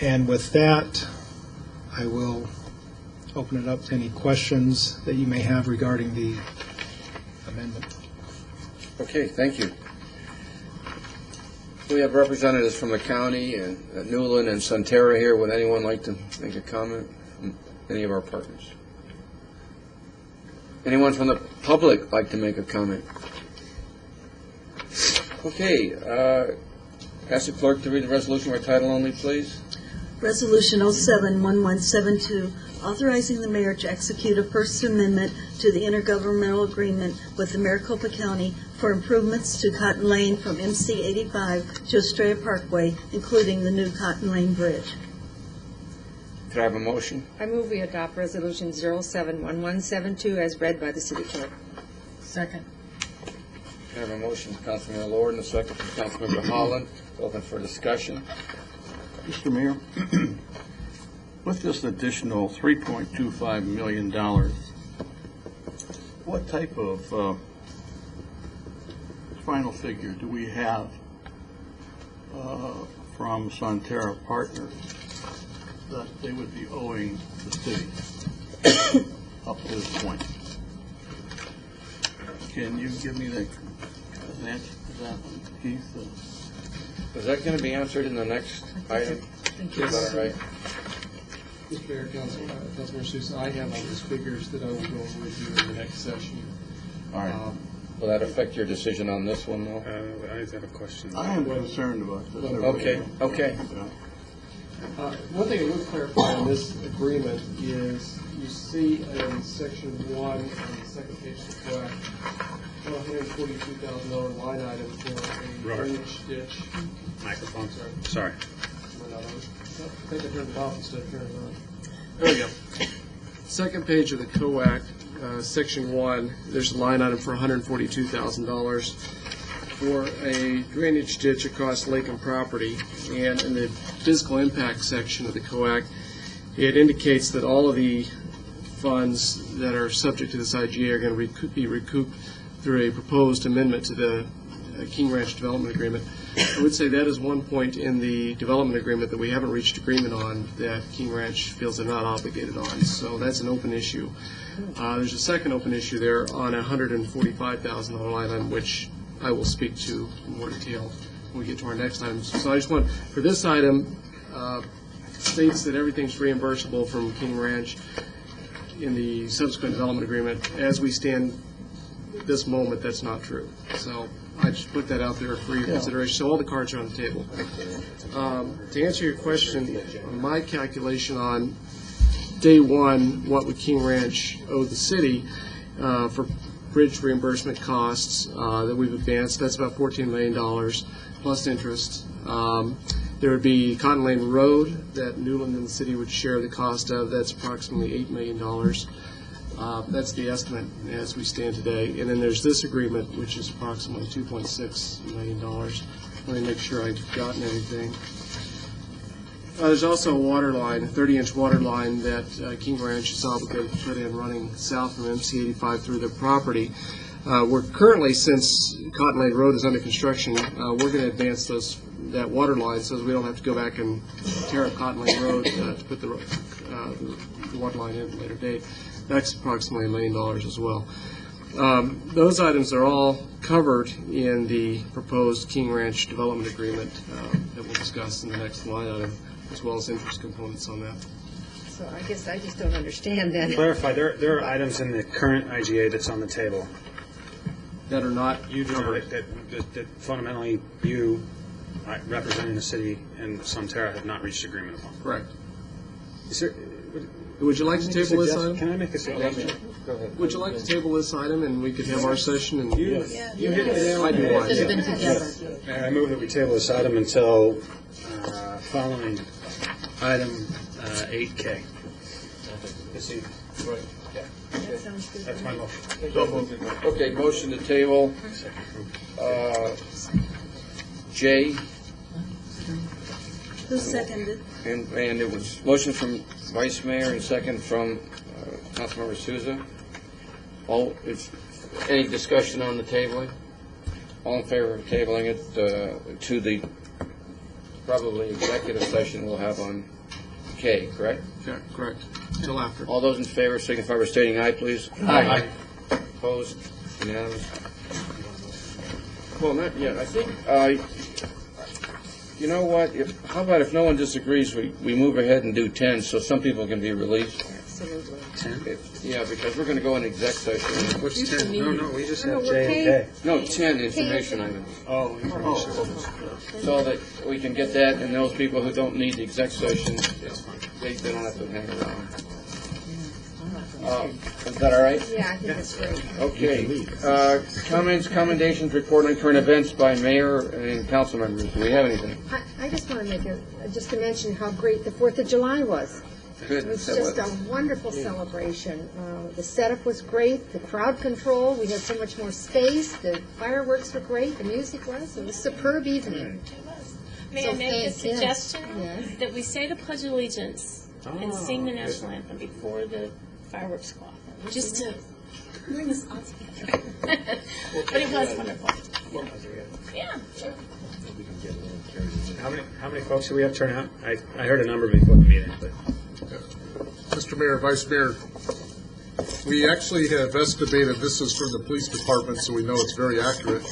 And with that, I will open it up to any questions that you may have regarding the amendment. Okay, thank you. We have representatives from the county and Newland and Sunterra here. Would anyone like to make a comment from any of our partners? Anyone from the public like to make a comment? Okay, ask the clerk to read the resolution by title only, please. Resolution 07-1172, authorizing the mayor to execute a First Amendment to the intergovernmental agreement with the Maricopa County for improvements to Cotton Lane from MC 85 to Estrella Parkway, including the new Cotton Lane Bridge. Could I have a motion? I move we adopt Resolution 07-1172 as read by the city clerk. Second. I have a motion from Councilmember Lord and a second from Councilmember Holland. Open for discussion. Mr. Mayor, with this additional $3.25 million, what type of final figure do we have from Sunterra Partners that they would be owing the city up to this point? Can you give me the answer to that one, Keith? Is that going to be answered in the next item? Is that all right? Mr. Mayor, Councilmember Sousa, I have all these figures that I will go over with you in the next session. All right. Will that affect your decision on this one, though? I have a question. I am concerned about this. Okay, okay. One thing I would clarify on this agreement is you see in section 1 on the second page of the correct, $142,000 line item for a drainage ditch. Microphone. Sorry. I think I turned it off instead of turning it on. There we go. Second page of the COAC, section 1, there's a line item for $142,000 for a drainage ditch across lake and property. And in the physical impact section of the COAC, it indicates that all of the funds that are subject to this IGA are going to be recouped through a proposed amendment to the King Ranch Development Agreement. I would say that is one point in the development agreement that we haven't reached agreement on that King Ranch feels they're not obligated on. So that's an open issue. There's a second open issue there on a $145,000 line item, which I will speak to in more detail when we get to our next item. So I just want, for this item, states that everything's reimbursable from King Ranch in the subsequent development agreement. As we stand at this moment, that's not true. So I just put that out there for your consideration. So all the cards are on the table. To answer your question, my calculation on day one, what would King Ranch owe the city for bridge reimbursement costs that we've advanced, that's about $14 million plus interest. There would be Cotton Lane Road that Newland and the city would share the cost of. That's approximately $8 million. That's the estimate as we stand today. And then there's this agreement, which is approximately $2.6 million. Let me make sure I've gotten everything. There's also a water line, a 30-inch water line that King Ranch is obligated to put in running south from MC 85 through their property. We're currently, since Cotton Lane Road is under construction, we're going to advance that water line so that we don't have to go back and tear up Cotton Lane Road to put the water line in at a later date. That's approximately $1 million as well. Those items are all covered in the proposed King Ranch Development Agreement that we'll discuss in the next line item, as well as interest components on that. So I guess I just don't understand To then. clarify, there are items in the current IGA that's on the table. That are not covered. That fundamentally you, representing the city and Sonterra, have not reached agreement upon. Correct. Is there, Would you like to table this item? Can I make a suggestion? Go ahead. Would you like to table this item and we could have our session? And You hit the nail on the head. Mayor, I move that we table this item until following item 8K. This evening. Right. That sounds good. That's my motion. Okay, motion to table. J. Who seconded? And it was motion from Vice Mayor and second from Councilmember Souza. Any discussion on the tabling? All in favor of tabling it to the probably executive session we'll have on K, correct? Yeah, correct. Until after. All those in favor signify by stating aye, please. Aye. Opposed? Unanimous? Well, not yet. I think, you know what? How about if no one disagrees, we move ahead and do 10 so some people can be released? Absolutely. 10? Yeah, because we're going to go in exec session. What's 10? No, we just have we're J and K. No, 10 information items. Oh, information. So that we can get that, and those people who don't need the exec session, they don't have to hang around. Is that all right? Yeah, I think that's great. Okay. Comments, commendations, report on current events by mayor and council members. Do we have anything? I just want to make just to mention how great the 4th of July was. Good. It was just a wonderful celebration. The setup was great, the crowd control, we had so much more space, the fireworks were great, the music was, it was a superb evening. May So I make a thanks, yes. suggestion? Yes. That we say the Pledge of Allegiance and sing the national anthem before the fireworks go off, just to bring us all together. But it was wonderful. Yeah, sure. How many folks do we have turn out? I heard a number before the meeting, but. Mr. Mayor, Vice Mayor, we actually have estimated, this is from the police department, so we know it's very accurate,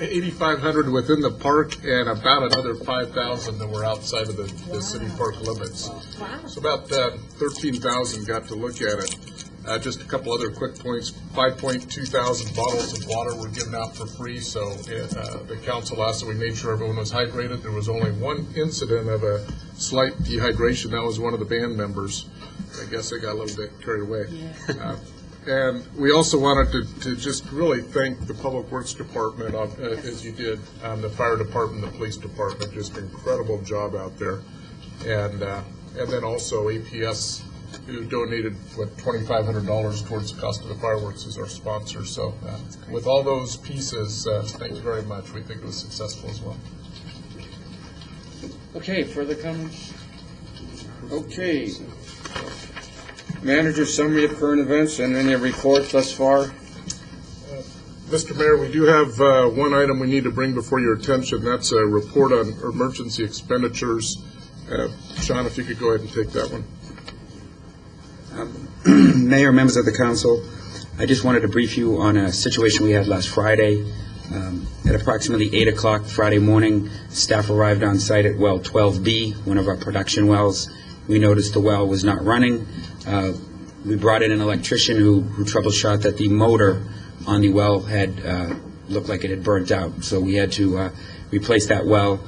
8,500 within the park and about another 5,000 that were outside of the city park limits. Wow. So about 13,000 got to look at it. Just a couple other quick points. 5.2 thousand bottles of water were given out for free, so the council asked that we made sure everyone was hydrated. There was only one incident of a slight dehydration. That was one of the band members. I guess they got a little bit carried away. Yeah. And we also wanted to just really thank the Public Works Department, as you did, the fire department, the police department, just an incredible job out there. And then also APS, who donated, $2,500 towards the cost of the fireworks as our sponsor. So with all those pieces, thank you very much. We think it was successful as well. Okay, further comments? Okay. Manager's summary of current events and any reports thus far? Mr. Mayor, we do have one item we need to bring before your attention. That's a report on emergency expenditures. Sean, if you could go ahead and take that one. Mayor, members of the council, I just wanted to brief you on a situation we had last Friday. At approximately 8 o'clock Friday morning, staff arrived on site at well 12B, one of our production wells. We noticed the well was not running. We brought in an electrician who troubleshot that the motor on the well had looked like it had burnt out. So we had to replace that well.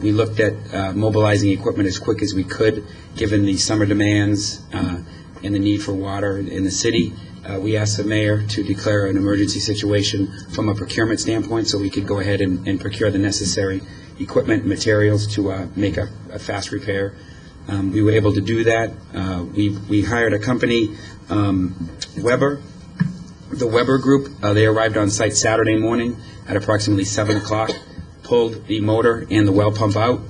We looked at mobilizing equipment as quick as we could, given the summer demands and the need for water in the city. We asked the mayor to declare an emergency situation from a procurement standpoint so we could go ahead and procure the necessary equipment and materials to make a fast repair. We were able to do that. We hired a company, Weber, the Weber Group. They arrived on site Saturday morning at approximately 7 o'clock, pulled the motor and the well pump out,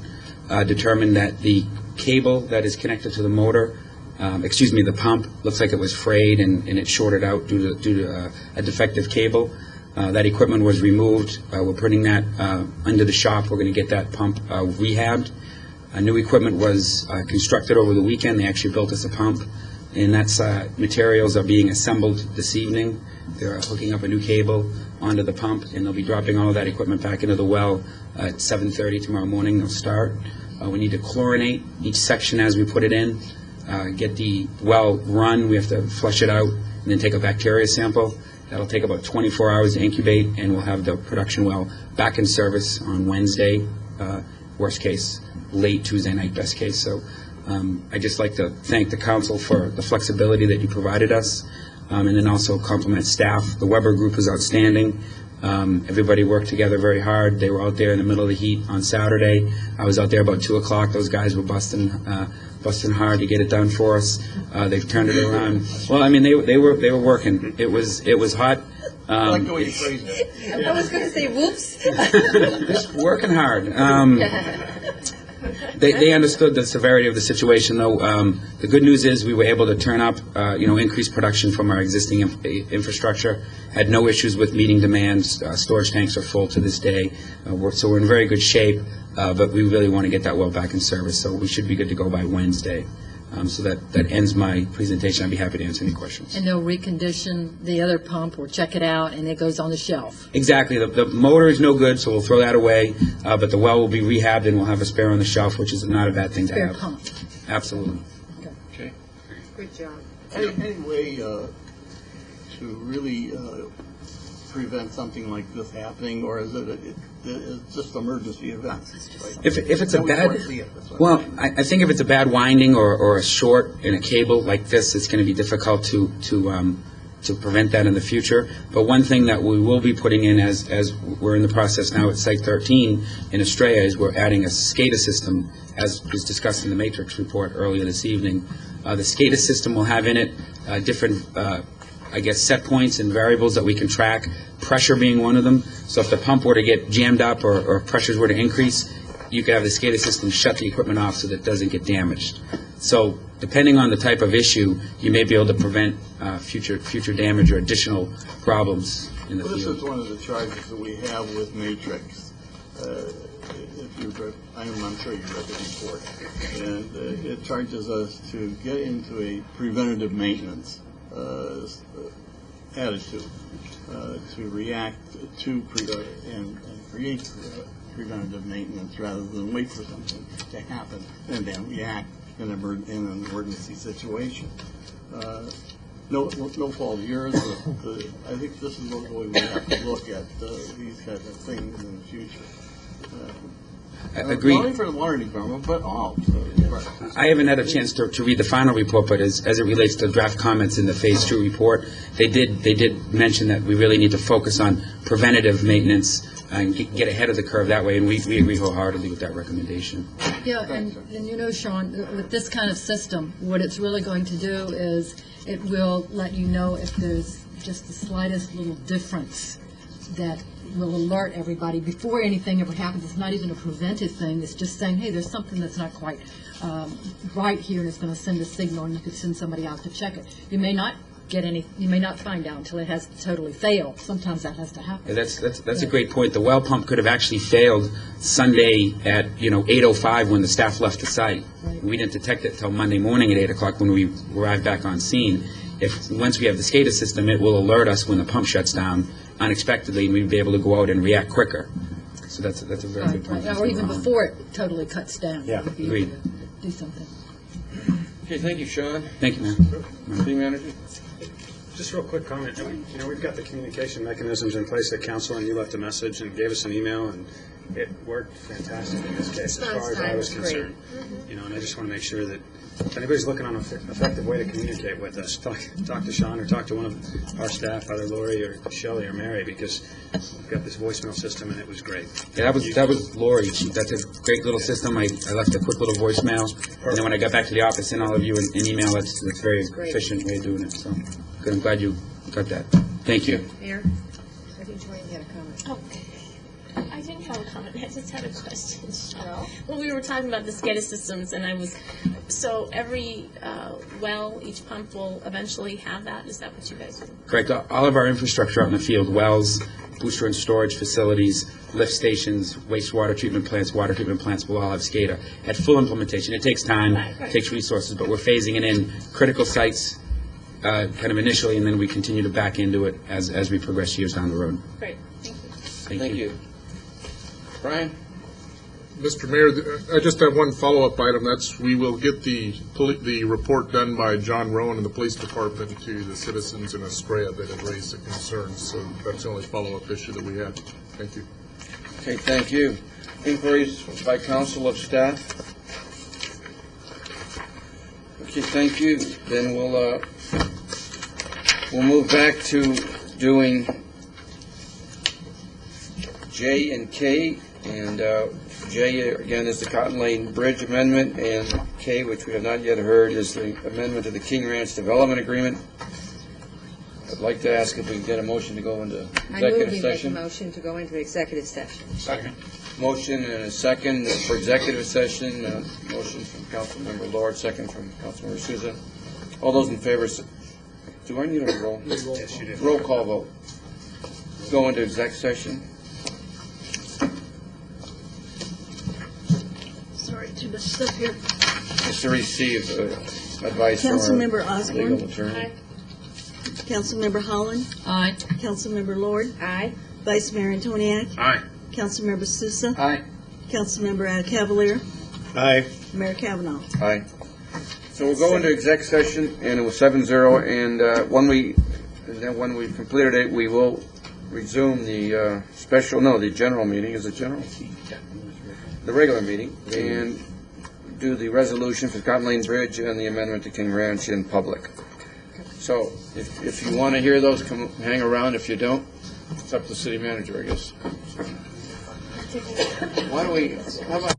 determined that the cable that is connected to the motor the pump, looks like it was frayed and it shorted out due to a defective cable. That equipment was removed. We're putting that under the shop. We're going to get that pump rehabbed. New equipment was constructed over the weekend. They actually built us a pump, and that's materials are being assembled this evening. They're hooking up a new cable onto the pump, and they'll be dropping all of that equipment back into the well at 7:30 tomorrow morning. They'll start. We need to chlorinate each section as we put it in, get the well run. We have to flush it out and then take a bacteria sample. That'll take about 24 hours to incubate, and we'll have the production well back in service on Wednesday, worst case, late Tuesday night, best case. So I'd just like to thank the council for the flexibility that you provided us, and then also compliment staff. The Weber group is outstanding. Everybody worked together very hard. They were out there in the middle of the heat on Saturday. I was out there about 2 o'clock. Those guys were busting hard to get it done for us. They've turned it around. Well, I mean, they were working. It was hot. I like the way you phrased it. I was going to say, whoops. Just working hard. They understood the severity of the situation, though. The good news is we were able to turn up, increase production from our existing infrastructure. Had no issues with meeting demands. Storage tanks are full to this day. So we're in very good shape, but we really want to get that well back in service. So we should be good to go by Wednesday. So that ends my presentation. I'd be happy to answer any questions. And they'll recondition the other pump or check it out, and it goes on the shelf. Exactly. The motor is no good, so we'll throw that away. But the well will be rehabbed, and we'll have a spare on the shelf, which is not a bad thing to have. Spare pump. Absolutely. Okay. Good job. Any way to really prevent something like this happening, or is it's just emergency events? Right? If it's a bad, well, I think if it's a bad winding or a short in a cable like this, it's going to be difficult to prevent that in the future. But one thing that we will be putting in as we're in the process now at Site 13 in Estrella is we're adding a Scada system, as was discussed in the Matrix report earlier this evening. The Scada system will have in it different set points and variables that we can track, pressure being one of them. So if the pump were to get jammed up or pressures were to increase, you could have the Scada system shut the equipment off so that it doesn't get damaged. So depending on the type of issue, you may be able to prevent future damage or additional problems in the This field. is one of the charges that we have with Matrix. I'm sure you read the report. And it charges us to get into a preventative maintenance attitude, to react to and create preventative maintenance rather than wait for something to happen and then react in an emergency situation. No fault of yours, but I think this is the way we have to look at these kinds of things in the future. Agreed. Not only for the water department, but all. I haven't had a chance to read the final report, but as it relates to draft comments in the Phase 2 report, they did mention that we really need to focus on preventative maintenance and get ahead of the curve that way, and we agree wholeheartedly with that recommendation. Yeah, and Sean, with this kind of system, what it's really going to do is it will let you know if there's just the slightest little difference that will alert everybody before anything ever happens. It's not even a preventive thing. It's just saying, hey, there's something that's not quite right here, and it's going to send a signal, and you could send somebody out to check it. You may not find out until it has totally failed. Sometimes that has to happen. Yeah, that's a great point. The well pump could have actually failed Sunday at 8:05 when the staff left the site. Right. We didn't detect it till Monday morning at 8 o'clock when we arrived back on scene. Once we have the Scada system, it will alert us when the pump shuts down unexpectedly, and we'd be able to go out and react quicker. So that's a very good point. Or even before it totally cuts down. Yeah, we'd be agreed. able to do something. Okay, thank you, Sean. Thank you, ma'am. City manager? Just real quick comment. We've got the communication mechanisms in place at council, and you left a message and gave us an email, and it worked fantastic in this case, as far as I was concerned. And I just want to make sure that if anybody's looking on an effective way to communicate with us, talk to Sean or talk to one of our staff, either Lori or Shelley or Mary, because we've got this voicemail system, and it was great. Yeah, that was Lori. That's a great little system. I left a quick little voicemail, and then when I got back to the office, sent all of you an email. That's a very efficient way of doing it. So good. I'm glad you got that. Thank you. Mayor, I think Joanne had a comment. Oh, I didn't have a comment. I just had a question. Well, we were talking about the SCADA systems, and I was So every well, each pump will eventually have that? Is that what you guys do? Correct. All of our infrastructure out in the field, wells, booster and storage facilities, lift stations, wastewater treatment plants, water treatment plants will all have Scada. At full implementation, it takes time, it takes resources, but we're phasing it in critical sites kind of initially, and then we continue to back into it as we progress years down the road. Great, thank you. Thank you. Brian? Mr. Mayor, I just have one follow-up item. That's, we will get the report done by John Rowan and the police department to the citizens in Estrella that have raised the concerns. So that's the only follow-up issue that we have. Thank you. Okay, thank you. Inquiries by council of staff? Okay, thank you. Then we'll move back to doing J and K, and J, again, is the Cotton Lane Bridge Amendment, and K, which we have not yet heard, is the amendment to the King Ranch Development Agreement. I'd like to ask if we can get a motion to go into I move executive we make a session. motion to go into executive session. Second. Motion and a second for executive session. Motion from Councilmember Lord, second from Councilmember Souza. All those in favor, do I need a roll? Yes, you do. Roll call vote. Go into exec session. Sorry, too much stuff here. Just to receive advice from our Councilmember Osborne. legal attorney. Councilmember Holland. Aye. Councilmember Lord. Aye. Vice Mayor Antoniak. Aye. Councilmember Sousa. Aye. Councilmember Cavalier. Aye. Mayor Kavanaugh. Aye. So we'll go into exec session, and it was 7-0, and when we've completed it, we will resume the the general meeting. Is it general? The regular meeting, and do the resolution for Cotton Lane Bridge and the amendment to King Ranch in public. So if you want to hear those, come hang around. If you don't, it's up to the city manager, I guess. Why don't we, how about